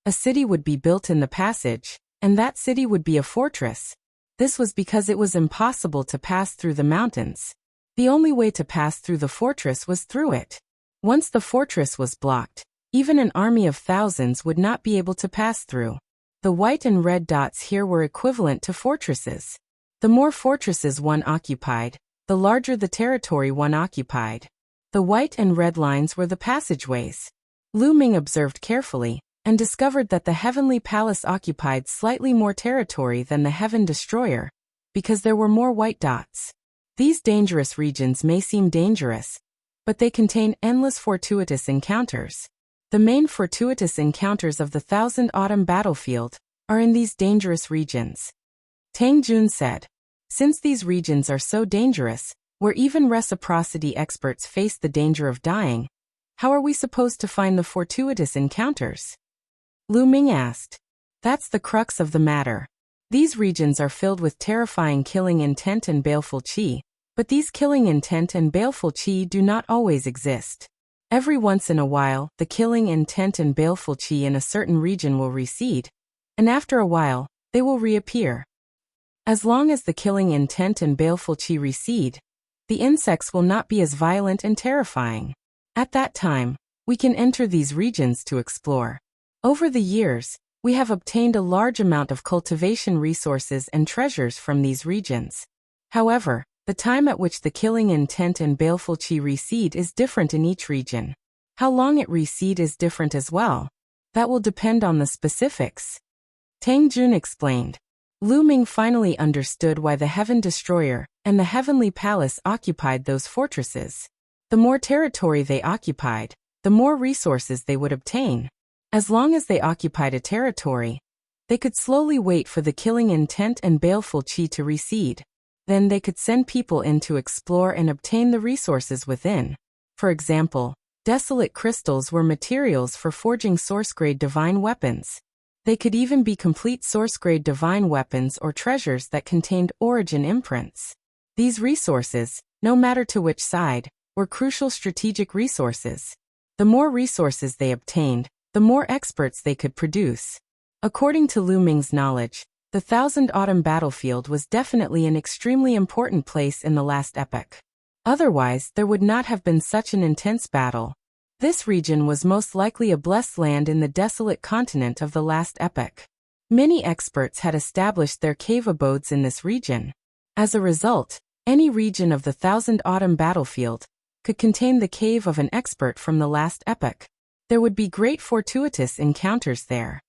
S1: A city would be built in the passage, and that city would be a fortress. This was because it was impossible to pass through the mountains. The only way to pass through the fortress was through it. Once the fortress was blocked, even an army of thousands would not be able to pass through. The white and red dots here were equivalent to fortresses. The more fortresses one occupied, the larger the territory one occupied. The white and red lines were the passageways. Lu Ming observed carefully, and discovered that the Heavenly Palace occupied slightly more territory than the Heaven Destroyer, because there were more white dots. These dangerous regions may seem dangerous, but they contain endless fortuitous encounters. The main fortuitous encounters of the Thousand Autumn battlefield are in these dangerous regions. Tang Jun said, since these regions are so dangerous, where even reciprocity experts face the danger of dying, how are we supposed to find the fortuitous encounters? Lu Ming asked. That's the crux of the matter. These regions are filled with terrifying killing intent and baleful qi, but these killing intent and baleful qi do not always exist. Every once in a while, the killing intent and baleful qi in a certain region will recede, and after a while, they will reappear. As long as the killing intent and baleful qi recede, the insects will not be as violent and terrifying. At that time, we can enter these regions to explore. Over the years, we have obtained a large amount of cultivation resources and treasures from these regions. However, the time at which the killing intent and baleful qi recede is different in each region. How long it recede is different as well. That will depend on the specifics. Tang Jun explained. Lu Ming finally understood why the Heaven Destroyer and the Heavenly Palace occupied those fortresses. The more territory they occupied, the more resources they would obtain. As long as they occupied a territory, they could slowly wait for the killing intent and baleful qi to recede. Then they could send people in to explore and obtain the resources within. For example, desolate crystals were materials for forging source-grade divine weapons. They could even be complete source-grade divine weapons or treasures that contained origin imprints. These resources, no matter to which side, were crucial strategic resources. The more resources they obtained, the more experts they could produce. According to Lu Ming's knowledge, the Thousand Autumn battlefield was definitely an extremely important place in the last epoch. Otherwise, there would not have been such an intense battle. This region was most likely a blessed land in the desolate continent of the last epoch. Many experts had established their cave abodes in this region. As a result, any region of the Thousand Autumn battlefield could contain the cave of an expert from the last epoch. There would be great fortuitous encounters there.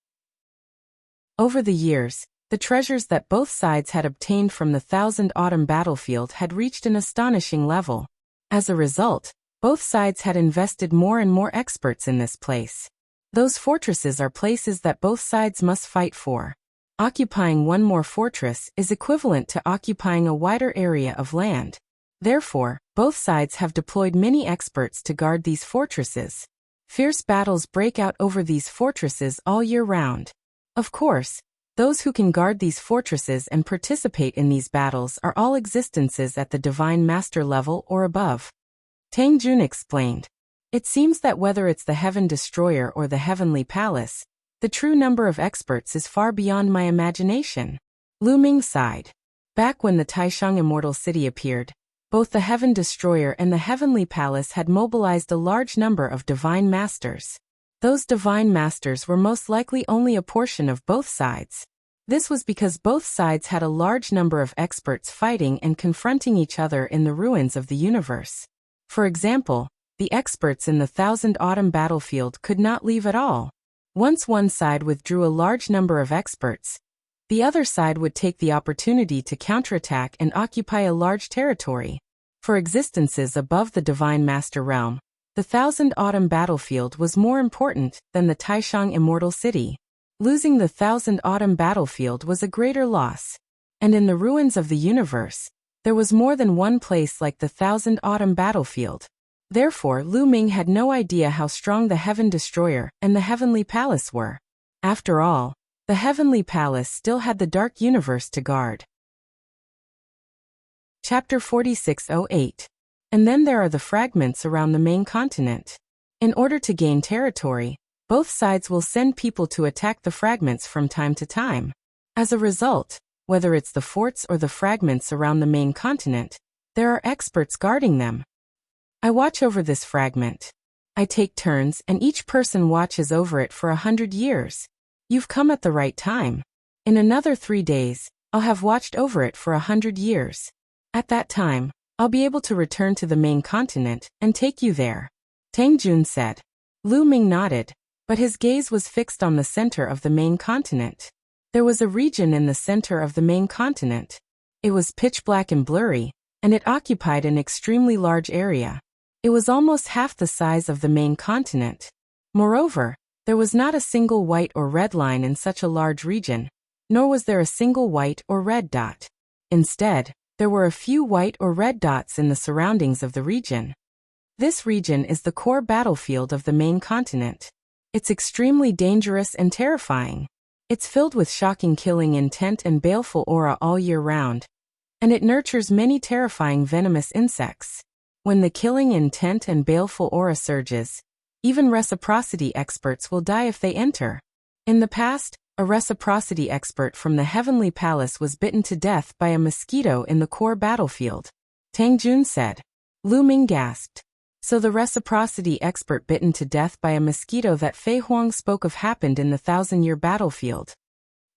S1: Over the years, the treasures that both sides had obtained from the Thousand Autumn battlefield had reached an astonishing level. As a result, both sides had invested more and more experts in this place. Those fortresses are places that both sides must fight for. Occupying one more fortress is equivalent to occupying a wider area of land. Therefore, both sides have deployed many experts to guard these fortresses. Fierce battles break out over these fortresses all year round. Of course, those who can guard these fortresses and participate in these battles are all existences at the Divine Master level or above. Tang Jun explained. It seems that whether it's the Heaven Destroyer or the Heavenly Palace, the true number of experts is far beyond my imagination. Lu Ming sighed. Back when the Taishang Immortal City appeared, Both the Heaven Destroyer and the Heavenly Palace had mobilized a large number of divine masters. Those divine masters were most likely only a portion of both sides. This was because both sides had a large number of experts fighting and confronting each other in the ruins of the universe. For example, the experts in the Thousand Autumn battlefield could not leave at all. Once one side withdrew a large number of experts, the other side would take the opportunity to counterattack and occupy a large territory. For existences above the Divine Master realm, the Thousand Autumn battlefield was more important than the Taishang Immortal City. Losing the Thousand Autumn battlefield was a greater loss. And in the ruins of the universe, there was more than one place like the Thousand Autumn battlefield. Therefore, Lu Ming had no idea how strong the Heaven Destroyer and the Heavenly Palace were. After all, the Heavenly Palace still had the Dark Universe to guard. Chapter 4608. And then there are the fragments around the main continent. In order to gain territory, both sides will send people to attack the fragments from time to time. As a result, whether it's the forts or the fragments around the main continent, there are experts guarding them. I watch over this fragment. I take turns and each person watches over it for 100 years. You've come at the right time. In another 3 days, I'll have watched over it for 100 years. At that time, I'll be able to return to the main continent and take you there. Tang Jun said. Lu Ming nodded, but his gaze was fixed on the center of the main continent. There was a region in the center of the main continent. It was pitch black and blurry, and it occupied an extremely large area. It was almost half the size of the main continent. Moreover, there was not a single white or red line in such a large region, nor was there a single white or red dot. Instead, there were a few white or red dots in the surroundings of the region. This region is the core battlefield of the main continent. It's extremely dangerous and terrifying. It's filled with shocking killing intent and baleful aura all year round, and it nurtures many terrifying venomous insects. When the killing intent and baleful aura surges, even reciprocity experts will die if they enter. In the past, a reciprocity expert from the Heavenly Palace was bitten to death by a mosquito in the core battlefield. Tang Jun said. Lu Ming gasped. So the reciprocity expert bitten to death by a mosquito that Fei Huang spoke of happened in the 1,000-year battlefield.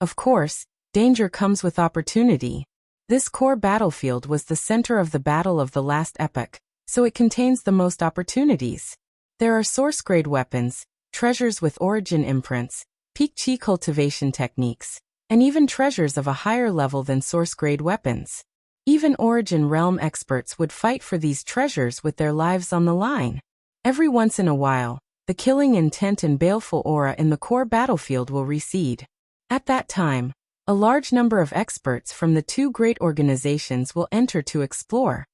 S1: Of course, danger comes with opportunity. This core battlefield was the center of the battle of the last epoch, so it contains the most opportunities. There are source-grade weapons, treasures with origin imprints, peak chi cultivation techniques, and even treasures of a higher level than source-grade weapons. Even origin realm experts would fight for these treasures with their lives on the line. Every once in a while, the killing intent and baleful aura in the core battlefield will recede. At that time, a large number of experts from the two great organizations will enter to explore.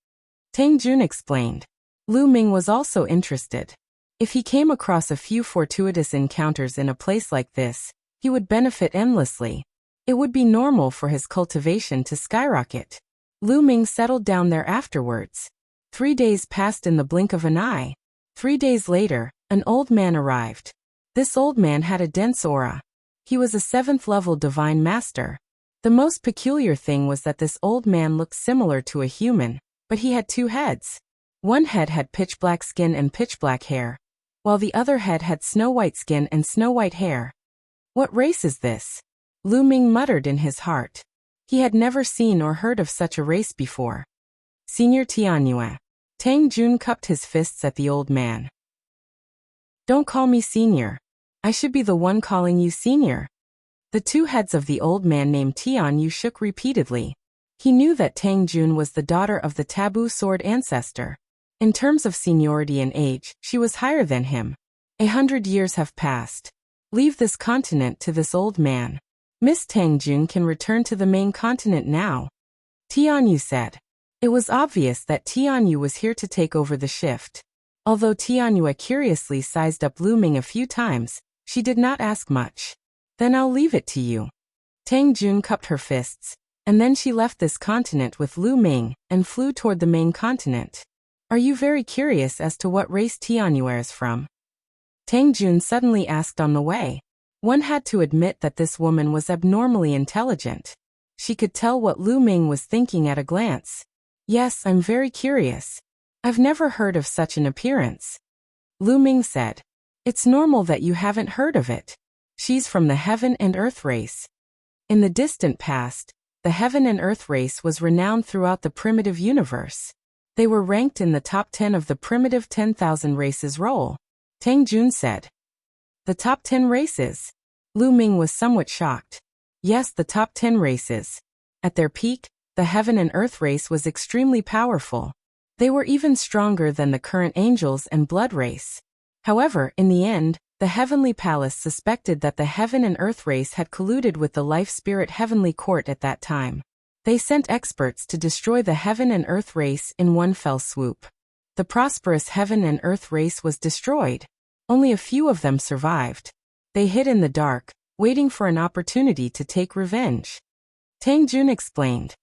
S1: Tang Jun explained. Lu Ming was also interested. If he came across a few fortuitous encounters in a place like this, he would benefit endlessly. It would be normal for his cultivation to skyrocket. Lu Ming settled down there afterwards. 3 days passed in the blink of an eye. 3 days later, an old man arrived. This old man had a dense aura. He was a 7th-level divine master. The most peculiar thing was that this old man looked similar to a human, but he had 2 heads. One head had pitch-black skin and pitch-black hair, while the other head had snow-white skin and snow-white hair. What race is this? Lu Ming muttered in his heart. He had never seen or heard of such a race before. Senior Tianyue. Tang Jun cupped his fists at the old man. Don't call me senior. I should be the one calling you senior. The 2 heads of the old man named Tianyue shook repeatedly. He knew that Tang Jun was the daughter of the taboo sword ancestor. In terms of seniority and age, she was higher than him. 100 years have passed. Leave this continent to this old man. Miss Tang Jun can return to the main continent now. Tianyue said. It was obvious that Tianyue was here to take over the shift. Although Tianyue curiously sized up Lu Ming a few times, she did not ask much. Then I'll leave it to you. Tang Jun cupped her fists, and then she left this continent with Lu Ming and flew toward the main continent. Are you very curious as to what race Tianyue is from? Tang Jun suddenly asked on the way. One had to admit that this woman was abnormally intelligent. She could tell what Lu Ming was thinking at a glance. Yes, I'm very curious. I've never heard of such an appearance. Lu Ming said. It's normal that you haven't heard of it. She's from the Heaven and Earth race. In the distant past, the Heaven and Earth race was renowned throughout the primitive universe. They were ranked in the top 10 of the primitive 10,000 races roll. Tang Jun said. The top 10 races? Lu Ming was somewhat shocked. Yes, the top 10 races. At their peak, the Heaven and Earth race was extremely powerful. They were even stronger than the current Angels and Blood race. However, in the end, the Heavenly Palace suspected that the Heaven and Earth race had colluded with the Life Spirit Heavenly Court at that time. They sent experts to destroy the Heaven and Earth race in one fell swoop. The prosperous Heaven and Earth race was destroyed. Only a few of them survived. They hid in the dark, waiting for an opportunity to take revenge. Tang Jun explained.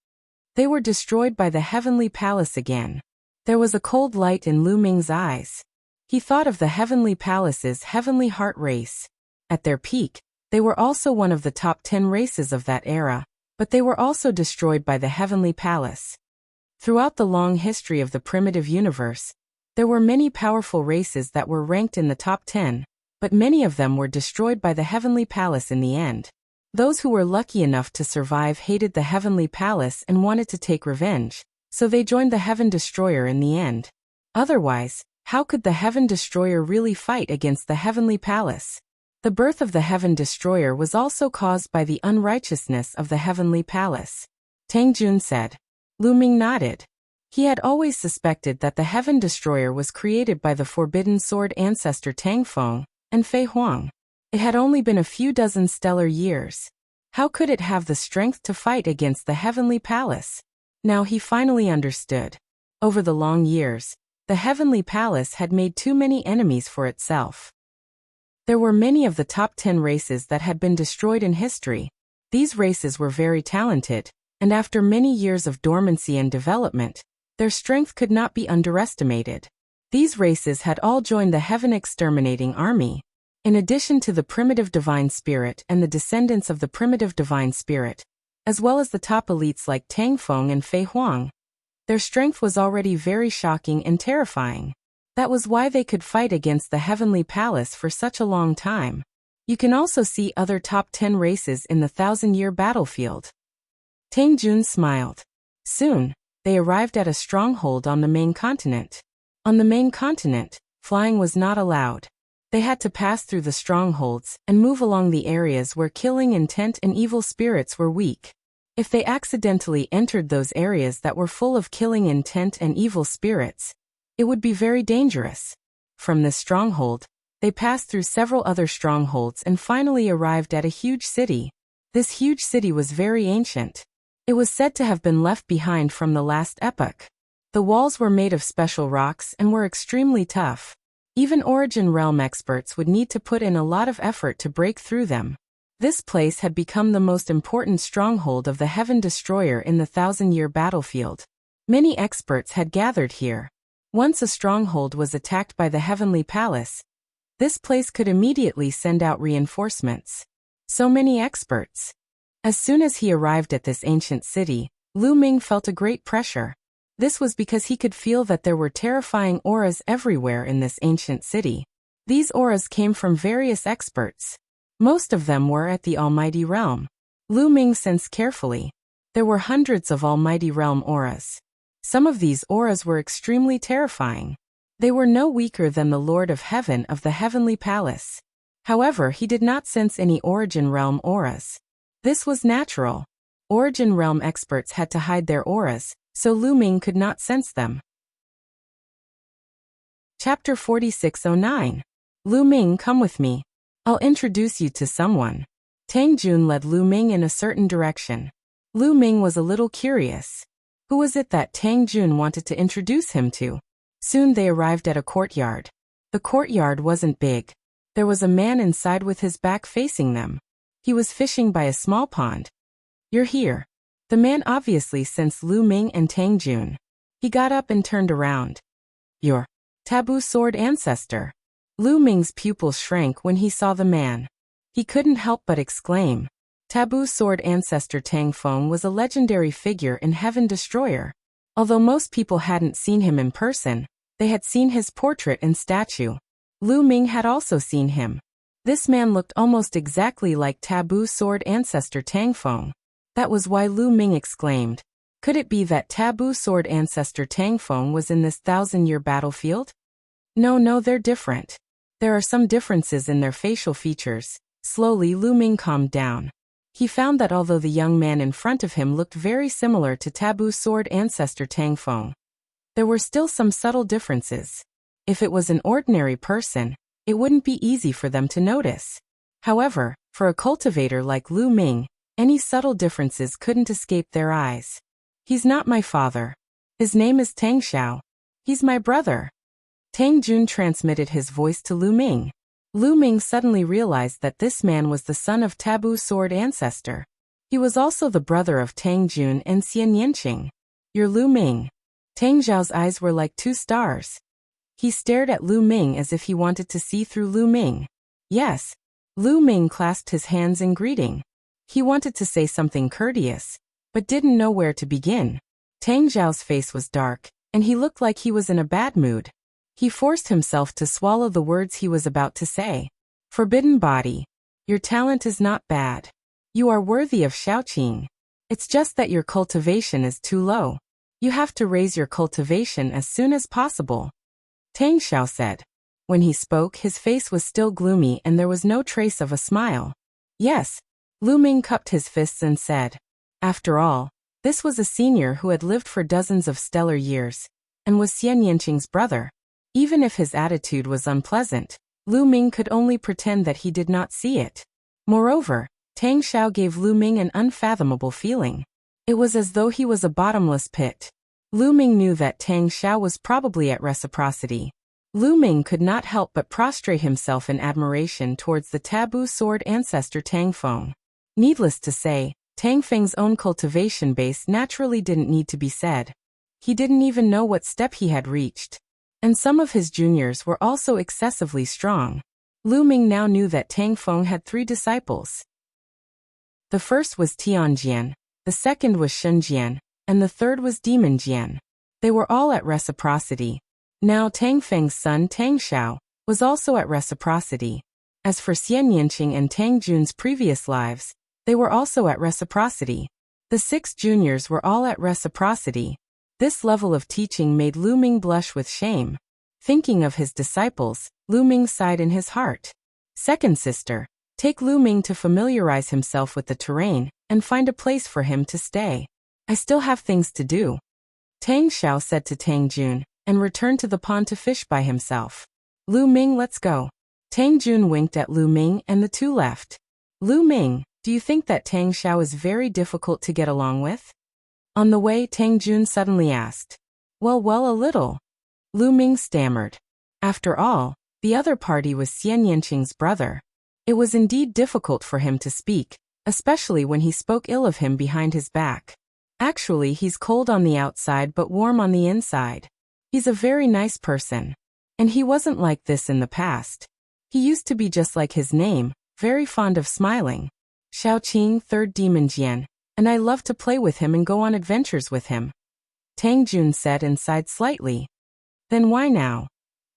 S1: They were destroyed by the Heavenly Palace again. There was a cold light in Lu Ming's eyes. He thought of the Heavenly Palace's Heavenly Heart race. At their peak, they were also one of the top 10 races of that era, but they were also destroyed by the Heavenly Palace. Throughout the long history of the primitive universe, there were many powerful races that were ranked in the top 10, but many of them were destroyed by the Heavenly Palace in the end. Those who were lucky enough to survive hated the Heavenly Palace and wanted to take revenge, so they joined the Heaven Destroyer in the end. Otherwise, how could the Heaven Destroyer really fight against the Heavenly Palace? The birth of the Heaven Destroyer was also caused by the unrighteousness of the Heavenly Palace. Tang Jun said. Lu Ming nodded. He had always suspected that the Heaven Destroyer was created by the Forbidden Sword ancestor Tang Feng and Fei Huang. It had only been a few dozen stellar years. How could it have the strength to fight against the Heavenly Palace? Now he finally understood. Over the long years, the Heavenly Palace had made too many enemies for itself. There were many of the top 10 races that had been destroyed in history. These races were very talented, and after many years of dormancy and development, their strength could not be underestimated. These races had all joined the Heaven Exterminating Army. In addition to the primitive Divine Spirit and the descendants of the primitive Divine Spirit, as well as the top elites like Tang Feng and Fei Huang, their strength was already very shocking and terrifying. That was why they could fight against the Heavenly Palace for such a long time. You can also see other top 10 races in the 1,000-year battlefield. Tang Jun smiled. Soon, they arrived at a stronghold on the main continent. On the main continent, flying was not allowed. They had to pass through the strongholds and move along the areas where killing intent and evil spirits were weak. If they accidentally entered those areas that were full of killing intent and evil spirits, it would be very dangerous. From this stronghold, they passed through several other strongholds and finally arrived at a huge city. This huge city was very ancient. It was said to have been left behind from the last epoch. The walls were made of special rocks and were extremely tough. Even Origin Realm experts would need to put in a lot of effort to break through them. This place had become the most important stronghold of the Heaven Destroyer in the 1,000-year battlefield. Many experts had gathered here. Once a stronghold was attacked by the Heavenly Palace, this place could immediately send out reinforcements. So many experts. As soon as he arrived at this ancient city, Lu Ming felt a great pressure. This was because he could feel that there were terrifying auras everywhere in this ancient city. These auras came from various experts. Most of them were at the Almighty Realm. Lu Ming sensed carefully. There were hundreds of Almighty Realm auras. Some of these auras were extremely terrifying. They were no weaker than the Lord of Heaven of the Heavenly Palace. However, he did not sense any Origin Realm auras. This was natural. Origin Realm experts had to hide their auras, so Lu Ming could not sense them. Chapter 4609. Lu Ming, come with me. I'll introduce you to someone. Tang Jun led Lu Ming in a certain direction. Lu Ming was a little curious. Who was it that Tang Jun wanted to introduce him to? Soon they arrived at a courtyard. The courtyard wasn't big. There was a man inside with his back facing them. He was fishing by a small pond. You're here. The man obviously sensed Lu Ming and Tang Jun. He got up and turned around. Your taboo sword ancestor. Lu Ming's pupils shrank when he saw the man. He couldn't help but exclaim. Taboo sword ancestor Tang Feng was a legendary figure in Heaven Destroyer. Although most people hadn't seen him in person, they had seen his portrait and statue. Lu Ming had also seen him. This man looked almost exactly like taboo sword ancestor Tang Feng. That was why Lu Ming exclaimed, could it be that taboo sword ancestor Tang Feng was in this 1,000-year battlefield? No, they're different. There are some differences in their facial features. Slowly Lu Ming calmed down. He found that although the young man in front of him looked very similar to taboo sword ancestor Tang Feng, there were still some subtle differences. If it was an ordinary person, it wouldn't be easy for them to notice. However, for a cultivator like Lu Ming, any subtle differences couldn't escape their eyes. He's not my father. His name is Tang Xiao. He's my brother. Tang Jun transmitted his voice to Lu Ming. Lu Ming suddenly realized that this man was the son of taboo sword ancestor. He was also the brother of Tang Jun and Xian Yanqing. You're Lu Ming. Tang Xiao's eyes were like two stars. He stared at Lu Ming as if he wanted to see through Lu Ming. Yes. Lu Ming clasped his hands in greeting. He wanted to say something courteous, but didn't know where to begin. Tang Xiao's face was dark, and he looked like he was in a bad mood. He forced himself to swallow the words he was about to say. Forbidden body. Your talent is not bad. You are worthy of Shaoqing. It's just that your cultivation is too low. You have to raise your cultivation as soon as possible. Tang Xiao said. When he spoke, his face was still gloomy and there was no trace of a smile. Yes. Lu Ming cupped his fists and said. After all, this was a senior who had lived for dozens of stellar years, and was Xian Yanqing's brother. Even if his attitude was unpleasant, Lu Ming could only pretend that he did not see it. Moreover, Tang Xiao gave Lu Ming an unfathomable feeling. It was as though he was a bottomless pit. Lu Ming knew that Tang Xiao was probably at reciprocity. Lu Ming could not help but prostrate himself in admiration towards the taboo sword ancestor Tang Feng. Needless to say, Tang Feng's own cultivation base naturally didn't need to be said. He didn't even know what step he had reached. And some of his juniors were also excessively strong. Lu Ming now knew that Tang Feng had 3 disciples. The first was Tianjian, the second was Shunjian, and the third was Demon Jian. They were all at reciprocity. Now Tang Feng's son Tang Xiao was also at reciprocity. As for Xian Yanqing and Tang Jun's previous lives, they were also at reciprocity. The 6 juniors were all at reciprocity. This level of teaching made Lu Ming blush with shame. Thinking of his disciples, Lu Ming sighed in his heart. Second sister, take Lu Ming to familiarize himself with the terrain, and find a place for him to stay. I still have things to do. Tang Xiao said to Tang Jun, and returned to the pond to fish by himself. Lu Ming, let's go. Tang Jun winked at Lu Ming and the two left. Lu Ming, do you think that Tang Xiao is very difficult to get along with? On the way, Tang Jun suddenly asked. Well, a little. Lu Ming stammered. After all, the other party was Xian Yanqing's brother. It was indeed difficult for him to speak, especially when he spoke ill of him behind his back. Actually, he's cold on the outside but warm on the inside. He's a very nice person. And he wasn't like this in the past. He used to be just like his name, very fond of smiling. Shaoqing, 3rd Demon Jian. And I love to play with him and go on adventures with him. Tang Jun said and sighed slightly. Then why now?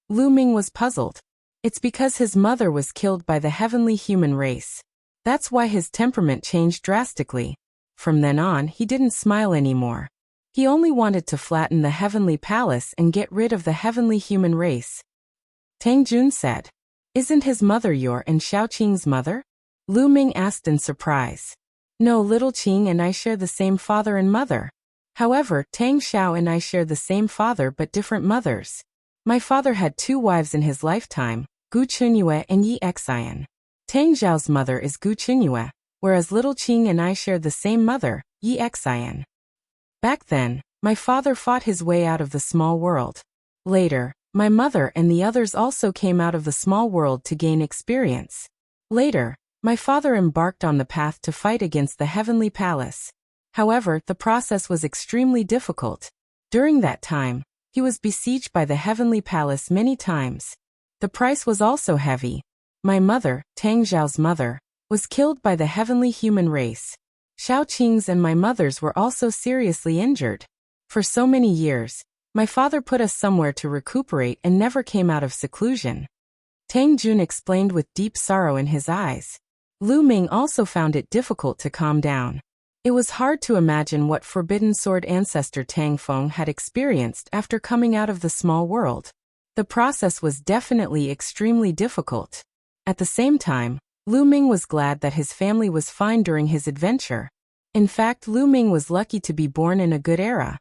S1: Lu Ming was puzzled. It's because his mother was killed by the heavenly human race. That's why his temperament changed drastically. From then on, he didn't smile anymore. He only wanted to flatten the heavenly palace and get rid of the heavenly human race. Tang Jun said. Isn't his mother your and Shaoqing's mother? Lu Ming asked in surprise. No, little Qing and I share the same father and mother. However, Tang Xiao and I share the same father but different mothers. My father had 2 wives in his lifetime, Gu Chunyue and Yi Xian. Tang Xiao's mother is Gu Chunyue, whereas little Qing and I share the same mother, Yi Xian. Back then, my father fought his way out of the small world. Later, my mother and the others also came out of the small world to gain experience. Later, my father embarked on the path to fight against the heavenly palace. However, the process was extremely difficult. During that time, he was besieged by the heavenly palace many times. The price was also heavy. My mother, Tang Xiao's mother, was killed by the heavenly human race. Shaoqing's and my mother's were also seriously injured. For so many years, my father put us somewhere to recuperate and never came out of seclusion. Tang Jun explained with deep sorrow in his eyes. Lu Ming also found it difficult to calm down. It was hard to imagine what Forbidden Sword ancestor Tang Feng had experienced after coming out of the small world. The process was definitely extremely difficult. At the same time, Lu Ming was glad that his family was fine during his adventure. In fact, Lu Ming was lucky to be born in a good era.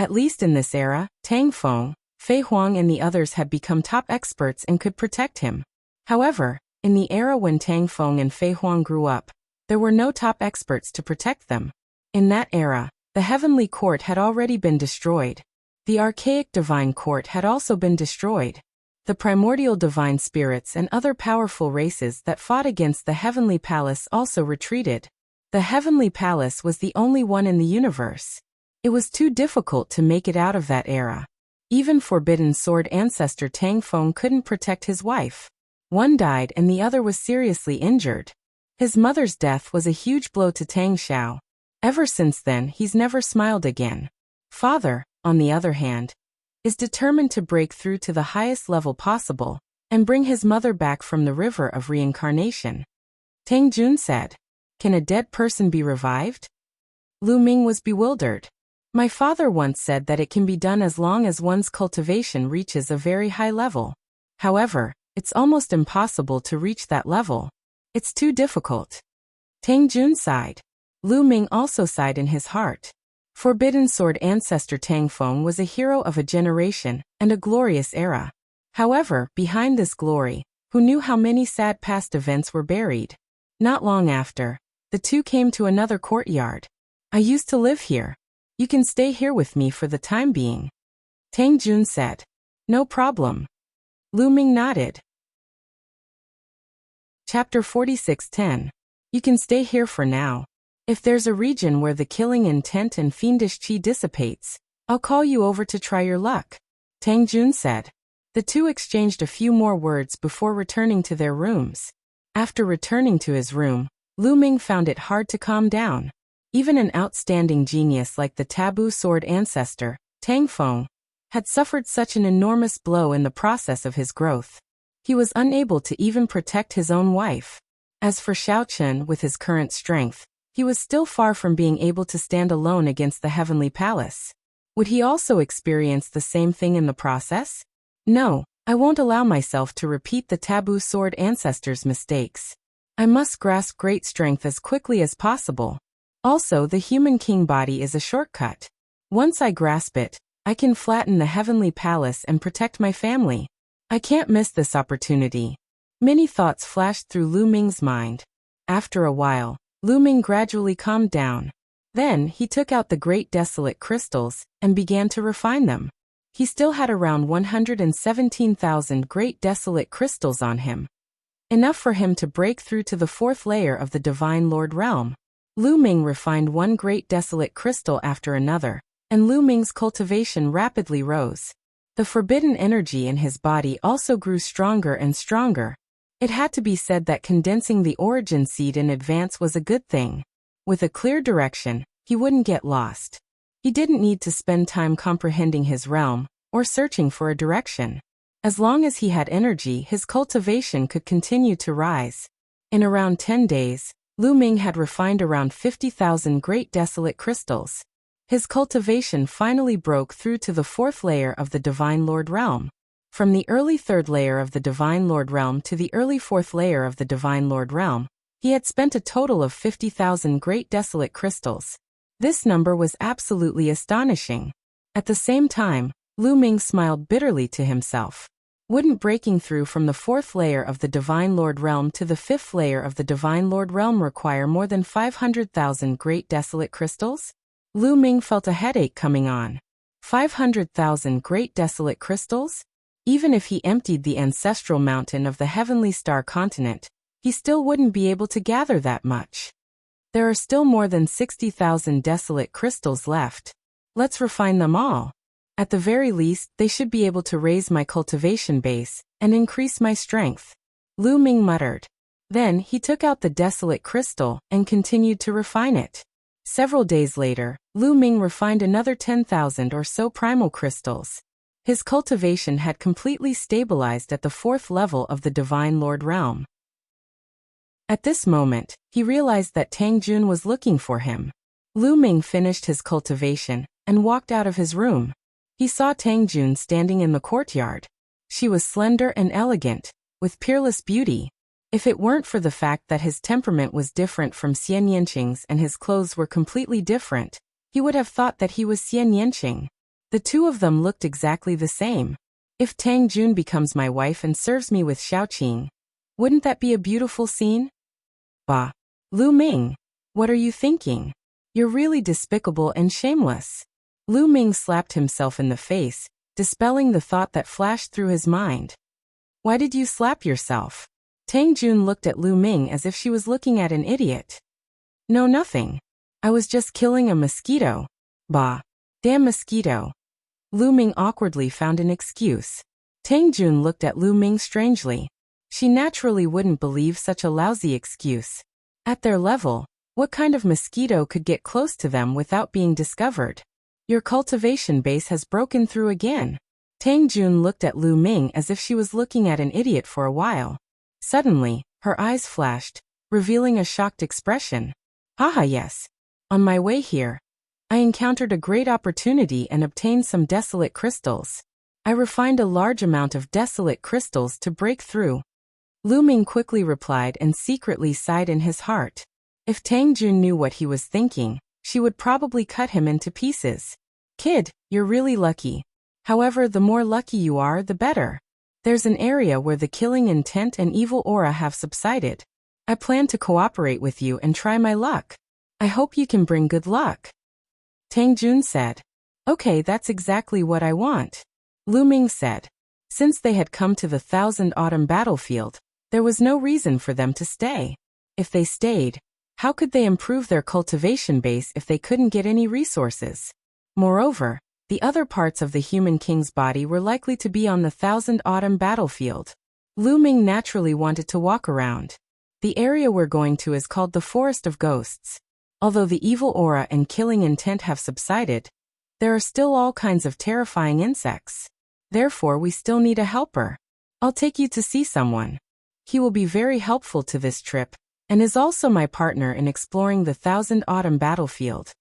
S1: At least in this era, Tang Feng, Fei Huang and the others had become top experts and could protect him. However, in the era when Tang Feng and Fei Huang grew up, there were no top experts to protect them. In that era, the Heavenly Court had already been destroyed. The archaic Divine Court had also been destroyed. The primordial divine spirits and other powerful races that fought against the Heavenly Palace also retreated. The Heavenly Palace was the only one in the universe. It was too difficult to make it out of that era. Even Forbidden Sword ancestor Tang Feng couldn't protect his wife. One died and the other was seriously injured. His mother's death was a huge blow to Tang Xiao. Ever since then, he's never smiled again. Father, on the other hand, is determined to break through to the highest level possible and bring his mother back from the river of reincarnation. Tang Jun said, "Can a dead person be revived?" Lu Ming was bewildered. My father once said that it can be done as long as one's cultivation reaches a very high level. However, it's almost impossible to reach that level. It's too difficult. Tang Jun sighed. Lu Ming also sighed in his heart. Forbidden Sword ancestor Tang Feng was a hero of a generation and a glorious era. However, behind this glory, who knew how many sad past events were buried? Not long after, the two came to another courtyard. I used to live here. You can stay here with me for the time being. Tang Jun said. No problem. Lu Ming nodded. Chapter 46:10. You can stay here for now. If there's a region where the killing intent and fiendish qi dissipates, I'll call you over to try your luck, Tang Jun said. The two exchanged a few more words before returning to their rooms. After returning to his room, Lu Ming found it hard to calm down. Even an outstanding genius like the taboo sword ancestor, Tang Feng, had suffered such an enormous blow in the process of his growth. He was unable to even protect his own wife. As for Xiao Chen, with his current strength, he was still far from being able to stand alone against the Heavenly Palace. Would he also experience the same thing in the process? No, I won't allow myself to repeat the taboo sword ancestor's mistakes. I must grasp great strength as quickly as possible. Also, the human king body is a shortcut. Once I grasp it, I can flatten the Heavenly Palace and protect my family. I can't miss this opportunity. Many thoughts flashed through Lu Ming's mind. After a while, Lu Ming gradually calmed down. Then, he took out the great desolate crystals and began to refine them. He still had around 117,000 great desolate crystals on him. Enough for him to break through to the fourth layer of the Divine Lord realm. Lu Ming refined one great desolate crystal after another, and Lu Ming's cultivation rapidly rose. The forbidden energy in his body also grew stronger and stronger. It had to be said that condensing the origin seed in advance was a good thing. With a clear direction, he wouldn't get lost. He didn't need to spend time comprehending his realm or searching for a direction. As long as he had energy, his cultivation could continue to rise. In around 10 days, Lu Ming had refined around 50,000 great desolate crystals. His cultivation finally broke through to the fourth layer of the Divine Lord realm. From the early third layer of the Divine Lord realm to the early fourth layer of the Divine Lord realm, he had spent a total of 50,000 great desolate crystals. This number was absolutely astonishing. At the same time, Lu Ming smiled bitterly to himself. Wouldn't breaking through from the fourth layer of the Divine Lord realm to the fifth layer of the Divine Lord realm require more than 500,000 great desolate crystals? Lu Ming felt a headache coming on. 500,000 great desolate crystals? Even if he emptied the ancestral mountain of the heavenly star continent, he still wouldn't be able to gather that much. There are still more than 60,000 desolate crystals left. Let's refine them all. At the very least, they should be able to raise my cultivation base and increase my strength, Lu Ming muttered. Then he took out the desolate crystal and continued to refine it. Several days later, Lu Ming refined another 10,000 or so primal crystals. His cultivation had completely stabilized at the 4th level of the Divine Lord realm. At this moment, he realized that Tang Jun was looking for him. Lu Ming finished his cultivation and walked out of his room. He saw Tang Jun standing in the courtyard. She was slender and elegant, with peerless beauty. If it weren't for the fact that his temperament was different from Xian Yanqing's and his clothes were completely different, he would have thought that he was Xian Yanqing. The two of them looked exactly the same. If Tang Jun becomes my wife and serves me with Xiaoqing, wouldn't that be a beautiful scene? Bah! Lu Ming, what are you thinking? You're really despicable and shameless. Lu Ming slapped himself in the face, dispelling the thought that flashed through his mind. Why did you slap yourself? Tang Jun looked at Lu Ming as if she was looking at an idiot. No, nothing. I was just killing a mosquito. Bah! Damn mosquito. Lu Ming awkwardly found an excuse. Tang Jun looked at Lu Ming strangely. She naturally wouldn't believe such a lousy excuse. At their level, what kind of mosquito could get close to them without being discovered? Your cultivation base has broken through again. Tang Jun looked at Lu Ming as if she was looking at an idiot for a while. Suddenly, her eyes flashed, revealing a shocked expression. Haha, yes. On my way here, I encountered a great opportunity and obtained some desolate crystals. I refined a large amount of desolate crystals to break through. Lu Ming quickly replied and secretly sighed in his heart. If Tang Jun knew what he was thinking, she would probably cut him into pieces. Kid, you're really lucky. However, the more lucky you are, the better. There's an area where the killing intent and evil aura have subsided. I plan to cooperate with you and try my luck. I hope you can bring good luck. Tang Jun said. Okay, that's exactly what I want. Lu Ming said. Since they had come to the Thousand Autumn battlefield, there was no reason for them to stay. If they stayed, how could they improve their cultivation base if they couldn't get any resources? Moreover, the other parts of the human king's body were likely to be on the Thousand Autumn battlefield. Lu Ming naturally wanted to walk around. The area we're going to is called the Forest of Ghosts. Although the evil aura and killing intent have subsided, there are still all kinds of terrifying insects. Therefore, we still need a helper. I'll take you to see someone. He will be very helpful to this trip, and is also my partner in exploring the Thousand Autumn battlefield.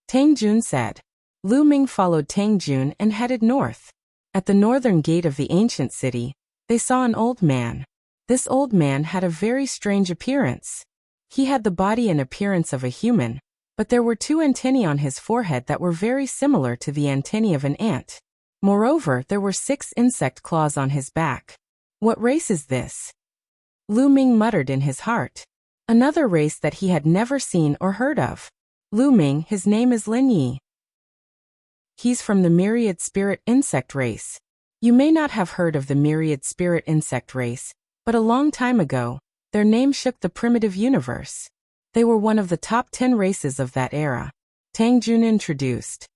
S1: Tang Jun said. Lu Ming followed Tang Jun and headed north. At the northern gate of the ancient city, they saw an old man. This old man had a very strange appearance. He had the body and appearance of a human, but there were 2 antennae on his forehead that were very similar to the antennae of an ant. Moreover, there were 6 insect claws on his back. What race is this? Lu Ming muttered in his heart. Another race that he had never seen or heard of. Lu Ming, his name is Lin Yi. He's from the myriad spirit insect race. You may not have heard of the myriad spirit insect race, but a long time ago, their name shook the primitive universe. They were one of the top 10 races of that era. Tang Jun introduced.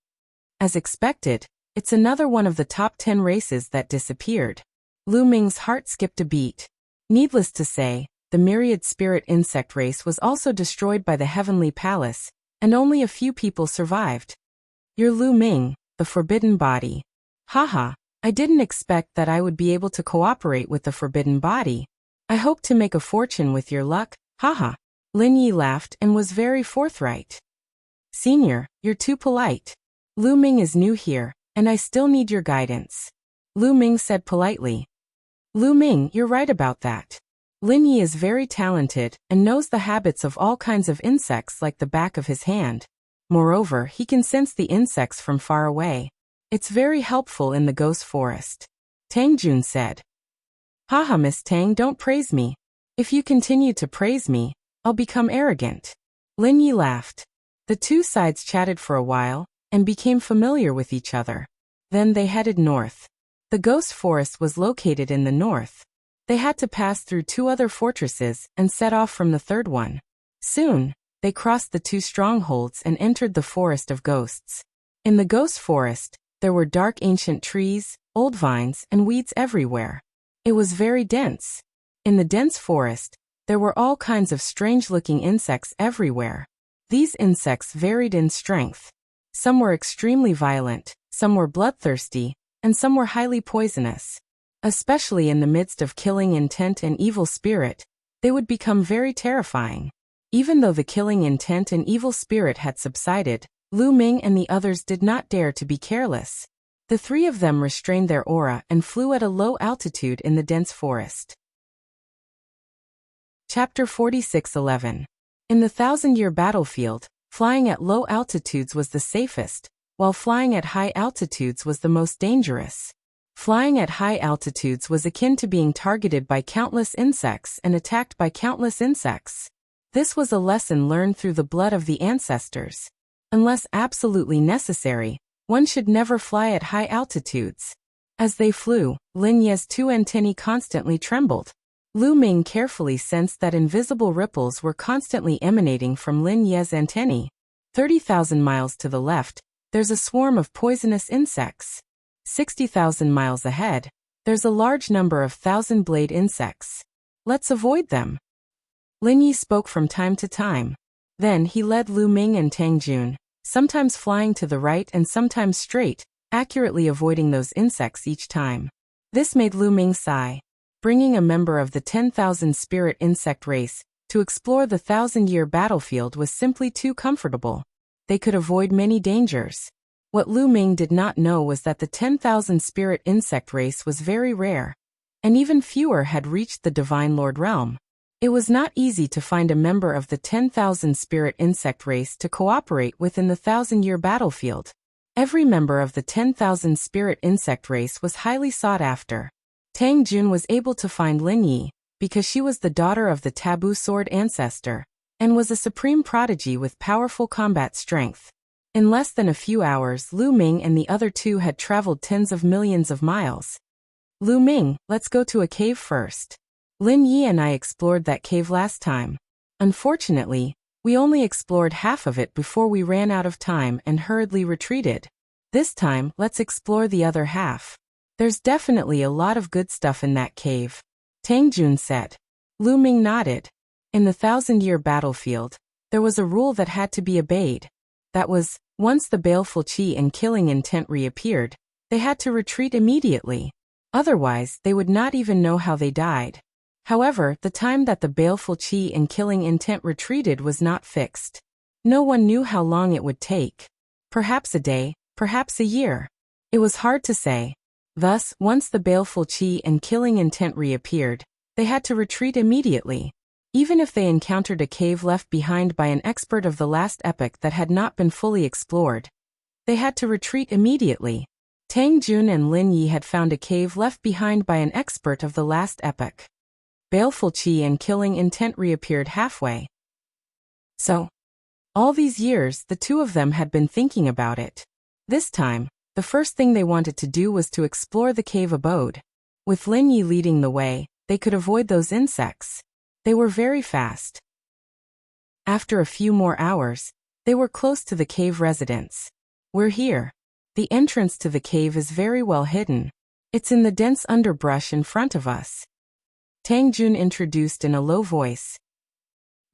S1: As expected, it's another one of the top 10 races that disappeared. Lu Ming's heart skipped a beat. Needless to say, the myriad spirit insect race was also destroyed by the Heavenly Palace, and only a few people survived. You're Lu Ming, the Forbidden Body. Haha, I didn't expect that I would be able to cooperate with the Forbidden Body. I hope to make a fortune with your luck, haha. Lin Yi laughed and was very forthright. Senior, you're too polite. Lu Ming is new here, and I still need your guidance. Lu Ming said politely. Lu Ming, you're right about that. Lin Yi is very talented and knows the habits of all kinds of insects like the back of his hand. Moreover, he can sense the insects from far away. It's very helpful in the ghost forest. Tang Jun said. Haha, Miss Tang, don't praise me. If you continue to praise me, I'll become arrogant. Lin Yi laughed. The two sides chatted for a while and became familiar with each other. Then they headed north. The ghost forest was located in the north. They had to pass through 2 other fortresses and set off from the third one. Soon, they crossed the 2 strongholds and entered the forest of ghosts. In the ghost forest, there were dark ancient trees, old vines, and weeds everywhere. It was very dense. In the dense forest, there were all kinds of strange-looking insects everywhere. These insects varied in strength. Some were extremely violent, some were bloodthirsty, and some were highly poisonous. Especially in the midst of killing intent and evil spirit, they would become very terrifying. Even though the killing intent and evil spirit had subsided, Lu Ming and the others did not dare to be careless. The three of them restrained their aura and flew at a low altitude in the dense forest. Chapter 46:11. In the 1,000-year battlefield, flying at low altitudes was the safest, while flying at high altitudes was the most dangerous. Flying at high altitudes was akin to being targeted by countless insects and attacked by countless insects. This was a lesson learned through the blood of the ancestors. Unless absolutely necessary, one should never fly at high altitudes. As they flew, Lin Ye's two antennae constantly trembled. Lu Ming carefully sensed that invisible ripples were constantly emanating from Lin Ye's antennae. 30,000 miles to the left, there's a swarm of poisonous insects. 60,000 miles ahead, there's a large number of thousand-blade insects. Let's avoid them. Lin Yi spoke from time to time. Then he led Lu Ming and Tang Jun, sometimes flying to the right and sometimes straight, accurately avoiding those insects each time. This made Lu Ming sigh. Bringing a member of the 10,000 spirit insect race to explore the 1,000-year battlefield was simply too comfortable. They could avoid many dangers. What Lu Ming did not know was that the 10,000 spirit insect race was very rare, and even fewer had reached the Divine Lord realm. It was not easy to find a member of the 10,000 spirit insect race to cooperate with in the 1,000-year battlefield. Every member of the 10,000 spirit insect race was highly sought after. Tang Jun was able to find Lin Yi because she was the daughter of the taboo sword ancestor and was a supreme prodigy with powerful combat strength. In less than a few hours, Lu Ming and the other two had traveled tens of millions of miles. Lu Ming, let's go to a cave first. Lin Yi and I explored that cave last time. Unfortunately, we only explored half of it before we ran out of time and hurriedly retreated. This time, let's explore the other half. There's definitely a lot of good stuff in that cave, Tang Jun said. Lu Ming nodded. In the 1,000-year battlefield, there was a rule that had to be obeyed. That was, once the baleful qi and killing intent reappeared, they had to retreat immediately. Otherwise, they would not even know how they died. However, the time that the baleful qi and killing intent retreated was not fixed. No one knew how long it would take. Perhaps a day, perhaps a year. It was hard to say. Thus, once the baleful qi and killing intent reappeared, they had to retreat immediately. Even if they encountered a cave left behind by an expert of the last epoch that had not been fully explored, they had to retreat immediately. Tang Jun and Lin Yi had found a cave left behind by an expert of the last epoch. Baleful qi and killing intent reappeared halfway. So, all these years, the two of them had been thinking about it. This time, the first thing they wanted to do was to explore the cave abode. With Lin Yi leading the way, they could avoid those insects. They were very fast. After a few more hours, they were close to the cave residence. We're here. The entrance to the cave is very well hidden. It's in the dense underbrush in front of us. Tang Jun introduced in a low voice.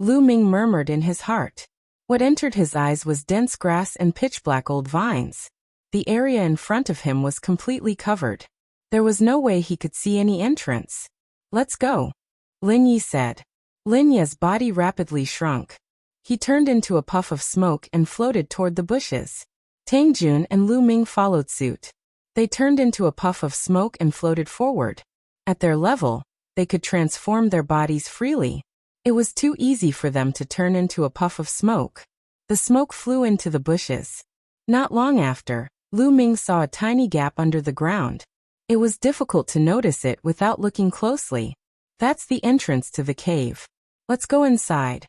S1: Lu Ming murmured in his heart. What entered his eyes was dense grass and pitch-black old vines. The area in front of him was completely covered. There was no way he could see any entrance. Let's go, Lin Yi said. Lin Ye's body rapidly shrunk. He turned into a puff of smoke and floated toward the bushes. Tang Jun and Lu Ming followed suit. They turned into a puff of smoke and floated forward. At their level, they could transform their bodies freely. It was too easy for them to turn into a puff of smoke. The smoke flew into the bushes. Not long after, Lu Ming saw a tiny gap under the ground. It was difficult to notice it without looking closely. That's the entrance to the cave. Let's go inside,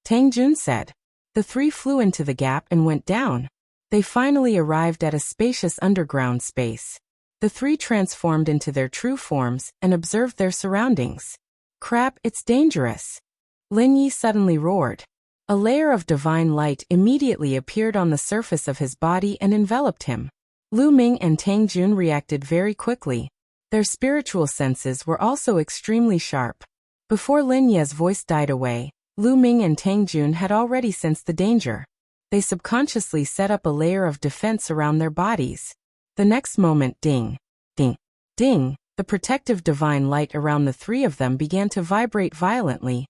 S1: Tang Jun said. The three flew into the gap and went down. They finally arrived at a spacious underground space. The three transformed into their true forms and observed their surroundings. Crap, it's dangerous, Lin Yi suddenly roared. A layer of divine light immediately appeared on the surface of his body and enveloped him. Lu Ming and Tang Jun reacted very quickly. Their spiritual senses were also extremely sharp. Before Lin Ye's voice died away, Lu Ming and Tang Jun had already sensed the danger. They subconsciously set up a layer of defense around their bodies. The next moment, ding, ding, ding, the protective divine light around the three of them began to vibrate violently,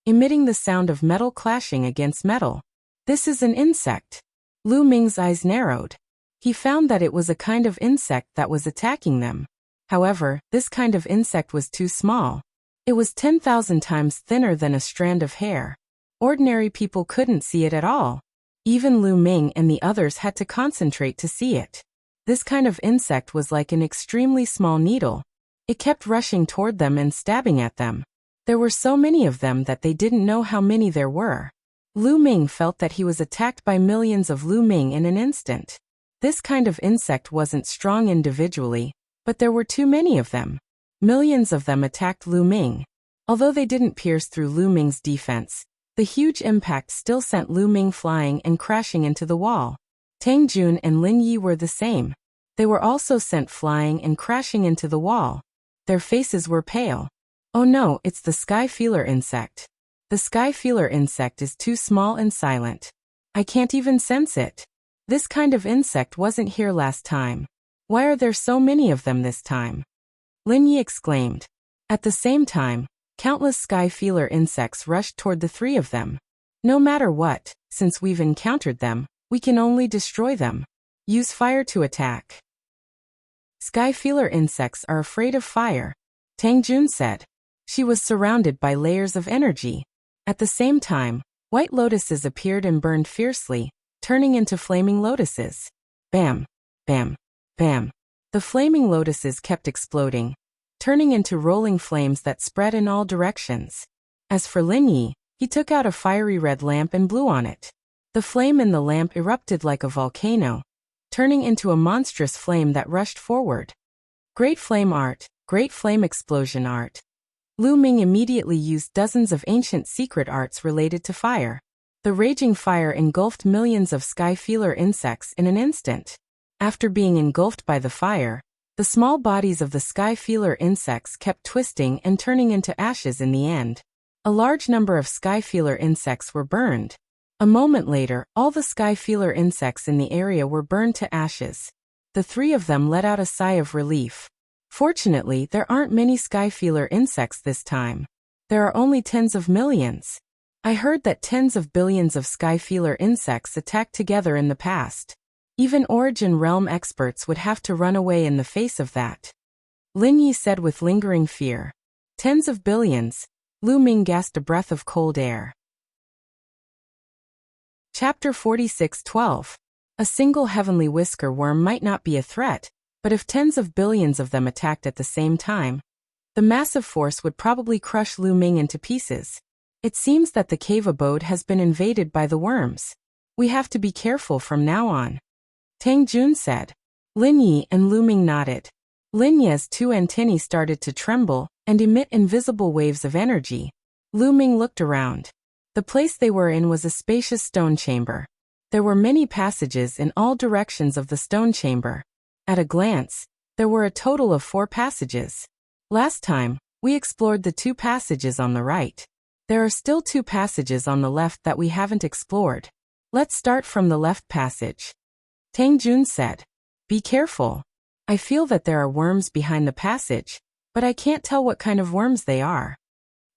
S1: emitting the sound of metal clashing against metal. This is an insect. Lu Ming's eyes narrowed. He found that it was a kind of insect that was attacking them. However, this kind of insect was too small. It was 10,000 times thinner than a strand of hair. Ordinary people couldn't see it at all. Even Lu Ming and the others had to concentrate to see it. This kind of insect was like an extremely small needle. It kept rushing toward them and stabbing at them. There were so many of them that they didn't know how many there were. Lu Ming felt that he was attacked by millions of Lu Ming in an instant. This kind of insect wasn't strong individually, but there were too many of them. Millions of them attacked Lu Ming. Although they didn't pierce through Lu Ming's defense, the huge impact still sent Lu Ming flying and crashing into the wall. Tang Jun and Lin Yi were the same. They were also sent flying and crashing into the wall. Their faces were pale. Oh no, it's the sky feeler insect. The sky feeler insect is too small and silent. I can't even sense it. This kind of insect wasn't here last time. Why are there so many of them this time? Lin Yi exclaimed. At the same time, countless sky feeler insects rushed toward the three of them. No matter what, since we've encountered them, we can only destroy them. Use fire to attack. Sky feeler insects are afraid of fire, Tang Jun said. She was surrounded by layers of energy. At the same time, white lotuses appeared and burned fiercely, turning into flaming lotuses. Bam, bam, bam. The flaming lotuses kept exploding, turning into rolling flames that spread in all directions. As for Lin Yi, he took out a fiery red lamp and blew on it. The flame in the lamp erupted like a volcano, turning into a monstrous flame that rushed forward. Great flame art, great flame explosion art. Lu Ming immediately used dozens of ancient secret arts related to fire. The raging fire engulfed millions of sky feeler insects in an instant. After being engulfed by the fire, the small bodies of the sky feeler insects kept twisting and turning into ashes in the end. A large number of sky feeler insects were burned. A moment later, all the sky feeler insects in the area were burned to ashes. The three of them let out a sigh of relief. Fortunately, there aren't many sky feeler insects this time. There are only tens of millions. I heard that tens of billions of sky feeler insects attacked together in the past. Even Origin Realm experts would have to run away in the face of that. Lin Yi said with lingering fear. Tens of billions. Lu Ming gasped a breath of cold air. Chapter 46:12. A single heavenly whisker worm might not be a threat, but if tens of billions of them attacked at the same time, the massive force would probably crush Lu Ming into pieces. It seems that the cave abode has been invaded by the worms. We have to be careful from now on, Tang Jun said. Lin Yi and Lu Ming nodded. Lin Yi's two antennae started to tremble and emit invisible waves of energy. Lu Ming looked around. The place they were in was a spacious stone chamber. There were many passages in all directions of the stone chamber. At a glance, there were a total of 4 passages. Last time, we explored the 2 passages on the right. There are still 2 passages on the left that we haven't explored. Let's start from the left passage, Tang Jun said. Be careful. I feel that there are worms behind the passage, but I can't tell what kind of worms they are.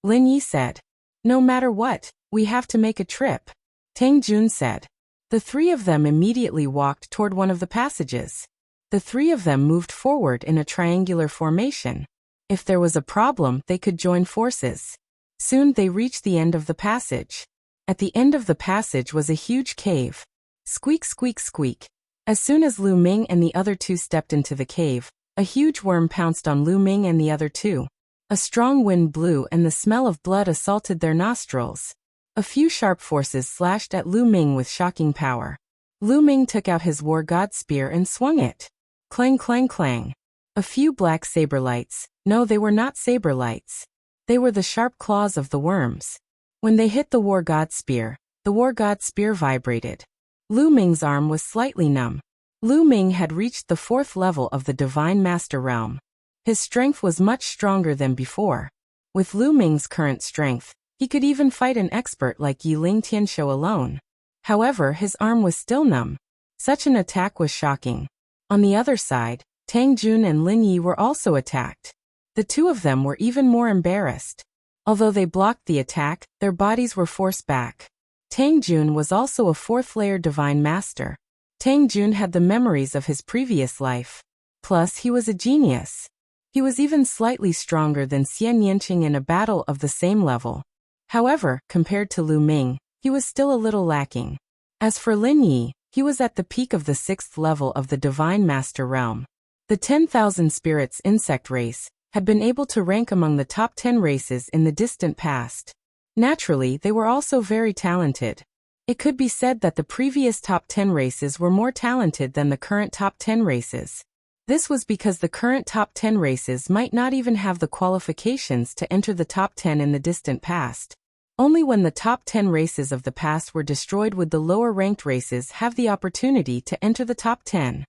S1: Lin Yi said. No matter what, we have to make a trip, Tang Jun said. The 3 of them immediately walked toward one of the passages. The 3 of them moved forward in a triangular formation. If there was a problem, they could join forces. Soon they reached the end of the passage. At the end of the passage was a huge cave. Squeak, squeak, squeak. As soon as Lu Ming and the other 2 stepped into the cave, a huge worm pounced on Lu Ming and the other 2. A strong wind blew and the smell of blood assaulted their nostrils. A few sharp forces slashed at Lu Ming with shocking power. Lu Ming took out his war god spear and swung it. Clang, clang, clang. A few black saber lights. No, they were not saber lights. They were the sharp claws of the worms. When they hit the war god spear, the war god spear vibrated. Lu Ming's arm was slightly numb. Lu Ming had reached the 4th level of the Divine Master Realm. His strength was much stronger than before. With Lu Ming's current strength, He could even fight an expert like Yiling Tianshou alone. However, his arm was still numb. Such an attack was shocking. On the other side, Tang Jun and Lin Yi were also attacked. The two of them were even more embarrassed. Although they blocked the attack, their bodies were forced back. Tang Jun was also a fourth-layer divine master. Tang Jun had the memories of his previous life. Plus, he was a genius. He was even slightly stronger than Xian Yanqing in a battle of the same level. However, compared to Lu Ming, he was still a little lacking. As for Lin Yi, he was at the peak of the 6th level of the Divine Master realm. The 10,000 Spirits insect race had been able to rank among the top 10 races in the distant past. Naturally, they were also very talented. It could be said that the previous top 10 races were more talented than the current top 10 races. This was because the current top 10 races might not even have the qualifications to enter the top 10 in the distant past. Only when the top 10 races of the past were destroyed would the lower-ranked races have the opportunity to enter the top 10.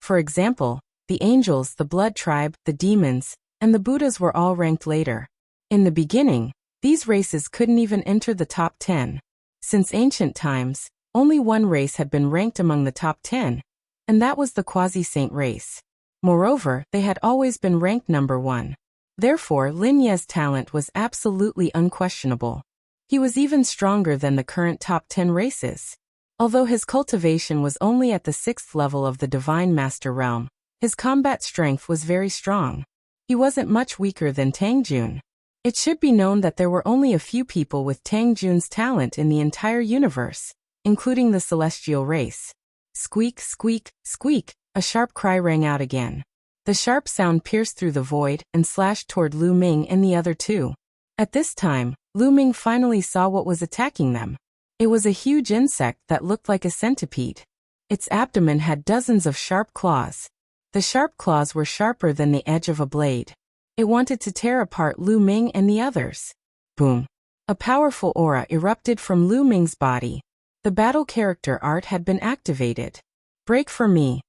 S1: For example, the angels, the blood tribe, the demons, and the Buddhas were all ranked later. In the beginning, these races couldn't even enter the top 10. Since ancient times, only one race had been ranked among the top 10, and that was the quasi-saint race. Moreover, they had always been ranked number 1. Therefore, Lin Ye's talent was absolutely unquestionable. He was even stronger than the current top 10 races. Although his cultivation was only at the 6th level of the Divine Master realm, his combat strength was very strong. He wasn't much weaker than Tang Jun. It should be known that there were only a few people with Tang Jun's talent in the entire universe, including the celestial race. Squeak, squeak, squeak, a sharp cry rang out again. The sharp sound pierced through the void and slashed toward Lu Ming and the other two. At this time, Lu Ming finally saw what was attacking them. It was a huge insect that looked like a centipede. Its abdomen had dozens of sharp claws. The sharp claws were sharper than the edge of a blade. It wanted to tear apart Lu Ming and the others. Boom! A powerful aura erupted from Lu Ming's body. The battle character art had been activated. "Break for me!"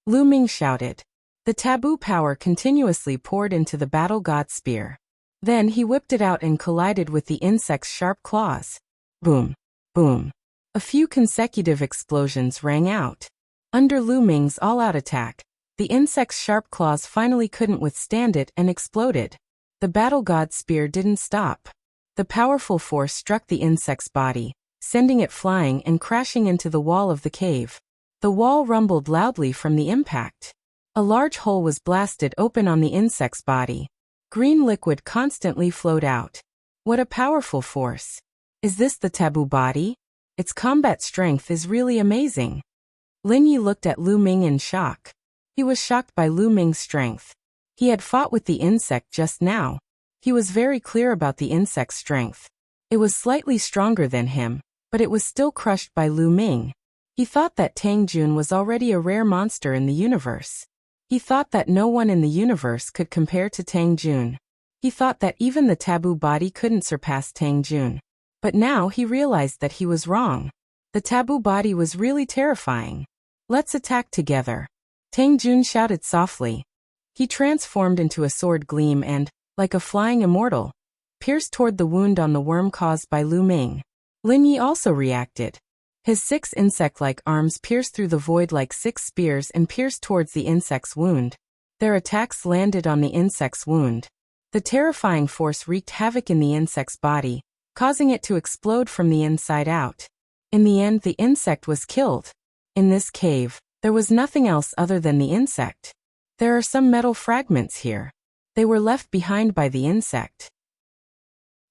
S1: Lu Ming shouted. The taboo power continuously poured into the battle god spear. Then he whipped it out and collided with the insect's sharp claws. Boom! Boom! A few consecutive explosions rang out. Under Lu Ming's all-out attack, the insect's sharp claws finally couldn't withstand it and exploded. The battle god spear didn't stop. The powerful force struck the insect's body, sending it flying and crashing into the wall of the cave. The wall rumbled loudly from the impact. A large hole was blasted open on the insect's body. Green liquid constantly flowed out. What a powerful force! Is this the taboo body? Its combat strength is really amazing. Lin Yi looked at Lu Ming in shock. He was shocked by Lu Ming's strength. He had fought with the insect just now. He was very clear about the insect's strength. It was slightly stronger than him, but it was still crushed by Lu Ming. He thought that Tang Jun was already a rare monster in the universe. He thought that no one in the universe could compare to Tang Jun. He thought that even the taboo body couldn't surpass Tang Jun. But now he realized that he was wrong. The taboo body was really terrifying. "Let's attack together," Tang Jun shouted softly. He transformed into a sword gleam and, like a flying immortal, pierced toward the wound on the worm caused by Lu Ming. Lin Yi also reacted. His 6 insect-like arms pierced through the void like 6 spears and pierced towards the insect's wound. Their attacks landed on the insect's wound. The terrifying force wreaked havoc in the insect's body, causing it to explode from the inside out. In the end, the insect was killed. In this cave, there was nothing else other than the insect. There are some metal fragments here. They were left behind by the insect.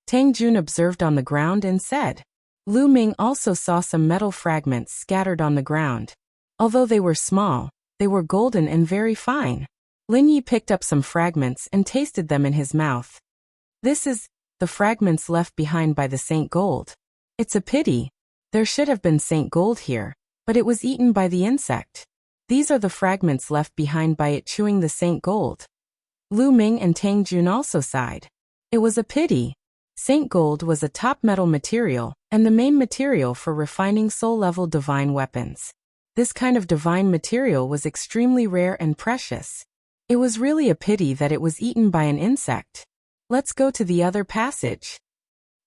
S1: Tang Jun observed on the ground and said. Lu Ming also saw some metal fragments scattered on the ground. Although they were small, they were golden and very fine. Lin Yi picked up some fragments and tasted them in his mouth. This is the fragments left behind by the Saint Gold. It's a pity. There should have been Saint Gold here, but it was eaten by the insect. These are the fragments left behind by it chewing the Saint Gold. Lu Ming and Tang Jun also sighed. It was a pity. Saint Gold was a top metal material, and the main material for refining soul-level divine weapons. This kind of divine material was extremely rare and precious. It was really a pity that it was eaten by an insect. Let's go to the other passage.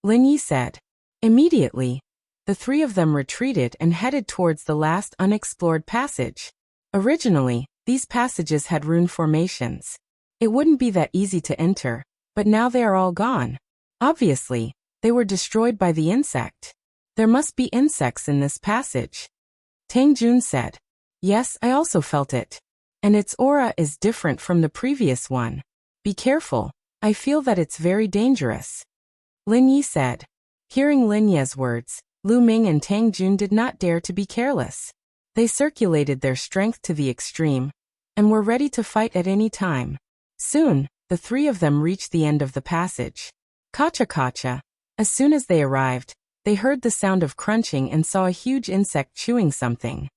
S1: Lin Yi said. Immediately, the three of them retreated and headed towards the last unexplored passage. Originally, these passages had rune formations. It wouldn't be that easy to enter, but now they are all gone. Obviously, they were destroyed by the insect. There must be insects in this passage. Tang Jun said. Yes, I also felt it. And its aura is different from the previous one. Be careful, I feel that it's very dangerous. Lin Yi said. Hearing Lin Ye's words, Lu Ming and Tang Jun did not dare to be careless. They circulated their strength to the extreme, and were ready to fight at any time. Soon, the three of them reached the end of the passage. Kacha. As soon as they arrived, they heard the sound of crunching and saw a huge insect chewing something.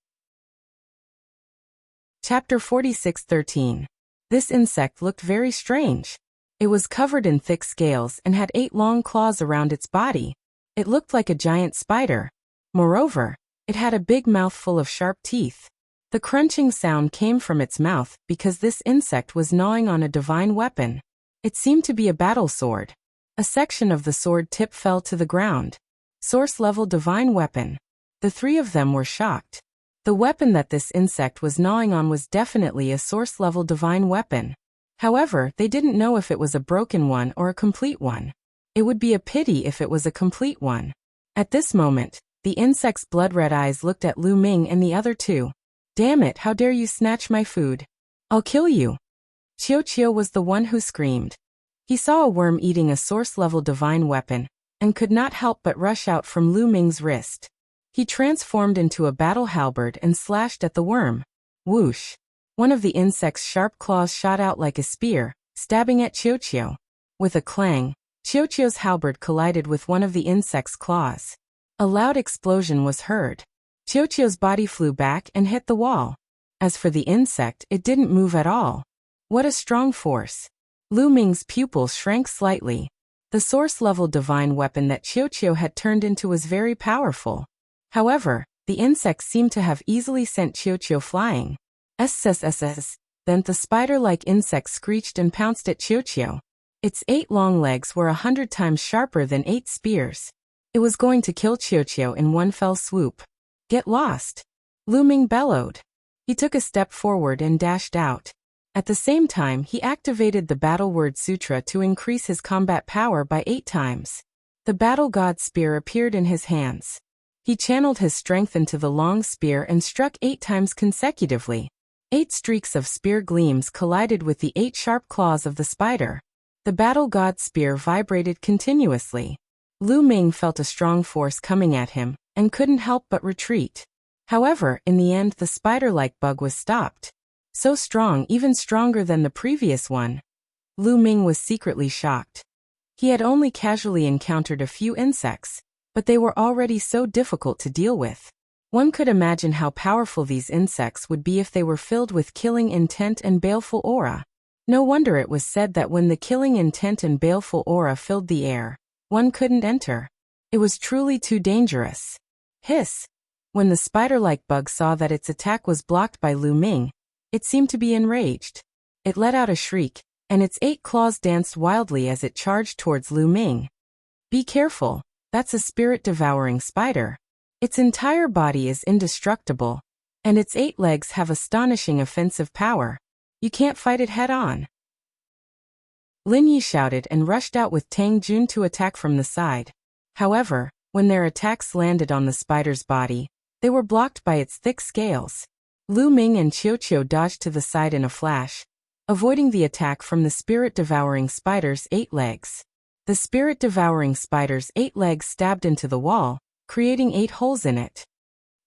S1: Chapter 46:13. This insect looked very strange. It was covered in thick scales and had 8 long claws around its body. It looked like a giant spider. Moreover, it had a big mouth full of sharp teeth. The crunching sound came from its mouth because this insect was gnawing on a divine weapon. It seemed to be a battle sword. A section of the sword tip fell to the ground. Source-level divine weapon. The three of them were shocked. The weapon that this insect was gnawing on was definitely a source-level divine weapon. However, they didn't know if it was a broken one or a complete one. It would be a pity if it was a complete one. At this moment, the insect's blood-red eyes looked at Lu Ming and the other two. Damn it, how dare you snatch my food? I'll kill you. Qiu was the one who screamed. He saw a worm eating a source-level divine weapon, and could not help but rush out from Lu Ming's wrist. He transformed into a battle halberd and slashed at the worm. Whoosh! One of the insect's sharp claws shot out like a spear, stabbing at Qiu. With a clang, Qiu's halberd collided with one of the insect's claws. A loud explosion was heard. Qiu's body flew back and hit the wall. As for the insect, it didn't move at all. What a strong force! Lu Ming's pupils shrank slightly. The source-level divine weapon that Qiu had turned into was very powerful. However, the insect seemed to have easily sent Qiu flying. Then the spider-like insect screeched and pounced at Qiu. Its 8 long legs were 100 times sharper than 8 spears. It was going to kill Qiu in one fell swoop. Get lost! Lu Ming bellowed. He took a step forward and dashed out. At the same time, he activated the Battle Word Sutra to increase his combat power by 8 times. The Battle God Spear appeared in his hands. He channeled his strength into the long spear and struck 8 times consecutively. 8 streaks of spear gleams collided with the 8 sharp claws of the spider. The Battle God Spear vibrated continuously. Lu Ming felt a strong force coming at him, and couldn't help but retreat. However, in the end the spider-like bug was stopped. So strong, even stronger than the previous one. Lu Ming was secretly shocked. He had only casually encountered a few insects, but they were already so difficult to deal with. One could imagine how powerful these insects would be if they were filled with killing intent and baleful aura. No wonder it was said that when the killing intent and baleful aura filled the air, one couldn't enter. It was truly too dangerous. Hiss! When the spider-like bug saw that its attack was blocked by Lu Ming, it seemed to be enraged. It let out a shriek, and its 8 claws danced wildly as it charged towards Lu Ming. Be careful, that's a spirit-devouring spider. Its entire body is indestructible, and its 8 legs have astonishing offensive power. You can't fight it head-on. Lin Yi shouted and rushed out with Tang Jun to attack from the side. However, when their attacks landed on the spider's body, they were blocked by its thick scales. Lu Ming and Qiu dodged to the side in a flash, avoiding the attack from the spirit-devouring spider's 8 legs. The spirit-devouring spider's 8 legs stabbed into the wall, creating 8 holes in it.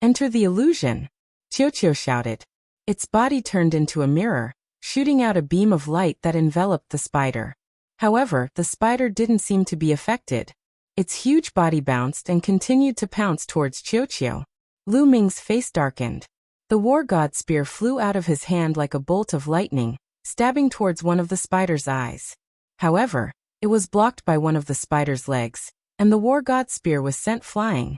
S1: Enter the illusion! Qiu shouted. Its body turned into a mirror, shooting out a beam of light that enveloped the spider. However, the spider didn't seem to be affected. Its huge body bounced and continued to pounce towards Qiu. Lu Ming's face darkened. The War God Spear flew out of his hand like a bolt of lightning, stabbing towards one of the spider's eyes. However, it was blocked by one of the spider's legs, and the War God Spear was sent flying.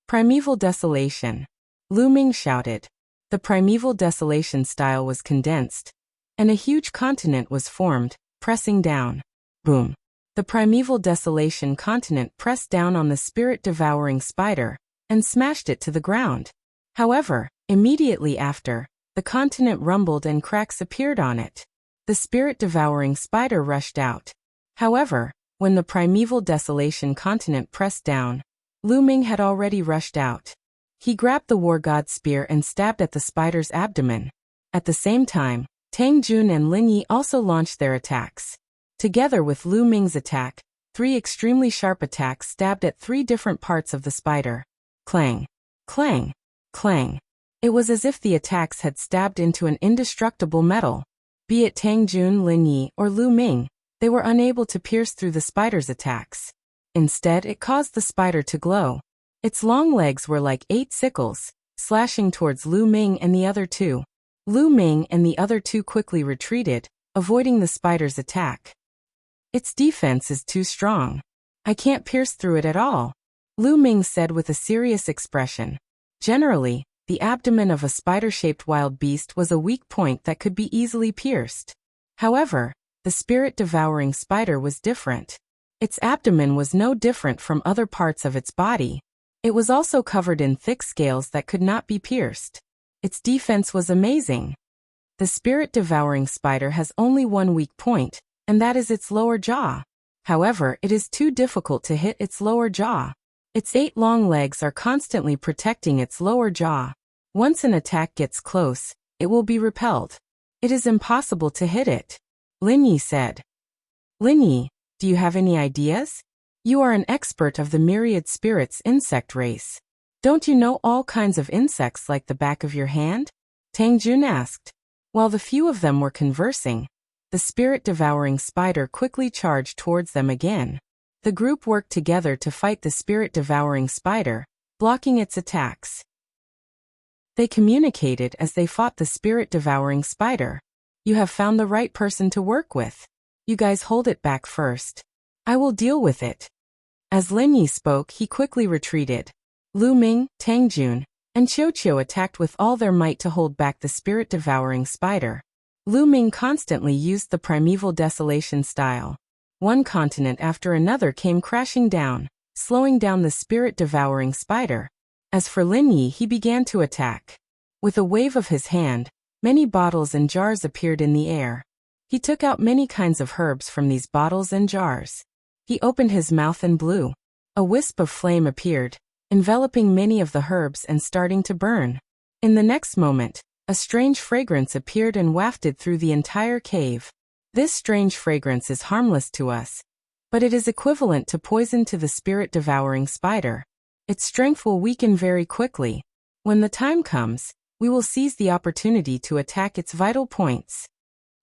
S1: Primeval Desolation! Lu Ming shouted. The Primeval Desolation style was condensed, and a huge continent was formed, pressing down. Boom! The primeval desolation continent pressed down on the spirit-devouring spider and smashed it to the ground. However, immediately after, the continent rumbled and cracks appeared on it. The spirit-devouring spider rushed out. However, when the primeval desolation continent pressed down, Lu Ming had already rushed out. He grabbed the war god's spear and stabbed at the spider's abdomen. At the same time, Tang Jun and Lin Yi also launched their attacks. Together with Lu Ming's attack, 3 extremely sharp attacks stabbed at 3 different parts of the spider. Clang! Clang! Clang! It was as if the attacks had stabbed into an indestructible metal. Be it Tang Jun, Lin Yi, or Lu Ming, they were unable to pierce through the spider's attacks. Instead, it caused the spider to glow. Its long legs were like 8 sickles, slashing towards Lu Ming and the other 2. Lu Ming and the other 2 quickly retreated, avoiding the spider's attack. Its defense is too strong. I can't pierce through it at all, Lu Ming said with a serious expression. Generally, the abdomen of a spider-shaped wild beast was a weak point that could be easily pierced. However, the spirit-devouring spider was different. Its abdomen was no different from other parts of its body. It was also covered in thick scales that could not be pierced. Its defense was amazing. The spirit-devouring spider has only one weak point, and that is its lower jaw. However, it is too difficult to hit its lower jaw. Its 8 long legs are constantly protecting its lower jaw. Once an attack gets close, it will be repelled. It is impossible to hit it, Lin Yi said. Lin Yi, do you have any ideas? You are an expert of the myriad spirits insect race. Don't you know all kinds of insects like the back of your hand? Tang Jun asked. While the few of them were conversing, the spirit-devouring spider quickly charged towards them again. The group worked together to fight the spirit-devouring spider, blocking its attacks. They communicated as they fought the spirit-devouring spider. You have found the right person to work with. You guys hold it back first. I will deal with it. As Lin Yi spoke, he quickly retreated. Lu Ming, Tang Jun, and Qiu attacked with all their might to hold back the spirit-devouring spider. Lu Ming constantly used the primeval desolation style. One continent after another came crashing down, slowing down the spirit-devouring spider. As for Lin Yi, he began to attack. With a wave of his hand, many bottles and jars appeared in the air. He took out many kinds of herbs from these bottles and jars. He opened his mouth and blew. A wisp of flame appeared, enveloping many of the herbs and starting to burn. In the next moment, a strange fragrance appeared and wafted through the entire cave. This strange fragrance is harmless to us, but it is equivalent to poison to the spirit-devouring spider. Its strength will weaken very quickly. When the time comes, we will seize the opportunity to attack its vital points.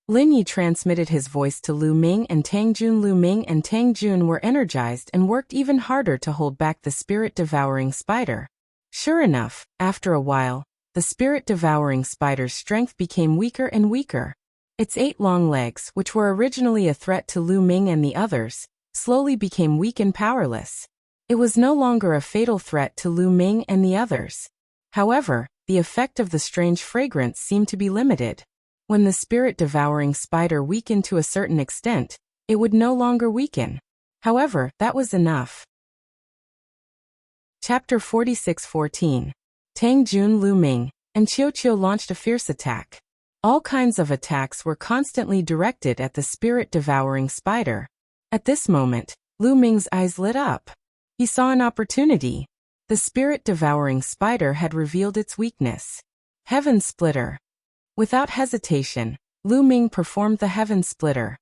S1: Lin Yi transmitted his voice to Lu Ming and Tang Jun. Lu Ming and Tang Jun were energized and worked even harder to hold back the spirit-devouring spider. Sure enough, after a while, the spirit-devouring spider's strength became weaker and weaker. Its 8 long legs, which were originally a threat to Lu Ming and the others, slowly became weak and powerless. It was no longer a fatal threat to Lu Ming and the others. However, the effect of the strange fragrance seemed to be limited. When the spirit-devouring spider weakened to a certain extent, it would no longer weaken. However, that was enough. Chapter 46:14. Tang Jun, Lu Ming, and Qiu launched a fierce attack. All kinds of attacks were constantly directed at the spirit-devouring spider. At this moment, Lu Ming's eyes lit up. He saw an opportunity. The spirit-devouring spider had revealed its weakness. Heaven Splitter. Without hesitation, Lu Ming performed the Heaven Splitter.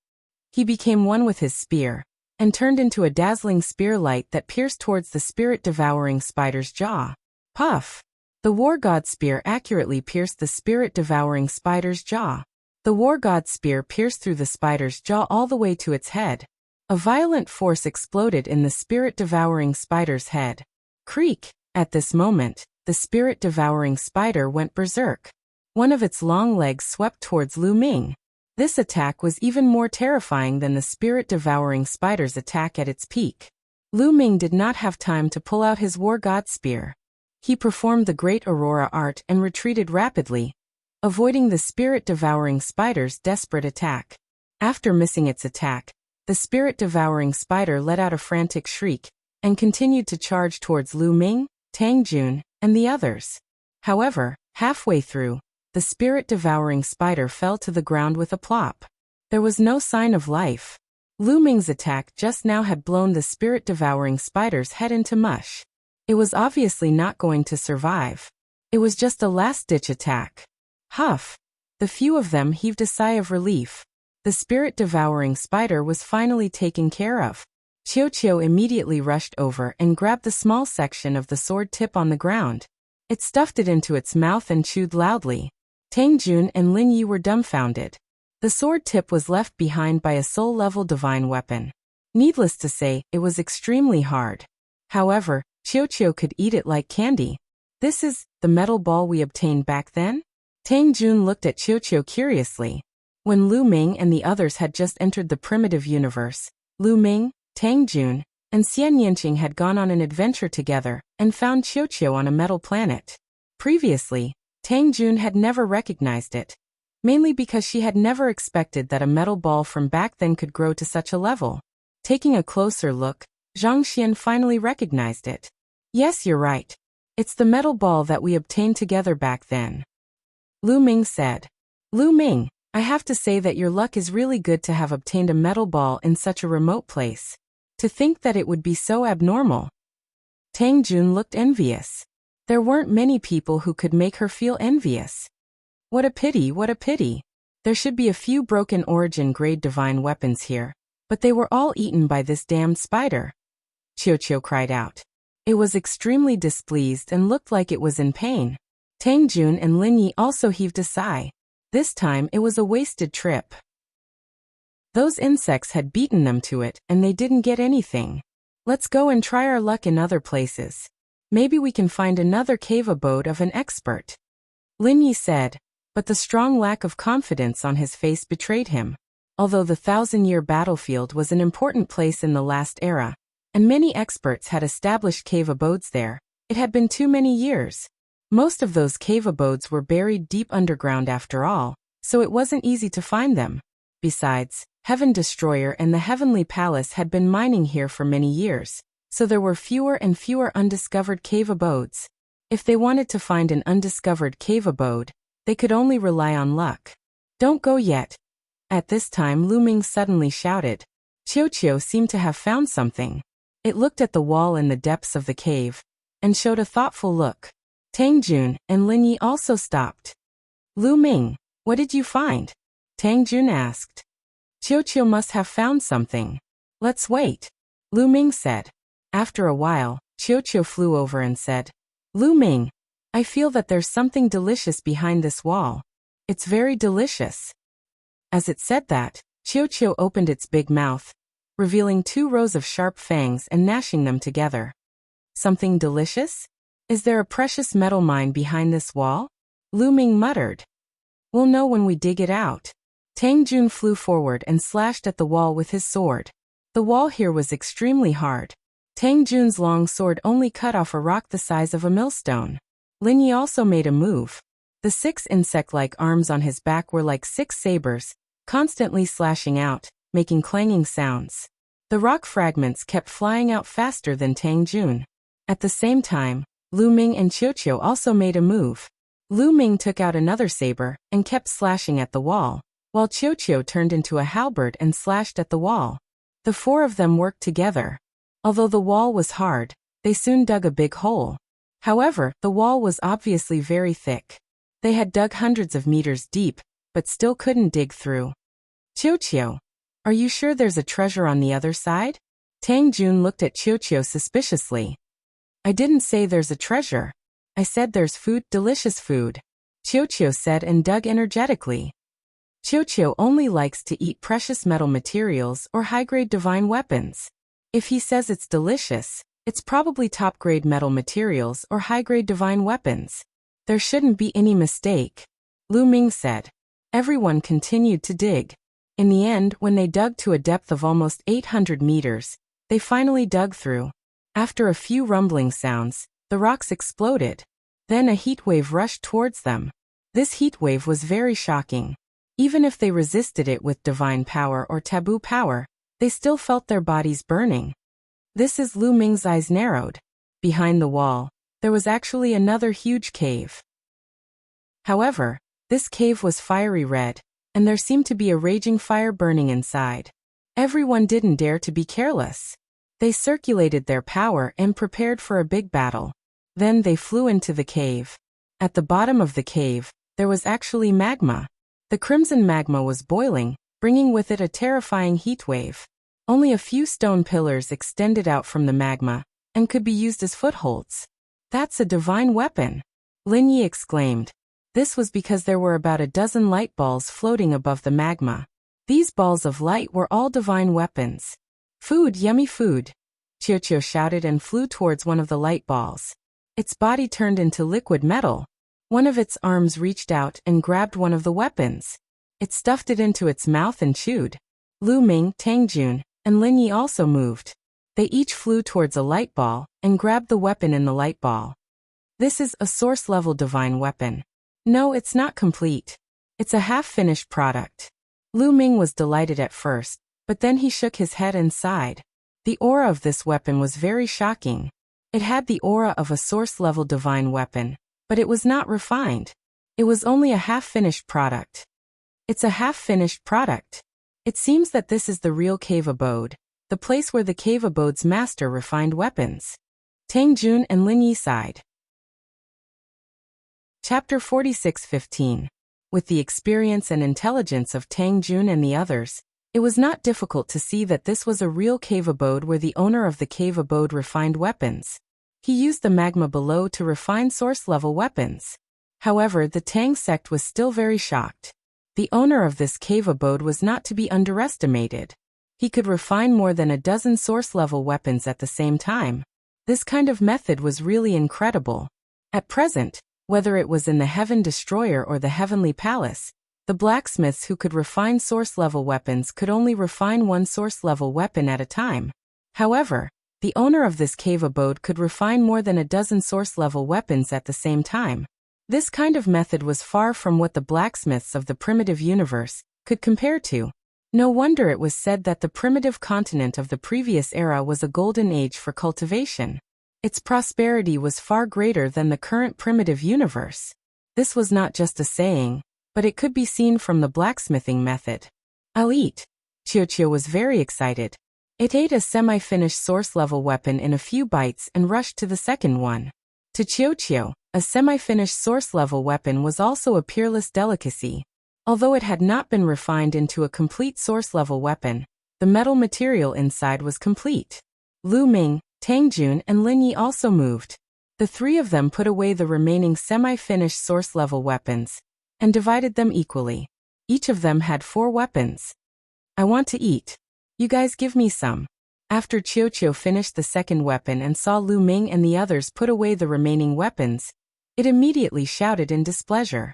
S1: He became one with his spear, and turned into a dazzling spear light that pierced towards the spirit-devouring spider's jaw. Puff! The war god spear accurately pierced the spirit-devouring spider's jaw. The war god spear pierced through the spider's jaw all the way to its head. A violent force exploded in the spirit-devouring spider's head. Creak! At this moment, the spirit-devouring spider went berserk. One of its long legs swept towards Lu Ming. This attack was even more terrifying than the spirit-devouring spider's attack at its peak. Lu Ming did not have time to pull out his war god spear. He performed the Great Aurora art and retreated rapidly, avoiding the spirit-devouring spider's desperate attack. After missing its attack, The spirit-devouring spider let out a frantic shriek and continued to charge towards Lu Ming, Tang Jun, and the others. However, halfway through, the spirit-devouring spider fell to the ground with a plop. There was no sign of life. Lu Ming's attack just now had blown the spirit-devouring spider's head into mush. It was obviously not going to survive. It was just a last-ditch attack. Huff! The few of them heaved a sigh of relief. The spirit-devouring spider was finally taken care of. Qiu immediately rushed over and grabbed the small section of the sword tip on the ground. It stuffed it into its mouth and chewed loudly. Tang Jun and Lin Yi were dumbfounded. The sword tip was left behind by a soul-level divine weapon. Needless to say, it was extremely hard. However, Qiu could eat it like candy. This is the metal ball we obtained back then? Tang Jun looked at Qiu curiously. When Lu Ming and the others had just entered the primitive universe, Lu Ming, Tang Jun, and Xian Yanqing had gone on an adventure together and found Qiu on a metal planet. Previously, Tang Jun had never recognized it, mainly because she had never expected that a metal ball from back then could grow to such a level. Taking a closer look, Zhang Xian finally recognized it. Yes, you're right. It's the metal ball that we obtained together back then. Lu Ming said. Lu Ming, I have to say that your luck is really good to have obtained a metal ball in such a remote place. To think that it would be so abnormal. Tang Jun looked envious. There weren't many people who could make her feel envious. What a pity, what a pity. There should be a few broken origin-grade divine weapons here, but they were all eaten by this damned spider. Qiu cried out. It was extremely displeased and looked like it was in pain. Tang Jun and Lin Yi also heaved a sigh. This time it was a wasted trip. Those insects had beaten them to it, and they didn't get anything. Let's go and try our luck in other places. Maybe we can find another cave abode of an expert. Lin Yi said, but the strong lack of confidence on his face betrayed him. Although the 1,000-year battlefield was an important place in the last era, and many experts had established cave abodes there, it had been too many years. Most of those cave abodes were buried deep underground after all, so it wasn't easy to find them. Besides, Heaven Destroyer and the Heavenly Palace had been mining here for many years, so there were fewer and fewer undiscovered cave abodes. If they wanted to find an undiscovered cave abode, they could only rely on luck. Don't go yet. At this time Lu Ming suddenly shouted. Qiu seemed to have found something. It looked at the wall in the depths of the cave, and showed a thoughtful look. Tang Jun and Lin Yi also stopped. Lu Ming, what did you find? Tang Jun asked. Qiu must have found something. Let's wait, Lu Ming said. After a while, Qiu flew over and said, Lu Ming, I feel that there's something delicious behind this wall. It's very delicious. As it said that, Qiu opened its big mouth, revealing 2 rows of sharp fangs and gnashing them together. Something delicious? Is there a precious metal mine behind this wall? Lu Ming muttered. We'll know when we dig it out. Tang Jun flew forward and slashed at the wall with his sword. The wall here was extremely hard. Tang Jun's long sword only cut off a rock the size of a millstone. Lin Yi also made a move. The 6 insect-like arms on his back were like 6 sabers, constantly slashing out, making clanging sounds. The rock fragments kept flying out faster than Tang Jun. At the same time, Lu Ming and Qiu also made a move. Lu Ming took out another saber and kept slashing at the wall, while Qiu turned into a halberd and slashed at the wall. The 4 of them worked together. Although the wall was hard, they soon dug a big hole. However, the wall was obviously very thick. They had dug hundreds of meters deep, but still couldn't dig through. Qiu, are you sure there's a treasure on the other side? Tang Jun looked at Qiu suspiciously. I didn't say there's a treasure. I said there's food, delicious food. Qiu said and dug energetically. Qiu only likes to eat precious metal materials or high-grade divine weapons. If he says it's delicious, it's probably top-grade metal materials or high-grade divine weapons. There shouldn't be any mistake, Lu Ming said. Everyone continued to dig. In the end, when they dug to a depth of almost 800 meters, they finally dug through. After a few rumbling sounds, the rocks exploded. Then a heat wave rushed towards them. This heat wave was very shocking. Even if they resisted it with divine power or taboo power, They still felt their bodies burning. This is Lu Ming's eyes narrowed. Behind the wall, there was actually another huge cave. However, this cave was fiery red, and there seemed to be a raging fire burning inside. Everyone didn't dare to be careless. They circulated their power and prepared for a big battle. Then they flew into the cave. At the bottom of the cave, there was actually magma. The crimson magma was boiling, bringing with it a terrifying heat wave. Only a few stone pillars extended out from the magma, and could be used as footholds. That's a divine weapon, Lin Yi exclaimed. This was because there were about a dozen light balls floating above the magma. These balls of light were all divine weapons. Food, yummy food, Qiuqiu shouted and flew towards one of the light balls. Its body turned into liquid metal. One of its arms reached out and grabbed one of the weapons. It stuffed it into its mouth and chewed. Lu Ming, Tang Jun, and Lin Yi also moved. They each flew towards a light ball and grabbed the weapon in the light ball. This is a source-level divine weapon. No, it's not complete. It's a half-finished product. Lu Ming was delighted at first, but then he shook his head and sighed. The aura of this weapon was very shocking. It had the aura of a source-level divine weapon, but it was not refined. It was only a half-finished product. It's a half-finished product. It seems that this is the real cave abode, the place where the cave abode's master refined weapons. Tang Jun and Lin Yi sighed. Chapter 46:15. With the experience and intelligence of Tang Jun and the others, it was not difficult to see that this was a real cave abode where the owner of the cave abode refined weapons. He used the magma below to refine source-level weapons. However, the Tang sect was still very shocked. The owner of this cave abode was not to be underestimated. He could refine more than a dozen source-level weapons at the same time. This kind of method was really incredible. At present, whether it was in the Heaven Destroyer or the Heavenly Palace, the blacksmiths who could refine source-level weapons could only refine one source-level weapon at a time. However, the owner of this cave abode could refine more than a dozen source-level weapons at the same time. This kind of method was far from what the blacksmiths of the primitive universe could compare to. No wonder it was said that the primitive continent of the previous era was a golden age for cultivation. Its prosperity was far greater than the current primitive universe. This was not just a saying, but it could be seen from the blacksmithing method. I'll eat. Qiuqiu was very excited. It ate a semi-finished source-level weapon in a few bites and rushed to the second one. To Qiuqiu, a semi-finished source-level weapon was also a peerless delicacy. Although it had not been refined into a complete source-level weapon, the metal material inside was complete. Lu Ming, Tang Jun and Lin Yi also moved. The three of them put away the remaining semi-finished source-level weapons and divided them equally. Each of them had 4 weapons. I want to eat. You guys give me some. After Qiuqiu finished the second weapon and saw Lu Ming and the others put away the remaining weapons, it immediately shouted in displeasure.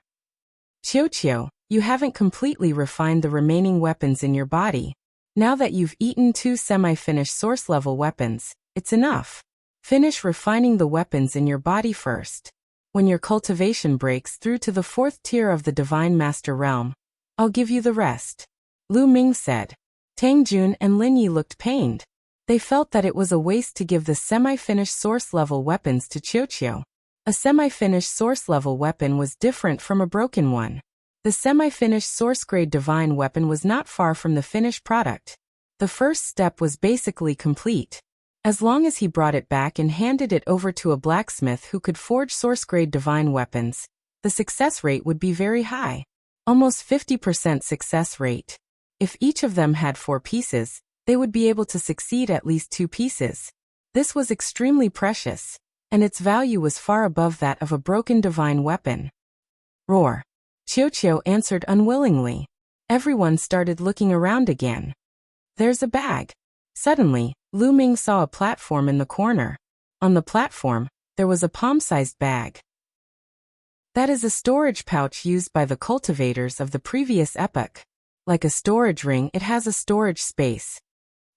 S1: Qiuqiu, you haven't completely refined the remaining weapons in your body. Now that you've eaten 2 semi-finished source-level weapons, it's enough. Finish refining the weapons in your body first. When your cultivation breaks through to the 4th tier of the Divine Master Realm, I'll give you the rest. Lu Ming said. Tang Jun and Lin Yi looked pained. They felt that it was a waste to give the semi-finished source-level weapons to Qiuqiu. A semi-finished source-level weapon was different from a broken one. The semi-finished source-grade divine weapon was not far from the finished product. The first step was basically complete. As long as he brought it back and handed it over to a blacksmith who could forge source-grade divine weapons, the success rate would be very high. Almost 50% success rate. If each of them had 4 pieces, they would be able to succeed at least 2 pieces. This was extremely precious, and its value was far above that of a broken divine weapon. Roar. Qiuqiu answered unwillingly. Everyone started looking around again. There's a bag. Suddenly, Lu Ming saw a platform in the corner. On the platform, there was a palm-sized bag. That is a storage pouch used by the cultivators of the previous epoch. Like a storage ring, it has a storage space.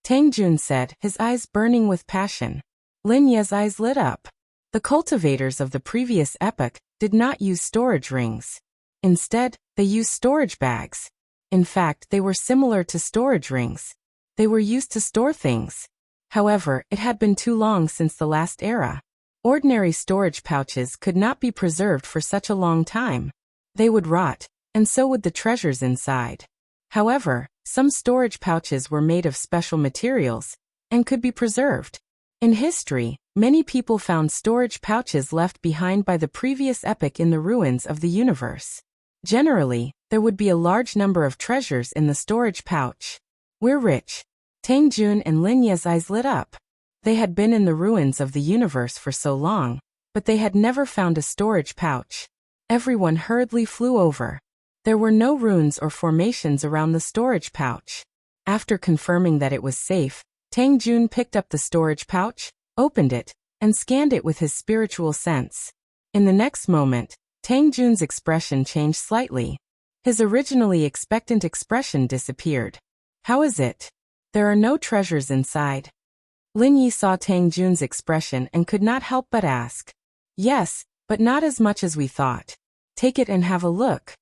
S1: Tang Jun said, his eyes burning with passion. Lin Yi's eyes lit up. The cultivators of the previous epoch did not use storage rings. Instead, they used storage bags. In fact, they were similar to storage rings. They were used to store things. However, it had been too long since the last era. Ordinary storage pouches could not be preserved for such a long time. They would rot, and so would the treasures inside. However, some storage pouches were made of special materials and could be preserved. In history, many people found storage pouches left behind by the previous epoch in the ruins of the universe. Generally, there would be a large number of treasures in the storage pouch. We're rich. Tang Jun and Lin Ye's eyes lit up. They had been in the ruins of the universe for so long, but they had never found a storage pouch. Everyone hurriedly flew over. There were no runes or formations around the storage pouch. After confirming that it was safe, Tang Jun picked up the storage pouch, opened it, and scanned it with his spiritual sense. In the next moment, Tang Jun's expression changed slightly. His originally expectant expression disappeared. How is it? There are no treasures inside. Lin Yi saw Tang Jun's expression and could not help but ask. Yes, but not as much as we thought. Take it and have a look.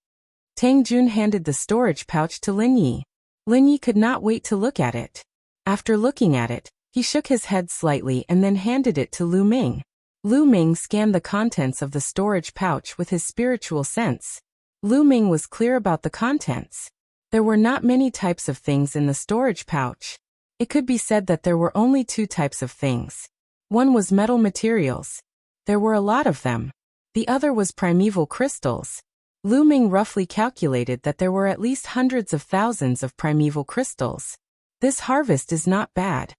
S1: Tang Jun handed the storage pouch to Lin Yi. Lin Yi could not wait to look at it. After looking at it, he shook his head slightly and then handed it to Lu Ming. Lu Ming scanned the contents of the storage pouch with his spiritual sense. Lu Ming was clear about the contents. There were not many types of things in the storage pouch. It could be said that there were only two types of things. One was metal materials. There were a lot of them. The other was primeval crystals. Lu Ming roughly calculated that there were at least hundreds of thousands of primeval crystals. This harvest is not bad.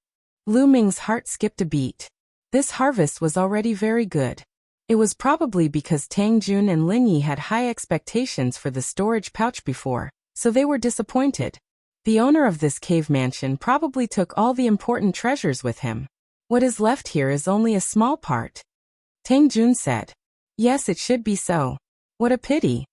S1: Lu Ming's heart skipped a beat. This harvest was already very good. It was probably because Tang Jun and Lin Yi had high expectations for the storage pouch before, so they were disappointed. The owner of this cave mansion probably took all the important treasures with him. What is left here is only a small part. Tang Jun said. Yes, it should be so. What a pity.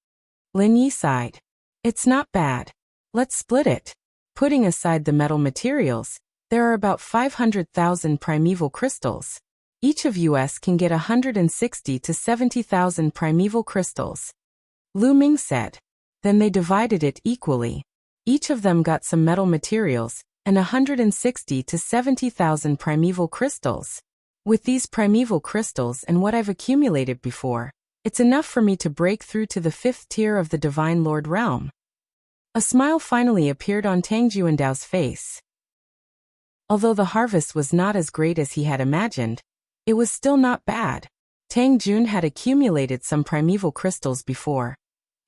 S1: Lin Yi sighed. It's not bad. Let's split it. Putting aside the metal materials, there are about 500,000 primeval crystals. Each of us can get 160 to 70,000 primeval crystals. Lu Ming said. Then they divided it equally. Each of them got some metal materials, and 160 to 70,000 primeval crystals. With these primeval crystals and what I've accumulated before, it's enough for me to break through to the 5th tier of the Divine Lord realm. A smile finally appeared on Tang Juandao's face. Although the harvest was not as great as he had imagined, it was still not bad. Tang Jun had accumulated some primeval crystals before,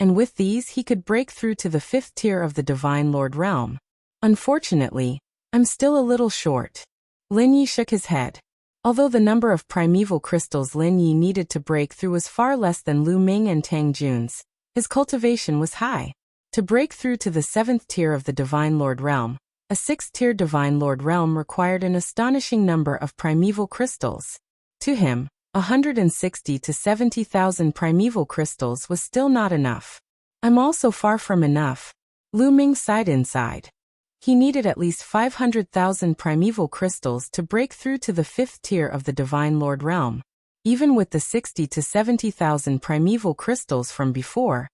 S1: and with these he could break through to the 5th tier of the Divine Lord realm. Unfortunately, I'm still a little short. Lin Yi shook his head. Although the number of primeval crystals Lin Yi needed to break through was far less than Lu Ming and Tang Jun's, his cultivation was high. To break through to the 7th tier of the Divine Lord realm, a 6th-tier Divine Lord realm required an astonishing number of primeval crystals. To him, 160 to 70,000 primeval crystals was still not enough. I'm also far from enough. Lu Ming sighed inside. He needed at least 500,000 primeval crystals to break through to the 5th tier of the Divine Lord realm. Even with the 60 to 70,000 primeval crystals from before,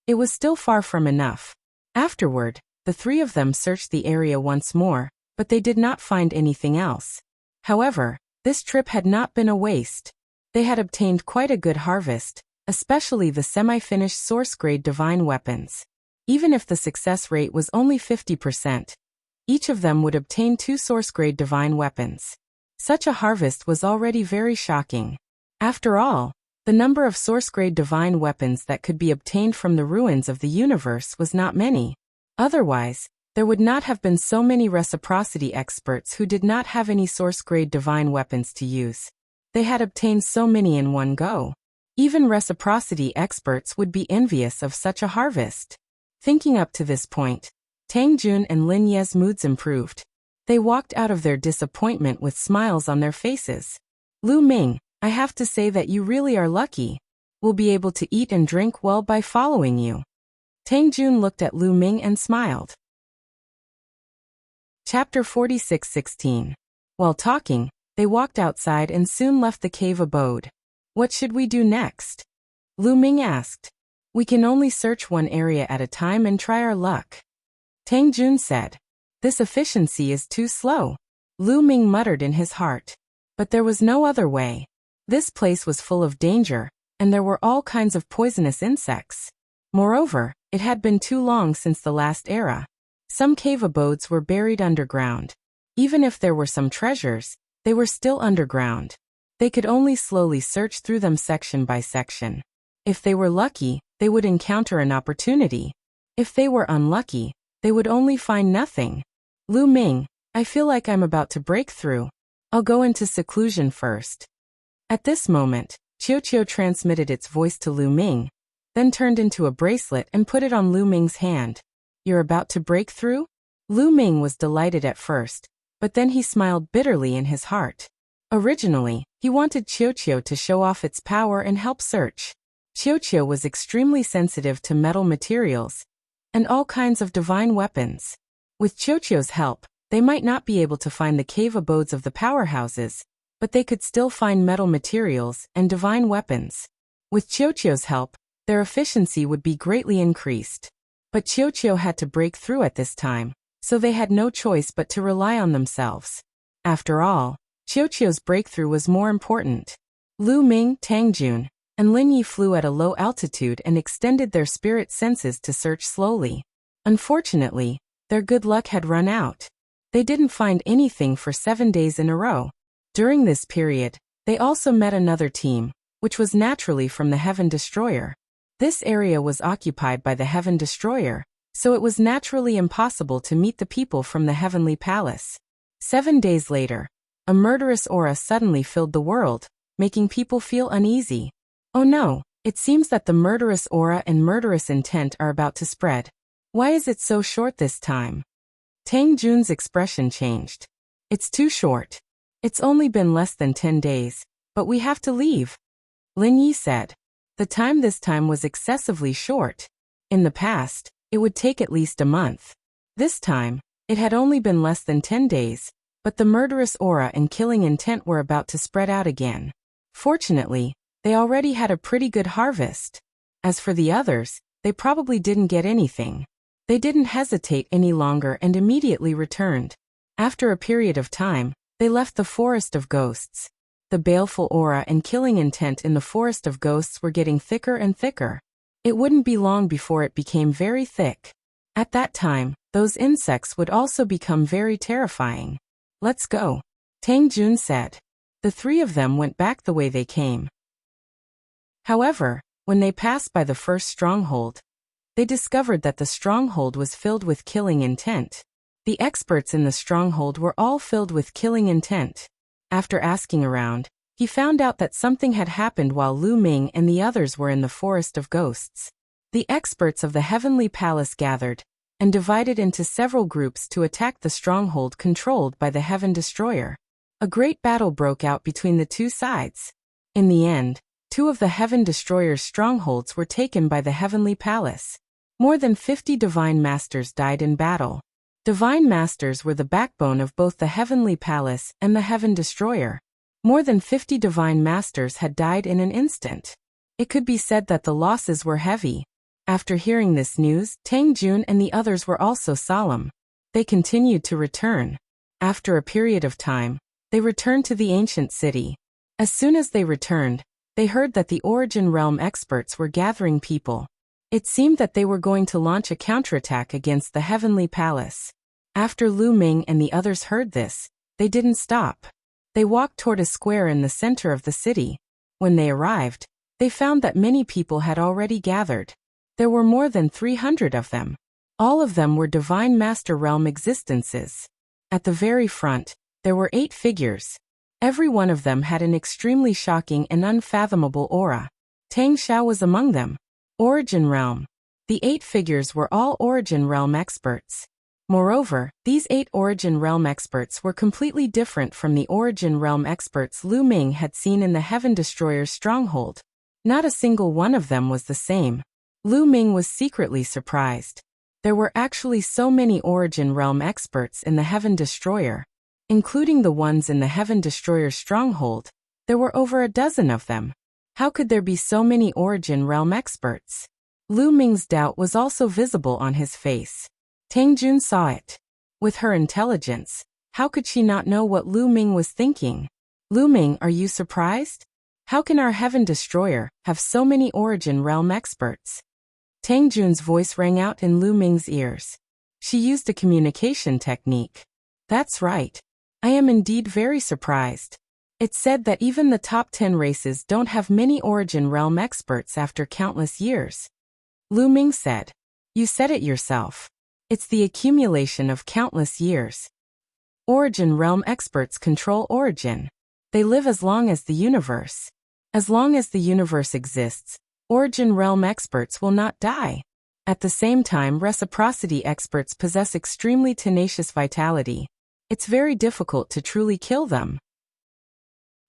S1: it was still far from enough. Afterward, the three of them searched the area once more, but they did not find anything else. However, this trip had not been a waste. They had obtained quite a good harvest, especially the semi-finished source-grade divine weapons. Even if the success rate was only 50%, each of them would obtain 2 source-grade divine weapons. Such a harvest was already very shocking. After all, the number of source-grade divine weapons that could be obtained from the ruins of the universe was not many. Otherwise, there would not have been so many reciprocity experts who did not have any source-grade divine weapons to use. They had obtained so many in one go. Even reciprocity experts would be envious of such a harvest. Thinking up to this point, Tang Jun and Lin Ye's moods improved. They walked out of their disappointment with smiles on their faces. Lu Ming, I have to say that you really are lucky. We'll be able to eat and drink well by following you. Tang Jun looked at Lu Ming and smiled. Chapter 46:16. While talking, they walked outside and soon left the cave abode. What should we do next? Lu Ming asked. We can only search one area at a time and try our luck. Tang Jun said. This efficiency is too slow, Lu Ming muttered in his heart. But there was no other way. This place was full of danger, and there were all kinds of poisonous insects. Moreover, it had been too long since the last era. Some cave abodes were buried underground. Even if there were some treasures, they were still underground. They could only slowly search through them section by section. If they were lucky, they would encounter an opportunity. If they were unlucky, they would only find nothing. Lu Ming, I feel like I'm about to break through. I'll go into seclusion first. At this moment, Qiuqiu transmitted its voice to Lu Ming, then turned into a bracelet and put it on Lu Ming's hand. You're about to break through? Lu Ming was delighted at first, but then he smiled bitterly in his heart. Originally, he wanted Qiuqiu to show off its power and help search. Qiuqiu was extremely sensitive to metal materials and all kinds of divine weapons. With Qiuqiu's help, they might not be able to find the cave abodes of the powerhouses, but they could still find metal materials and divine weapons. With Qiuqiu's help, their efficiency would be greatly increased. But Qiuqiu had to break through at this time, so they had no choice but to rely on themselves. After all, Qiuqiu's breakthrough was more important. Lu Ming, Tang Jun, and Lin Yi flew at a low altitude and extended their spirit senses to search slowly. Unfortunately, their good luck had run out. They didn't find anything for 7 days in a row. During this period, they also met another team, which was naturally from the Heaven Destroyer. This area was occupied by the Heaven Destroyer, so it was naturally impossible to meet the people from the Heavenly Palace. 7 days later, a murderous aura suddenly filled the world, making people feel uneasy. Oh no, it seems that the murderous aura and murderous intent are about to spread. Why is it so short this time? Tang Jun's expression changed. It's too short. It's only been less than 10 days, but we have to leave. Lin Yi said. The time this time was excessively short. In the past, it would take at least a month. This time, it had only been less than 10 days, but the murderous aura and killing intent were about to spread out again. Fortunately, they already had a pretty good harvest. As for the others, they probably didn't get anything. They didn't hesitate any longer and immediately returned. After a period of time, they left the Forest of Ghosts. The baleful aura and killing intent in the Forest of Ghosts were getting thicker and thicker. It wouldn't be long before it became very thick. At that time, those insects would also become very terrifying. Let's go, Tang Jun said. The three of them went back the way they came. However, when they passed by the first stronghold, they discovered that the stronghold was filled with killing intent. The experts in the stronghold were all filled with killing intent. After asking around, he found out that something had happened while Lu Ming and the others were in the Forest of Ghosts. The experts of the Heavenly Palace gathered and divided into several groups to attack the stronghold controlled by the Heaven Destroyer. A great battle broke out between the two sides. In the end, 2 of the Heaven Destroyer's strongholds were taken by the Heavenly Palace. More than 50 Divine Masters died in battle. Divine Masters were the backbone of both the Heavenly Palace and the Heaven Destroyer. More than 50 Divine Masters had died in an instant. It could be said that the losses were heavy. After hearing this news, Tang Jun and the others were also solemn. They continued to return. After a period of time, they returned to the ancient city. As soon as they returned, they heard that the Origin Realm experts were gathering people. It seemed that they were going to launch a counterattack against the Heavenly Palace. After Lu Ming and the others heard this, they didn't stop. They walked toward a square in the center of the city. When they arrived, they found that many people had already gathered. There were more than 300 of them. All of them were Divine Master Realm existences. At the very front, there were 8 figures. Every one of them had an extremely shocking and unfathomable aura. Tang Xiao was among them. Origin Realm. The 8 figures were all Origin Realm experts. Moreover, these 8 Origin Realm experts were completely different from the Origin Realm experts Lu Ming had seen in the Heaven Destroyer's stronghold. Not a single one of them was the same. Lu Ming was secretly surprised. There were actually so many Origin Realm experts in the Heaven Destroyer. Including the ones in the Heaven Destroyer's stronghold, there were over a dozen of them. How could there be so many Origin Realm experts? Lu Ming's doubt was also visible on his face. Tang Jun saw it. With her intelligence, how could she not know what Lu Ming was thinking? Lu Ming, are you surprised? How can our Heaven Destroyer have so many Origin Realm experts? Tang Jun's voice rang out in Lu Ming's ears. She used a communication technique. That's right. I am indeed very surprised. It's said that even the top 10 races don't have many Origin Realm experts after countless years. Lu Ming said. You said it yourself. It's the accumulation of countless years. Origin Realm experts control Origin. They live as long as the universe. As long as the universe exists, Origin Realm experts will not die. At the same time, reciprocity experts possess extremely tenacious vitality. It's very difficult to truly kill them.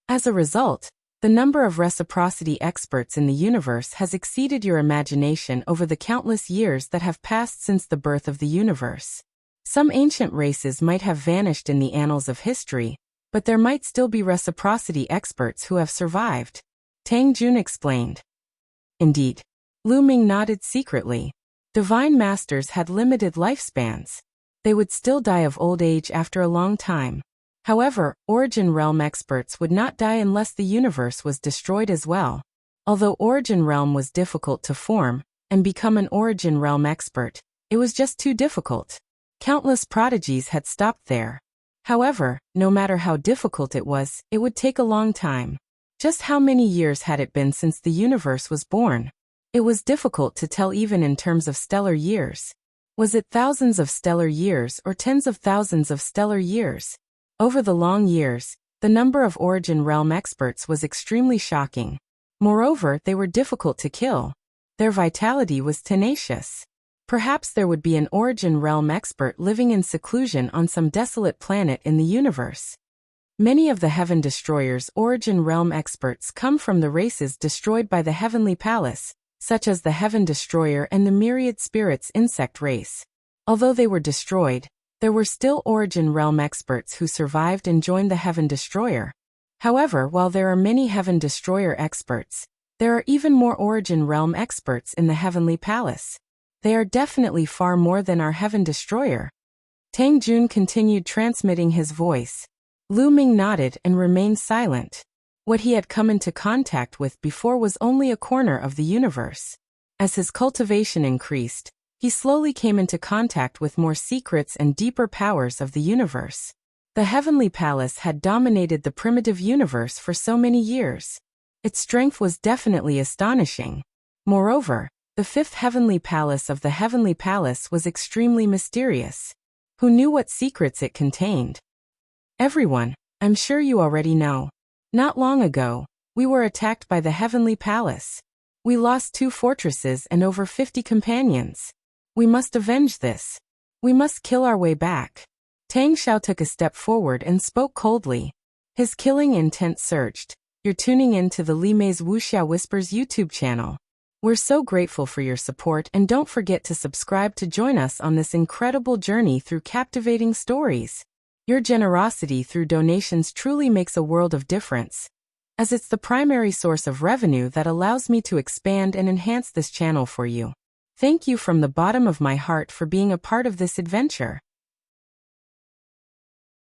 S1: As a result, the number of reciprocity experts in the universe has exceeded your imagination over the countless years that have passed since the birth of the universe. Some ancient races might have vanished in the annals of history, but there might still be reciprocity experts who have survived. Tang Jun explained. Indeed. Lu Ming nodded secretly. Divine Masters had limited lifespans. They would still die of old age after a long time. However, Origin Realm experts would not die unless the universe was destroyed as well. Although Origin Realm was difficult to form and become an Origin Realm expert, it was just too difficult. Countless prodigies had stopped there. However, no matter how difficult it would take a long time. Just how many years had it been since the universe was born? It was difficult to tell even in terms of stellar years. Was it thousands of stellar years or tens of thousands of stellar years? Over the long years, the number of Origin Realm experts was extremely shocking. Moreover, they were difficult to kill. Their vitality was tenacious. Perhaps there would be an Origin Realm expert living in seclusion on some desolate planet in the universe. Many of the Heaven Destroyer's Origin Realm experts come from the races destroyed by the Heavenly Palace, such as the Heaven Destroyer and the Myriad Spirits insect race. Although they were destroyed, there were still Origin Realm experts who survived and joined the Heaven Destroyer. However, while there are many Heaven Destroyer experts, there are even more Origin Realm experts in the Heavenly Palace. They are definitely far more than our Heaven Destroyer. Tang Jun continued transmitting his voice. Lu Ming nodded and remained silent. What he had come into contact with before was only a corner of the universe. As his cultivation increased, he slowly came into contact with more secrets and deeper powers of the universe. The Heavenly Palace had dominated the primitive universe for so many years. Its strength was definitely astonishing. Moreover, the fifth Heavenly Palace of the Heavenly Palace was extremely mysterious. Who knew what secrets it contained? Everyone, I'm sure you already know. Not long ago, we were attacked by the Heavenly Palace. We lost 2 fortresses and over 50 companions. We must avenge this. We must kill our way back. Tang Xiao took a step forward and spoke coldly. His killing intent surged. You're tuning in to the Li Mei's Wuxia Whispers YouTube channel. We're so grateful for your support, and don't forget to subscribe to join us on this incredible journey through captivating stories. Your generosity through donations truly makes a world of difference, as it's the primary source of revenue that allows me to expand and enhance this channel for you. Thank you from the bottom of my heart for being a part of this adventure.